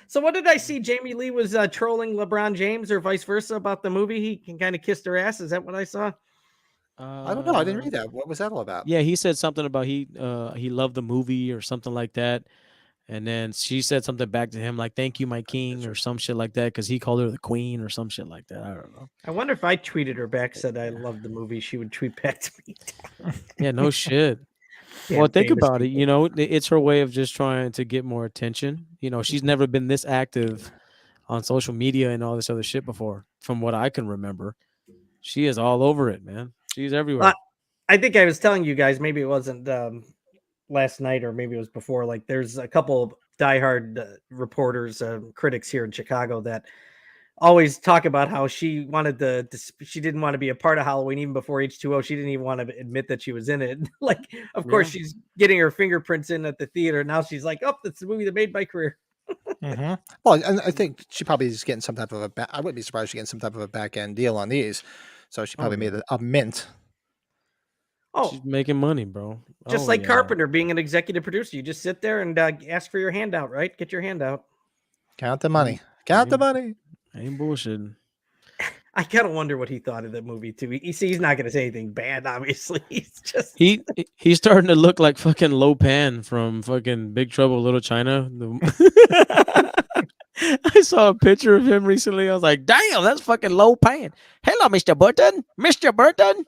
S3: So what did I see? Jamie Lee was trolling LeBron James or vice versa about the movie. He can kind of kiss her ass. Is that what I saw?
S4: I don't know. I didn't read that. What was that all about?
S2: Yeah, he said something about he loved the movie or something like that. And then she said something back to him like, "Thank you, my king," or some shit like that, because he called her the queen or some shit like that. I don't know.
S3: I wonder if I tweeted her back, said I loved the movie, she would tweet back to me.
S2: Yeah, no shit.
S3: Damn
S2: Well, think
S3: famous
S2: about it.
S3: people.
S2: It's her way of just trying to get more attention. She's never been this active on social media and all this other shit before, from what I can remember. She is all over it, man. She's everywhere.
S3: I think I was telling you guys, maybe it wasn't last night or maybe it was before. Like, there's a couple of diehard reporters, critics here in Chicago that always talk about how she wanted she didn't want to be a part of Halloween even before H2O. She didn't even want to admit that she was in it. Like, of course, she's getting her fingerprints in at the theater. Now she's like, oh, that's the movie that made my career.
S4: Mm-hmm. Well, and I think she probably is getting some type of I wouldn't be surprised she's getting some type of a back end deal on these. So she probably made a mint.
S3: Oh,
S2: she's making money, bro.
S3: Just like Carpenter being an executive producer. You just sit there and ask for your handout, right? Get your handout.
S4: Count the money. Count the money.
S2: Ain't bullshitting.
S3: I kind of wonder what he thought of that movie too. He's not going to say anything bad, obviously. He's just
S2: he's starting to look like fucking Lo Pan from fucking Big Trouble in Little China. I saw a picture of him recently. I was like, damn, that's fucking Lo Pan. Hello, Mr. Burton. Mr. Burton.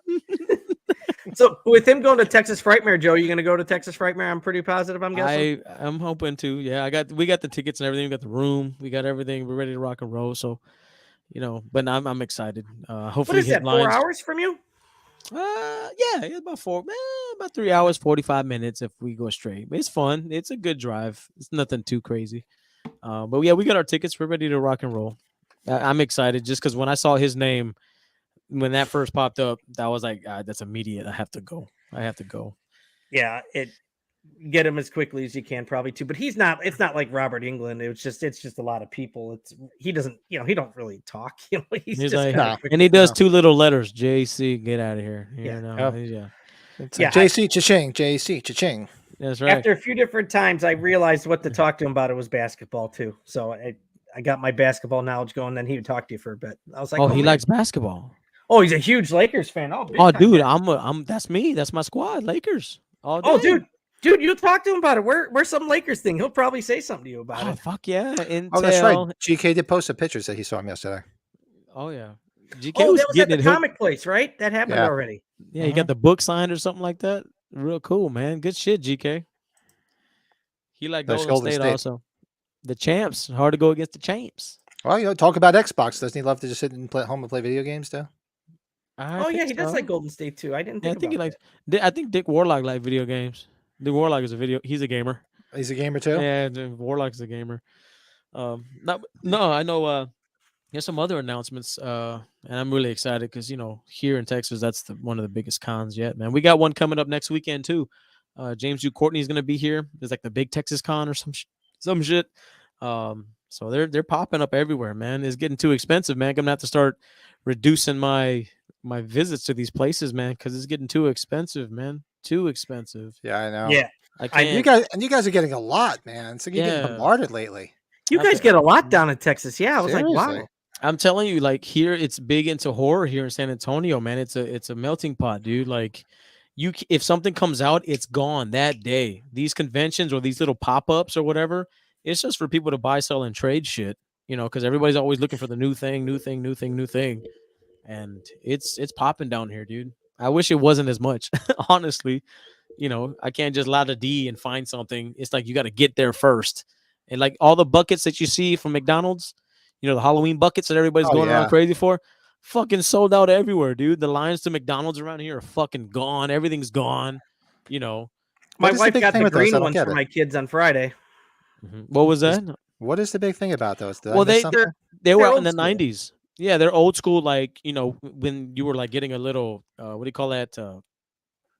S3: So with him going to Texas Frightmare, Joe, you going to go to Texas Frightmare? I'm pretty positive. I'm guessing.
S2: I'm hoping to. Yeah, we got the tickets and everything. We got the room. We got everything. We're ready to rock and roll. So, but I'm excited. Hopefully,
S3: what is that? 4 hours from you?
S2: Yeah, it's about 3 hours 45 minutes if we go straight. It's fun. It's a good drive. It's nothing too crazy. But yeah, we got our tickets. We're ready to rock and roll. I'm excited just because when I saw his name. When that first popped up, that was like, that's immediate. I have to go.
S3: Yeah, get him as quickly as you can, probably too. But it's not like Robert Englund. It's just a lot of people. He doesn't, he don't really talk. He's just
S2: like, and he does 2 little letters. JC, get out of here.
S4: JC cha-ching, JC cha-ching.
S2: That's right.
S3: After a few different times, I realized what to talk to him about. It was basketball too. So I got my basketball knowledge going. Then he would talk to you for a bit. I was like,
S2: oh he likes basketball.
S3: Oh, he's a huge Lakers fan.
S2: Dude, I'm that's me. That's my squad, Lakers.
S3: Oh, dude, you talk to him about it. Where's some Lakers thing? He'll probably say something to you about it.
S2: Fuck yeah.
S4: Oh, that's right. GK did post some pictures that he saw him yesterday.
S2: Oh yeah.
S3: GK was at the comic place, right? That happened already.
S2: Yeah, he got the book signed or something like that. Real cool, man. Good shit, GK. He like Golden State also. The champs. Hard to go against the champs.
S4: Well, talk about Xbox. Doesn't he love to just sit and play at home and play video games too?
S3: He does like Golden State too. I didn't think
S2: I think he likes. I think Dick Warlock likes video games. Dick Warlock is he's a gamer.
S4: He's a gamer too?
S2: Yeah, Warlock's a gamer. I know there's some other announcements, and I'm really excited because here in Texas, that's one of the biggest cons yet, man. We got one coming up next weekend too. James U. Courtney is going to be here. There's like the big Texas Con or some shit. So they're popping up everywhere, man. It's getting too expensive, man. I'm gonna have to start reducing my visits to these places, man, because it's getting too expensive, man. Too expensive.
S4: Yeah, I know.
S3: Yeah,
S4: I can't. You guys are getting a lot, man. So you're getting bombarded lately.
S3: You guys get a lot down in Texas. Yeah, I was like,
S4: Seriously.
S3: wow.
S2: I'm telling you, like here, it's big into horror here in San Antonio, man. It's a melting pot, dude. Like if something comes out, it's gone that day. These conventions or these little pop-ups or whatever, it's just for people to buy, sell, and trade shit. Because everybody's always looking for the new thing, new thing, new thing, new thing, and it's popping down here, dude. I wish it wasn't as much, honestly. I can't just loud a D and find something. It's like you got to get there first, and like all the buckets that you see from McDonald's. The Halloween buckets that everybody's
S4: Oh,
S2: going around
S4: yeah.
S2: crazy for, fucking sold out everywhere, dude. The lines to McDonald's around here are fucking gone. Everything's gone. You know,
S3: My
S4: What is the
S3: wife
S4: big
S3: got
S4: thing
S3: the
S4: with those? I
S3: green
S4: don't
S3: ones
S4: get
S3: for
S4: it.
S3: my kids on Friday.
S2: what was that?
S4: What is the big thing about those? Did I
S2: Well,
S4: miss
S2: they
S4: something?
S2: they were
S3: they're
S2: out in
S3: old
S2: the
S3: school.
S2: '90s. Yeah, they're old school. Like when you were like getting a little what do you call that? A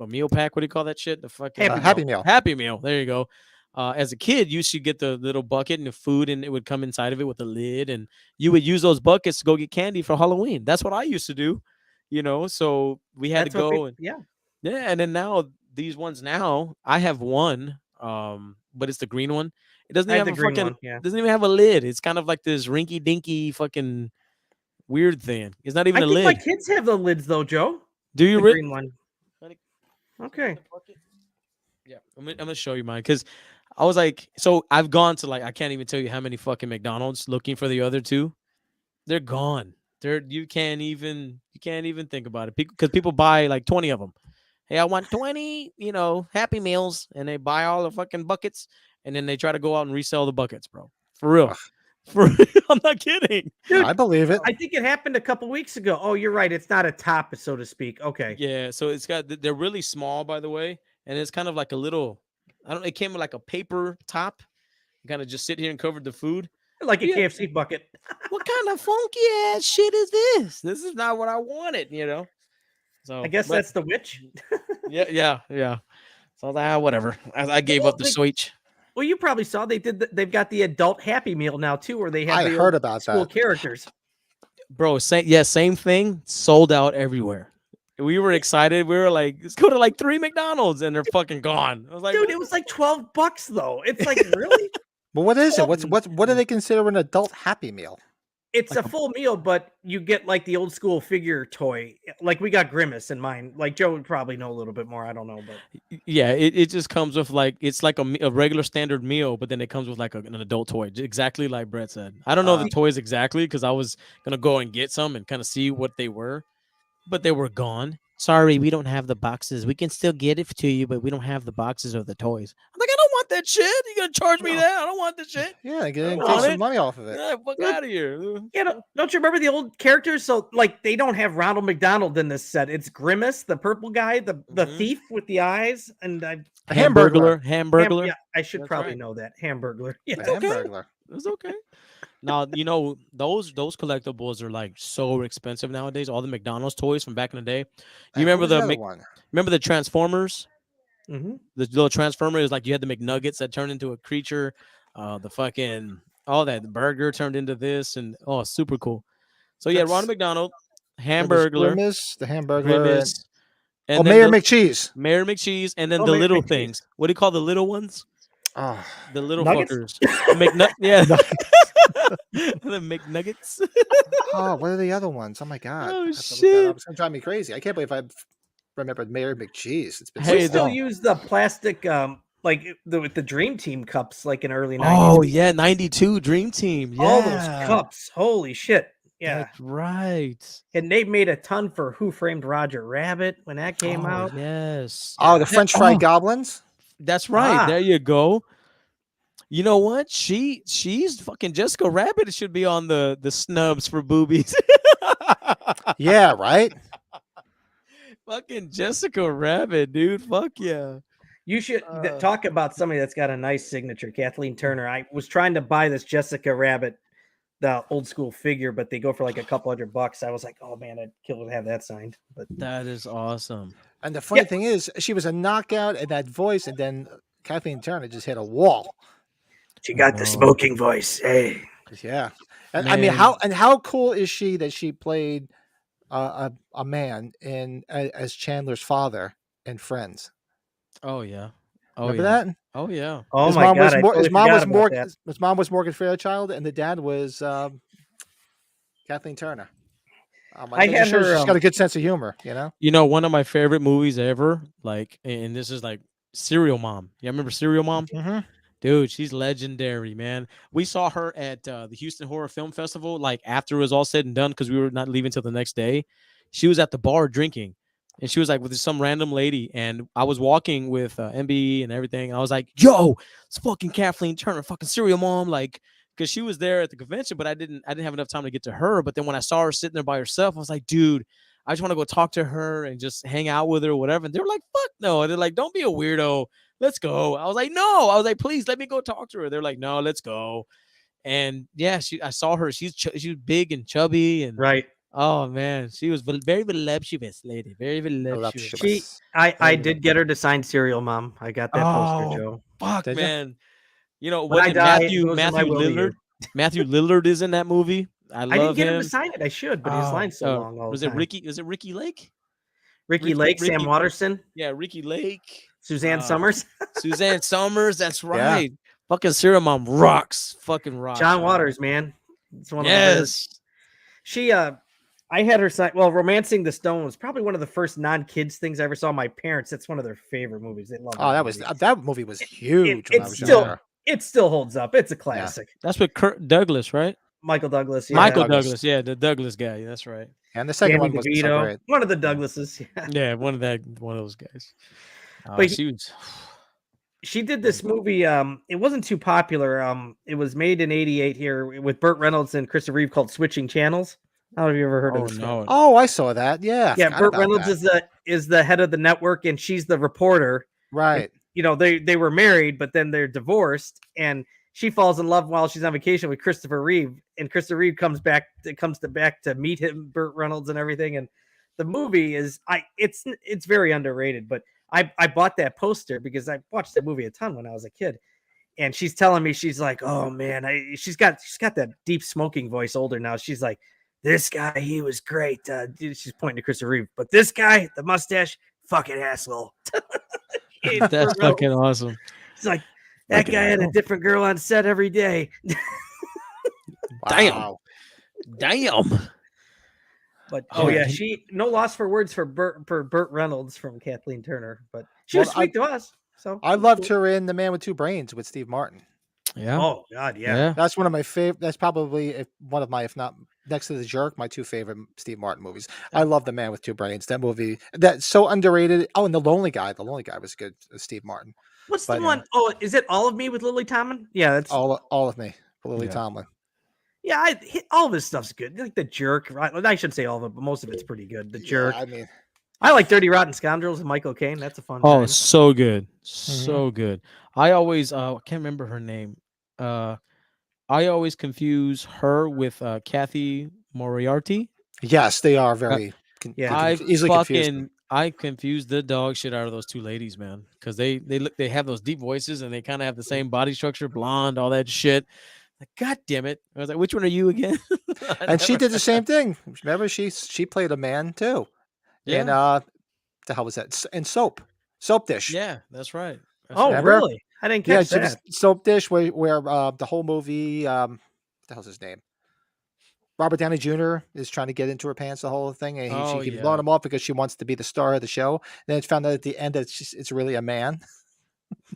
S2: meal pack. What do you call that shit? The fucking
S4: Happy Meal.
S2: Happy Meal. There you go. As a kid, you should get the little bucket and the food, and it would come inside of it with a lid, and you would use those buckets to go get candy for Halloween. That's what I used to do. So we had
S3: That's
S2: to
S3: what
S2: go and
S3: yeah.
S2: yeah, and then now these ones now I have one, but it's the green one. It doesn't
S3: I
S2: even
S3: have
S2: have
S3: the
S2: a
S3: green
S2: fucking
S3: one. Yeah.
S2: doesn't even have a lid. It's kind of like this rinky dinky fucking weird thing. It's not even
S3: I
S2: a
S3: think my
S2: lid.
S3: kids have the lids though, Joe.
S2: Do you
S3: The
S2: really?
S3: green one. Okay.
S2: Yeah, I'm gonna show you mine because I was like, so I've gone to like I can't even tell you how many fucking McDonald's looking for the other two. They're gone. You can't even think about it because people buy like 20 of them. Hey, I want 20, Happy Meals, and they buy all the fucking buckets, and then they try to go out and resell the buckets, bro. For real.
S4: Ugh.
S2: For real. I'm not kidding.
S3: Dude,
S4: I believe it.
S3: I think it happened a couple weeks ago. Oh, you're right. It's not a top, so to speak. Okay.
S2: Yeah, so they're really small, by the way, and it's kind of like a little. I don't. It came with like a paper top. Kind of just sit here and covered the food.
S3: Like a
S2: Yeah.
S3: KFC bucket.
S2: What kind of funky ass shit is this? This is not what I wanted. So
S3: I guess that's the witch.
S2: yeah. So I was like, whatever. I gave up the switch.
S3: Well, you probably saw they've got the adult Happy Meal now too, where they have
S4: I
S3: the
S4: heard
S3: old
S4: about
S3: school
S4: that.
S3: characters.
S2: Bro, same thing. Sold out everywhere. We were excited. We were like, let's go to like 3 McDonald's, and they're fucking gone. I was like,
S3: Dude, it was like $12 though. It's like really.
S4: But what is it? What do they consider an adult Happy Meal?
S3: It's a full meal, but you get like the old school figure toy. Like we got Grimace in mine. Like Joe would probably know a little bit more. I don't know, but
S2: yeah, it just comes with like it's like a regular standard meal, but then it comes with like an adult toy, exactly like Brett said. I don't know the toys exactly because I was gonna go and get some and kind of see what they were, but they were gone. Sorry, we don't have the boxes. We can still get it to you, but we don't have the boxes of the toys. I'm like, I don't want that shit. You gonna charge me that? I don't want this shit.
S4: Yeah,
S2: I
S4: take
S2: want
S4: some
S2: it.
S4: money off of it.
S2: Yeah, fuck out of here.
S3: yeah, don't you remember the old characters? So like they don't have Ronald McDonald in this set. It's Grimace, the purple guy, the thief with the eyes, and
S2: Hamburglar.
S3: yeah, I should
S2: That's
S3: probably
S2: right.
S3: know that. Hamburglar. Yeah,
S4: The
S3: it's okay.
S4: Hamburglar.
S2: It's okay. Now those collectibles are like so expensive nowadays. All the McDonald's toys from back in the day. You remember
S4: Who's
S2: the
S4: other one?
S2: remember the Transformers?
S3: Mm-hmm.
S2: The little Transformer is like you had the McNuggets that turned into a creature. The fucking all that the burger turned into this, and super cool. So yeah, Ronald McDonald, Hamburglar,
S4: Grimace, the Hamburglar,
S2: Grimace, and
S4: Mayor
S2: then
S4: McCheese.
S2: Mayor McCheese, and then
S3: Oh,
S2: the
S3: Mayor
S2: little
S3: McCheese.
S2: things. What do you call the little ones?
S4: Oh,
S2: The little
S3: Nuggets?
S2: fuckers. Yeah. The McNuggets.
S4: oh, what are the other ones? Oh my god!
S2: Oh,
S4: I have to look that
S2: shit.
S4: up. It's gonna drive me crazy. I can't believe I remembered Mayor McCheese. It's been
S2: Hey,
S3: We
S4: so
S3: still
S4: long.
S3: use the plastic, like with the Dream Team cups, like in early 90s.
S2: Oh yeah, 92 Dream Team. Yeah.
S3: All those cups. Holy shit. Yeah.
S2: That's right.
S3: And they made a ton for Who Framed Roger Rabbit when that came out.
S2: Yes.
S4: Oh, the French fried goblins.
S2: That's right.
S3: Ah.
S2: There you go. You know what? She's fucking Jessica Rabbit should be on the snubs for boobies.
S4: Yeah, right.
S2: Fucking Jessica Rabbit, dude. Fuck yeah.
S3: You should talk about somebody that's got a nice signature, Kathleen Turner. I was trying to buy this Jessica Rabbit, the old school figure, but they go for like a couple $100. I was like, oh man, I'd kill to have that signed. But
S2: That is awesome.
S4: And the funny thing is, she was a knockout in that voice, and then Kathleen Turner just hit a wall.
S3: she got the smoking voice. Hey.
S4: Yeah, and I mean, how cool is she that she played a man in as Chandler's father in Friends?
S2: Oh yeah. Oh
S4: Remember
S2: yeah.
S4: that?
S2: Oh yeah.
S3: Oh
S4: His
S3: my
S4: mom was
S3: god, I
S4: Mor-
S3: totally
S4: his mom
S3: forgot
S4: was
S3: about
S4: Morgan.
S3: that.
S4: His mom was Morgan Fairchild, and the dad was Kathleen Turner.
S3: I
S4: That
S3: had
S4: just shows
S3: her.
S4: she's got a good sense of humor. You know.
S2: You know, one of my favorite movies ever, like, and this is like Serial Mom. You remember Serial Mom?
S4: Mm-hmm.
S2: Dude, she's legendary, man. We saw her at the Houston Horror Film Festival, like after it was all said and done, because we were not leaving till the next day. She was at the bar drinking, and she was like with some random lady, and I was walking with MB and everything, and I was like, "Yo, it's fucking Kathleen Turner, fucking Serial Mom," like, because she was there at the convention, but I didn't have enough time to get to her. But then when I saw her sitting there by herself, I was like, "Dude, I just want to go talk to her and just hang out with her or whatever." And they were like, "Fuck no!" And they're like, "Don't be a weirdo. Let's go." I was like, "No." I was like, "Please let me go talk to her." They're like, "No, let's go." And yeah, I saw her. She was big and chubby, and
S3: Right.
S2: oh man, she was very voluptuous lady, very voluptuous.
S3: I did get her to sign Serial Mom. I got that poster,
S2: Oh
S3: Joe.
S2: fuck,
S4: Did ya?
S2: man. You know,
S3: When I
S2: wasn't
S3: die,
S2: Matthew
S3: those are my will
S2: Lillard?
S3: years.
S2: Matthew Lillard is in that movie. I
S3: I didn't
S2: love
S3: get him
S2: him.
S3: to sign it. I should, but his
S2: Oh,
S3: line's so long all
S2: was
S3: the
S2: it
S3: time.
S2: Ricky? Is it Ricky Lake?
S3: Ricky Lake, Sam Watterson,
S2: Yeah, Ricky Lake.
S3: Suzanne Summers,
S2: Suzanne Summers. That's
S4: Yeah.
S2: right. Fucking Serial Mom rocks. Fucking rocks.
S3: John
S2: man.
S3: Waters, man. It's one of the best.
S2: Yes.
S3: She I had her sign. Well, Romancing the Stone was probably one of the first non-kids things I ever saw. My parents, that's one of their favorite movies. They love
S4: Oh, that movie was huge when I was younger.
S3: It still holds up. It's a classic.
S2: That's with Kurt Douglas, right?
S3: Michael Douglas. Yeah.
S2: Michael Douglas. Yeah, the Douglas guy. That's right.
S4: And the second
S3: Danny
S4: one was so
S3: DeVito,
S4: great.
S3: one of the Douglases. Yeah.
S2: Yeah, one of those guys.
S3: But
S2: She was.
S3: She did this movie. It wasn't too popular. It was made in '88 here with Burt Reynolds and Christopher Reeve called Switching Channels. I don't know if you ever heard of this.
S2: No.
S4: Oh, I saw that. Yeah.
S3: Yeah, Burt Reynolds is the head of the network, and she's the reporter.
S4: Right.
S3: And, you know, they were married, but then they're divorced, and she falls in love while she's on vacation with Christopher Reeve, and Christopher Reeve comes back to meet him, Burt Reynolds, and everything. And the movie is it's very underrated, but I bought that poster because I watched that movie a ton when I was a kid. And she's telling me, she's like, "Oh man," she's got that deep smoking voice, older now. She's like, "This guy, he was great." She's pointing to Christopher Reeve, but this guy, the mustache, fucking asshole.
S2: That's fucking awesome.
S3: It's like that guy had a different girl on set every day.
S2: Damn.
S3: But she no loss for words for Burt Reynolds from Kathleen Turner, but she was sweet to us. So
S4: I loved her in The Man with Two Brains with Steve Martin.
S2: Yeah.
S3: Oh God, yeah.
S4: That's one of my favorite. That's probably one of my, if not next to The Jerk, my two favorite Steve Martin movies. I love The Man with Two Brains. That movie, that's so underrated. Oh, and The Lonely Guy. The Lonely Guy was good. Steve Martin.
S3: What's the one? Oh, is it All of Me with Lily Tomlin? Yeah, that's
S4: all of me. Lily Tomlin.
S3: Yeah, all of his stuff's good. Like The Jerk. Right? I shouldn't say all of it, but most of it's pretty good. The Jerk.
S4: I mean,
S3: I like Dirty Rotten Scoundrels with Michael Caine. That's a fun.
S2: Oh,
S3: time.
S2: so good, so good. I always I can't remember her name. I always confuse her with Kathy Moriarty.
S4: Yes, they are very easily confused.
S2: I confuse the dog shit out of those two ladies, man, because they have those deep voices and they kind of have the same body structure, blonde, all that shit. Like, God damn it! I was like, which one are you again?
S4: And she did the same thing. Remember, she played a man too.
S2: Yeah.
S4: And the hell was that? And Soap Dish.
S2: Yeah, that's right.
S3: Really? I didn't catch that.
S4: Soap Dish, where the whole movie, what the hell's his name? Robert Downey Jr. is trying to get into her pants, the whole thing, and she keeps blowing him off because she wants to be the star of the show. And then it's found out at the end that it's really a man.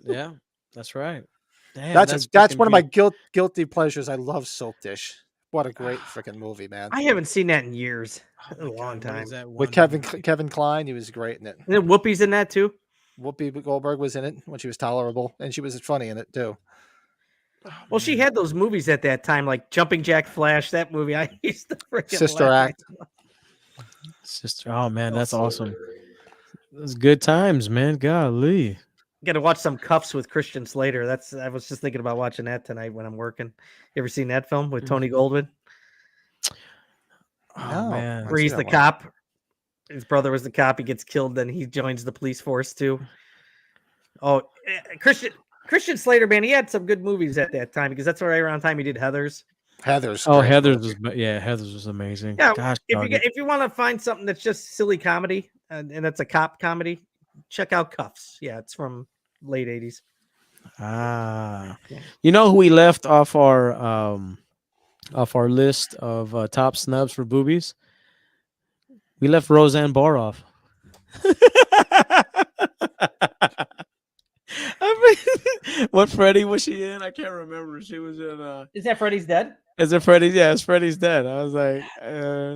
S2: Yeah, that's right. Damn,
S4: that's one of my guilty pleasures. I love Soap Dish. What a great freaking movie, man!
S3: I haven't seen that in years. A long time.
S4: With Kevin Kline, he was great in it.
S3: And then Whoopi's in that too.
S4: Whoopi Goldberg was in it when she was tolerable, and she was funny in it too.
S3: Well, she had those movies at that time, like Jumping Jack Flash. That movie, I used to freaking
S4: Sister Act.
S2: Sister, oh man, that's awesome. Those good times, man. Golly.
S3: Got to watch some Cuffs with Christian Slater. I was just thinking about watching that tonight when I'm working. You ever seen that film with Tony Goldwyn?
S2: Oh man,
S3: where he's the cop. His brother was the cop. He gets killed, then he joins the police force too. Oh, Christian Slater, man, he had some good movies at that time because that's right around the time he did Heathers.
S4: Heathers.
S2: Oh, Heathers was amazing.
S3: Yeah,
S2: gosh,
S3: if you want to find something that's just silly comedy and that's a cop comedy, check out Cuffs. Yeah, it's from late 80s.
S2: You know who we left off our list of top snubs for boobies? We left Roseanne Barr off. What Freddie was she in? I can't remember. She was in
S3: Is that Freddy's Dead?
S2: Is it Freddy's? Yeah, it's Freddy's Dead. I was like,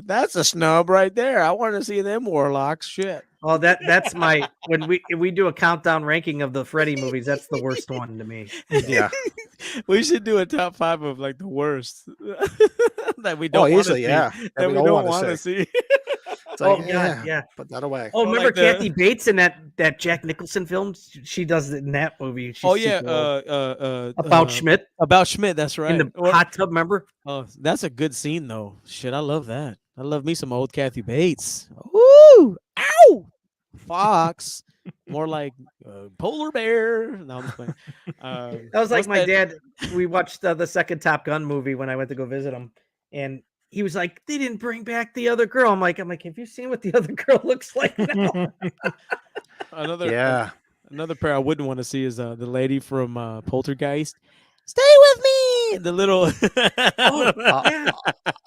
S2: that's a snub right there. I want to see them warlocks. Shit.
S3: Oh, that's my when we do a countdown ranking of the Freddy movies. That's the worst one to me.
S4: Yeah.
S2: We should do a top 5 of like the worst that we don't want to
S4: easily,
S2: see.
S4: yeah.
S2: That we don't want to see.
S4: It's like,
S3: God, yeah.
S4: Put that away.
S3: Oh, remember
S2: like the-
S3: Kathy Bates in that Jack Nicholson film? She does it in that movie. She's super old. About Schmidt
S2: About Schmidt. That's right.
S3: in the hot tub. Remember?
S2: Oh, that's a good scene though. Shit, I love that. I love me some old Kathy Bates. Woo! Ow! Fox. More like polar bear. No, I'm just playing.
S3: That was like
S2: what's
S3: my
S2: that-
S3: dad. We watched the second Top Gun movie when I went to go visit him, and he was like, "They didn't bring back the other girl." I'm like, "Have you seen what the other girl looks like now?"
S2: Another pair I wouldn't want to see is the lady from Poltergeist. Stay with me. The little.
S3: Yeah.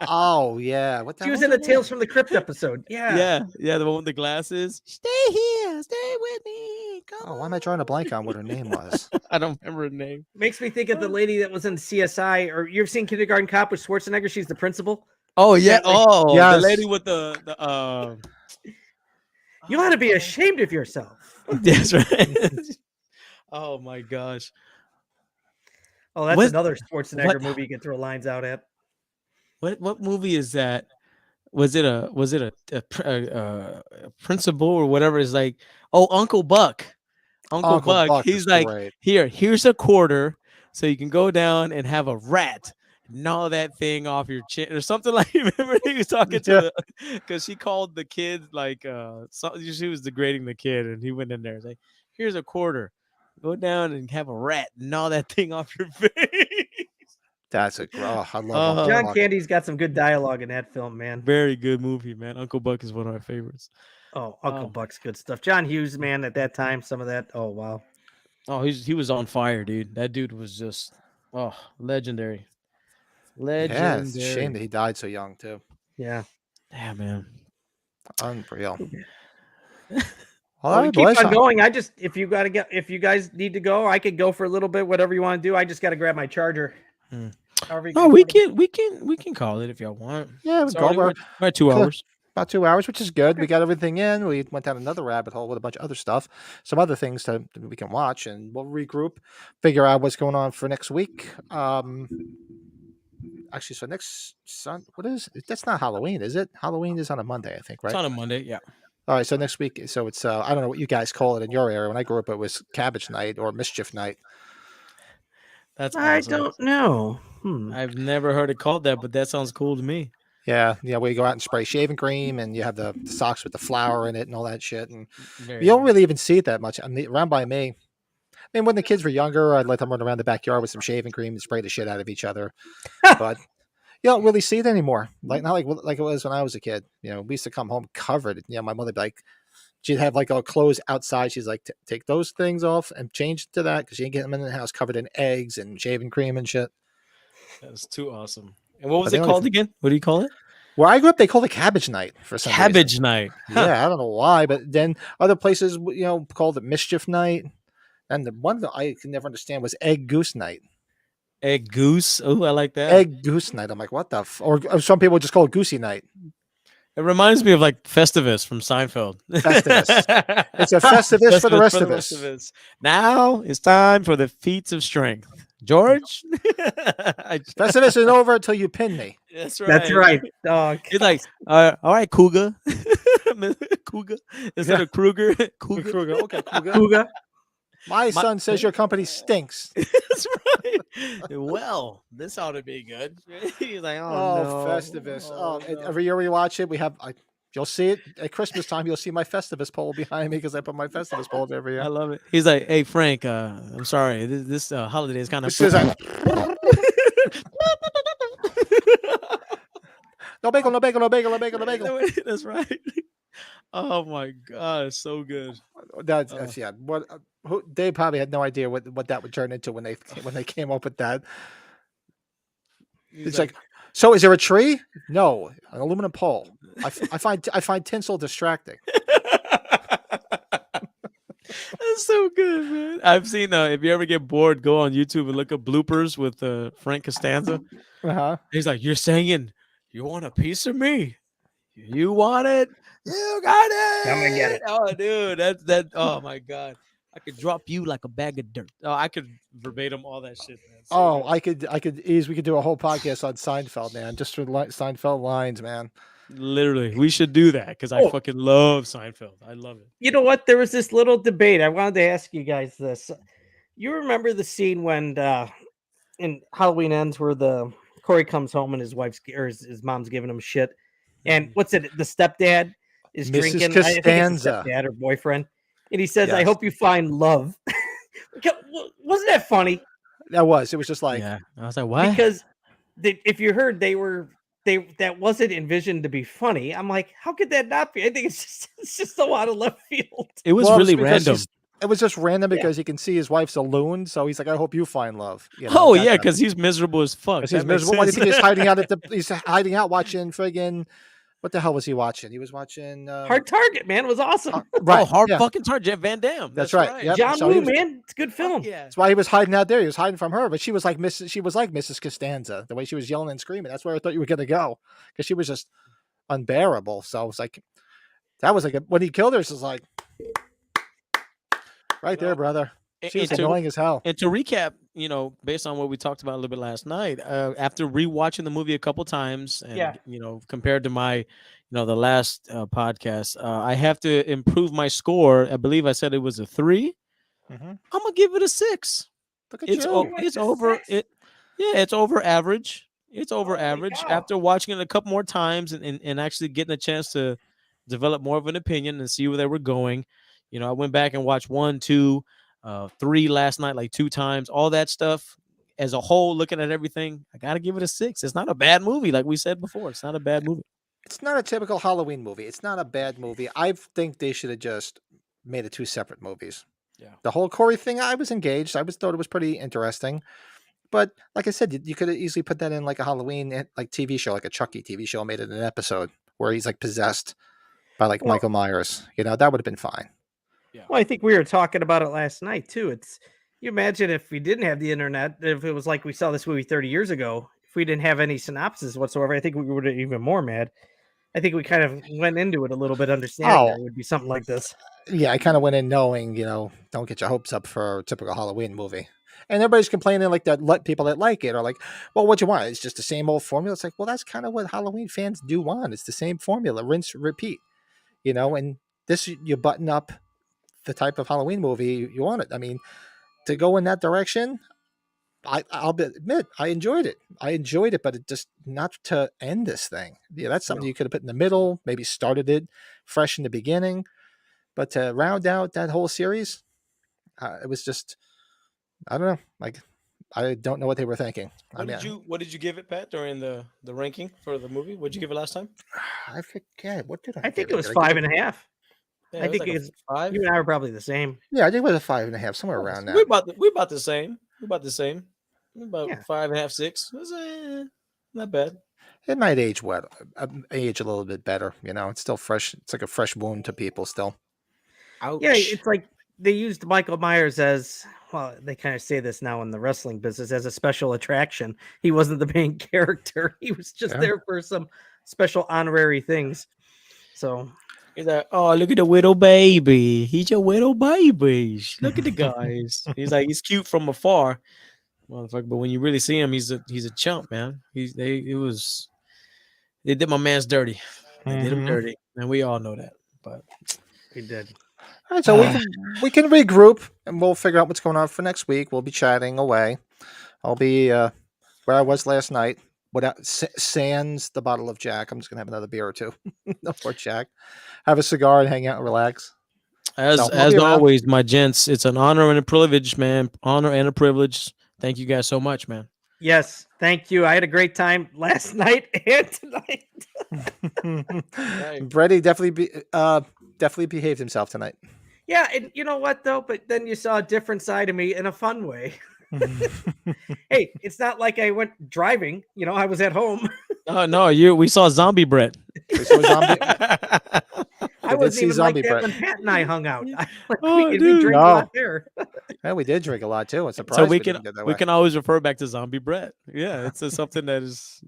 S4: Oh yeah. What the
S3: She was
S4: hell
S3: in the
S4: her
S3: Tales
S4: name?
S3: from the Crypt episode. Yeah.
S2: Yeah, the one with the glasses. Stay here, stay with me. Come
S4: Oh, why am I drawing a blank on what her name was?
S2: I don't remember her name.
S3: Makes me think of the lady that was in CSI. Or you've seen Kindergarten Cop with Schwarzenegger? She's the principal.
S2: Oh yeah,
S3: That lady-
S2: the
S4: Yes.
S2: lady with the
S3: You ought to be ashamed of yourself.
S2: That's right. Oh my gosh.
S3: Oh, that's
S2: What-
S3: another Schwarzenegger
S2: what-
S3: movie you can throw lines out at.
S2: What movie is that? Was it a principal or whatever? Is like, oh, Uncle Buck. Uncle Buck.
S4: is
S2: He's like,
S4: great.
S2: here's a quarter, so you can go down and have a rat gnaw that thing off your chin or something like. Remember he was talking to because she called the kid like she was degrading the kid and he went in there and like, here's a quarter, go down and have a rat gnaw that thing off your face.
S4: That's I love
S2: Oh.
S4: Uncle
S3: John
S4: Buck.
S3: Candy's got some good dialogue in that film, man.
S2: Very good movie, man. Uncle Buck is one of my favorites.
S3: Oh, Uncle Buck's good stuff. John Hughes, man, at that time, some of that. Oh, wow.
S2: Oh, he was on fire, dude. That dude was just legendary.
S4: Yeah, it's a shame that he died so young too.
S3: Yeah.
S2: Yeah, man.
S4: Unreal.
S3: Well, we keep on going. If you guys need to go, I could go for a little bit, whatever you want to do. I just got to grab my charger. However you
S2: Oh,
S3: guys
S2: we
S3: wanna-
S2: can call it if y'all want.
S4: Yeah,
S2: It's
S4: we go.
S2: already- we're at 2 hours.
S4: About 2 hours, which is good. We got everything in. We went down another rabbit hole with a bunch of other stuff, some other things that we can watch, and we'll regroup, figure out what's going on for next week. Actually, so next that's not Halloween, is it? Halloween is on a Monday, I think, right?
S2: It's on a Monday, yeah.
S4: All right, so next week, so it's I don't know what you guys call it in your area. When I grew up, it was Cabbage Night or Mischief Night.
S2: That's
S3: I
S2: awesome.
S3: don't know.
S2: I've never heard it called that, but that sounds cool to me.
S4: Yeah, where you go out and spray shaving cream, and you have the socks with the flour in it and all that shit, and
S2: Very
S4: you don't
S2: nice.
S4: really even see it that much. I mean, around by me. I mean, when the kids were younger, I'd let them run around the backyard with some shaving cream and spray the shit out of each other. But you don't really see it anymore. Like not like it was when I was a kid. We used to come home covered. My mother'd be like, she'd have like all clothes outside. She's like, take those things off and change to that because she ain't getting them in the house covered in eggs and shaving cream and shit.
S2: That's too awesome. And what was
S4: But
S2: it
S4: the
S2: called
S4: only
S2: again? What do you call it?
S4: Where I grew up, they called it Cabbage Night for some reason.
S2: Cabbage Night.
S4: Yeah, I don't know why, but then other places, called it Mischief Night. And the one that I could never understand was Egg Goose Night.
S2: Egg Goose. Oh, I like that.
S4: Egg Goose Night. I'm like, what the? Or some people just call it Goosey Night.
S2: It reminds me of like Festivus from Seinfeld.
S4: Festivus. It's a Festivus for the rest of us.
S2: Now it's time for the feats of strength. George?
S4: Festivus isn't over until you pin me.
S2: That's right.
S3: That's right, dog.
S2: It's like, all right, Cougar. Cougar. Instead of Kruger. Cougar.
S4: Kruger. Okay, Kruger.
S3: Kuga.
S4: My son says your company stinks.
S2: That's right. Well, this ought to be good. He's like,
S4: Oh,
S2: no.
S4: Festivus. And
S2: no.
S4: every year we watch it, we have. You'll see it at Christmas time. You'll see my Festivus pole behind me because I put my Festivus poles every year.
S2: I love it. He's like, hey, Frank, I'm sorry. This holiday is kind of.
S4: This is no bagel, no bagel, no bagel, no bagel, no bagel.
S2: That's right. Oh my god, so good.
S4: That's yeah. What they probably had no idea what that would turn into when they came up with that.
S2: He's
S4: It's like, so is there a tree? No, an aluminum pole. I find tinsel distracting.
S2: that's so good, man. I've seen. If you ever get bored, go on YouTube and look up bloopers with Frank Costanza.
S4: Uh-huh.
S2: He's like, "You're saying you want a piece of me? You want it? You got it.
S3: Come and get it."
S2: Oh, dude, that. Oh my god, I could drop you like a bag of dirt. Oh, I could verbatim all that shit, man. So good.
S4: I could we could do a whole podcast on Seinfeld, man. Just for Seinfeld lines, man.
S2: Literally, we should do that because I fucking love Seinfeld. I love it.
S3: You know what? There was this little debate. I wanted to ask you guys this. You remember the scene when in Halloween Ends where the Corey comes home and his wife's or his mom's giving him shit, and what's it? The stepdad is
S4: Mrs.
S3: drinking. I think it's the
S4: Costanza.
S3: stepdad or boyfriend, and he says, "I
S4: Yes.
S3: hope you find love." Wasn't that funny?
S4: That was. It was just like,
S2: Yeah, I was like, what?
S3: Because if you heard that wasn't envisioned to be funny. I'm like, how could that not be? I think it's just so out of left field.
S2: It was
S4: well,
S2: really
S4: because
S2: random.
S4: it was just random because he can see his wife's a loon, so he's like, I hope you find love. You know,
S2: Oh
S4: that
S2: yeah,
S4: type of-
S2: because he's miserable as fuck.
S4: 'cause he's
S2: That makes
S4: miserable. Why do you think
S2: sense.
S4: he's hiding out he's hiding out watching friggin' what the hell was he watching? He was watching
S3: Hard Target, man, was awesome.
S4: right.
S2: Oh, hard
S4: yeah.
S2: fucking Jeff Van Damme.
S4: That's right. Yep.
S3: John
S4: So he
S3: Woo,
S4: was-
S3: man, it's a good film.
S2: Yeah.
S4: That's why he was hiding out there. He was hiding from her, but she was like Mrs. Costanza. The way she was yelling and screaming. That's where I thought you were gonna go, because she was just unbearable. So I was like, that was like when he killed her. It was like, right there, brother. She was annoying as hell.
S2: And to recap, based on what we talked about a little bit last night, after rewatching the movie a couple times, and compared to my, the last podcast, I have to improve my score. I believe I said it was a 3.
S4: Mhm.
S2: I'm gonna give it a 6.
S4: Look at
S2: It's
S4: you.
S2: it's over it. Yeah, it's over average. It's over average.
S3: cow.
S2: After watching it a couple more times and actually getting a chance to develop more of an opinion and see where they were going. I went back and watched 1, 2, 3 last night, like 2 times. All that stuff as a whole, looking at everything, I gotta give it a 6. It's not a bad movie, like we said before. It's not a bad movie.
S4: It's not a typical Halloween movie. It's not a bad movie. I think they should have just made it 2 separate movies.
S2: Yeah.
S4: The whole Corey thing, I was engaged. I thought it was pretty interesting. But like I said, you could have easily put that in like a Halloween like TV show, like a Chucky TV show, made it an episode where he's like possessed by like Michael Myers. That would have been fine.
S3: Well, I think we were talking about it last night too. You imagine if we didn't have the internet, if it was like we saw this movie 30 years ago, if we didn't have any synopsis whatsoever, I think we would have even more mad. I think we kind of went into it a little bit understanding that it would be something like this.
S4: Yeah, I kind of went in knowing, don't get your hopes up for a typical Halloween movie. And everybody's complaining like that. People that like it are like, well, what you want? It's just the same old formula. It's like, well, that's kind of what Halloween fans do want. It's the same formula, rinse, repeat. And this, you button up the type of Halloween movie you want it. I mean, to go in that direction, I'll admit I enjoyed it. But it just not to end this thing. Yeah, that's something you could have put in the middle, maybe started it fresh in the beginning, but to round out that whole series, it was just, I don't know. Like, I don't know what they were thinking.
S2: What did you give it, Pat, during the ranking for the movie? What'd you give it last time?
S4: I forget. What did
S3: I think
S4: give
S3: it was
S4: Did I give
S3: 5.5.
S2: Yeah,
S3: I think
S2: like
S3: it's
S2: 5.
S3: you and I were probably the same.
S4: Yeah, I think it was a 5.5, somewhere around
S2: We're
S4: there.
S2: about the same. We're about the same. We're about 5.5, 6. It's, not bad.
S4: It might age age a little bit better. It's still fresh. It's like a fresh wound to people still.
S2: Ouch.
S3: Yeah, it's like they used Michael Myers as, well, they kind of say this now in the wrestling business, as a special attraction. He wasn't the main character. He was just there for some special honorary things. So
S2: he's like, oh, look at the little baby. He's your little baby. Look at the guys. He's like, he's cute from afar, motherfucker. But when you really see him, he's a chump, man. They did my man's dirty. They did him dirty, and we all know that. But
S3: we did.
S4: All right, so we can regroup and we'll figure out what's going on for next week. We'll be chatting away. I'll be where I was last night, without sans the bottle of Jack. I'm just gonna have another beer or two. No more Jack. Have a cigar and hang out and relax.
S2: As always, my gents, it's an honor and a privilege, man. Honor and a privilege. Thank you guys so much, man.
S3: Yes, thank you. I had a great time last night and tonight.
S4: Brady, definitely definitely behaved himself tonight.
S3: Yeah, and you know what though? But then you saw a different side of me in a fun way. Hey, it's not like I went driving. You know, I was at home.
S2: Oh no, we saw Zombie Brett.
S4: We saw zombie.
S3: I
S4: did
S3: wasn't
S4: see
S3: even
S4: zombie
S3: like that
S4: Brett.
S3: when Pat and I hung out.
S2: Oh,
S3: we
S2: dude.
S3: drank a lot there.
S4: Yeah, we did drink a lot too. It's surprised
S2: So we
S4: didn't get that
S2: we
S4: way.
S2: can always refer back to Zombie Brett. Yeah, it's something that is,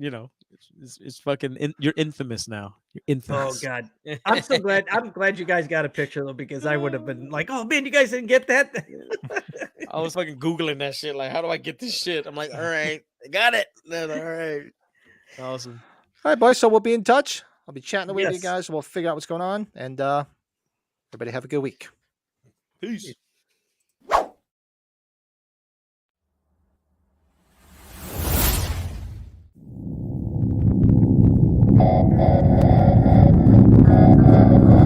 S2: it's fucking you're infamous now. You're
S3: Oh
S2: infamous.
S3: God, I'm so glad. I'm glad you guys got a picture though, because I would have been like, oh man, you guys didn't get that.
S2: I was fucking Googling that shit. Like, how do I get this shit? I'm like, all right, I got it. Then, all right. Awesome.
S4: All right, boys. So we'll be in touch. I'll be chatting away with you
S3: Yes.
S4: guys. We'll figure out what's going on, and everybody have a good week.
S2: Peace.
S6: Thank you.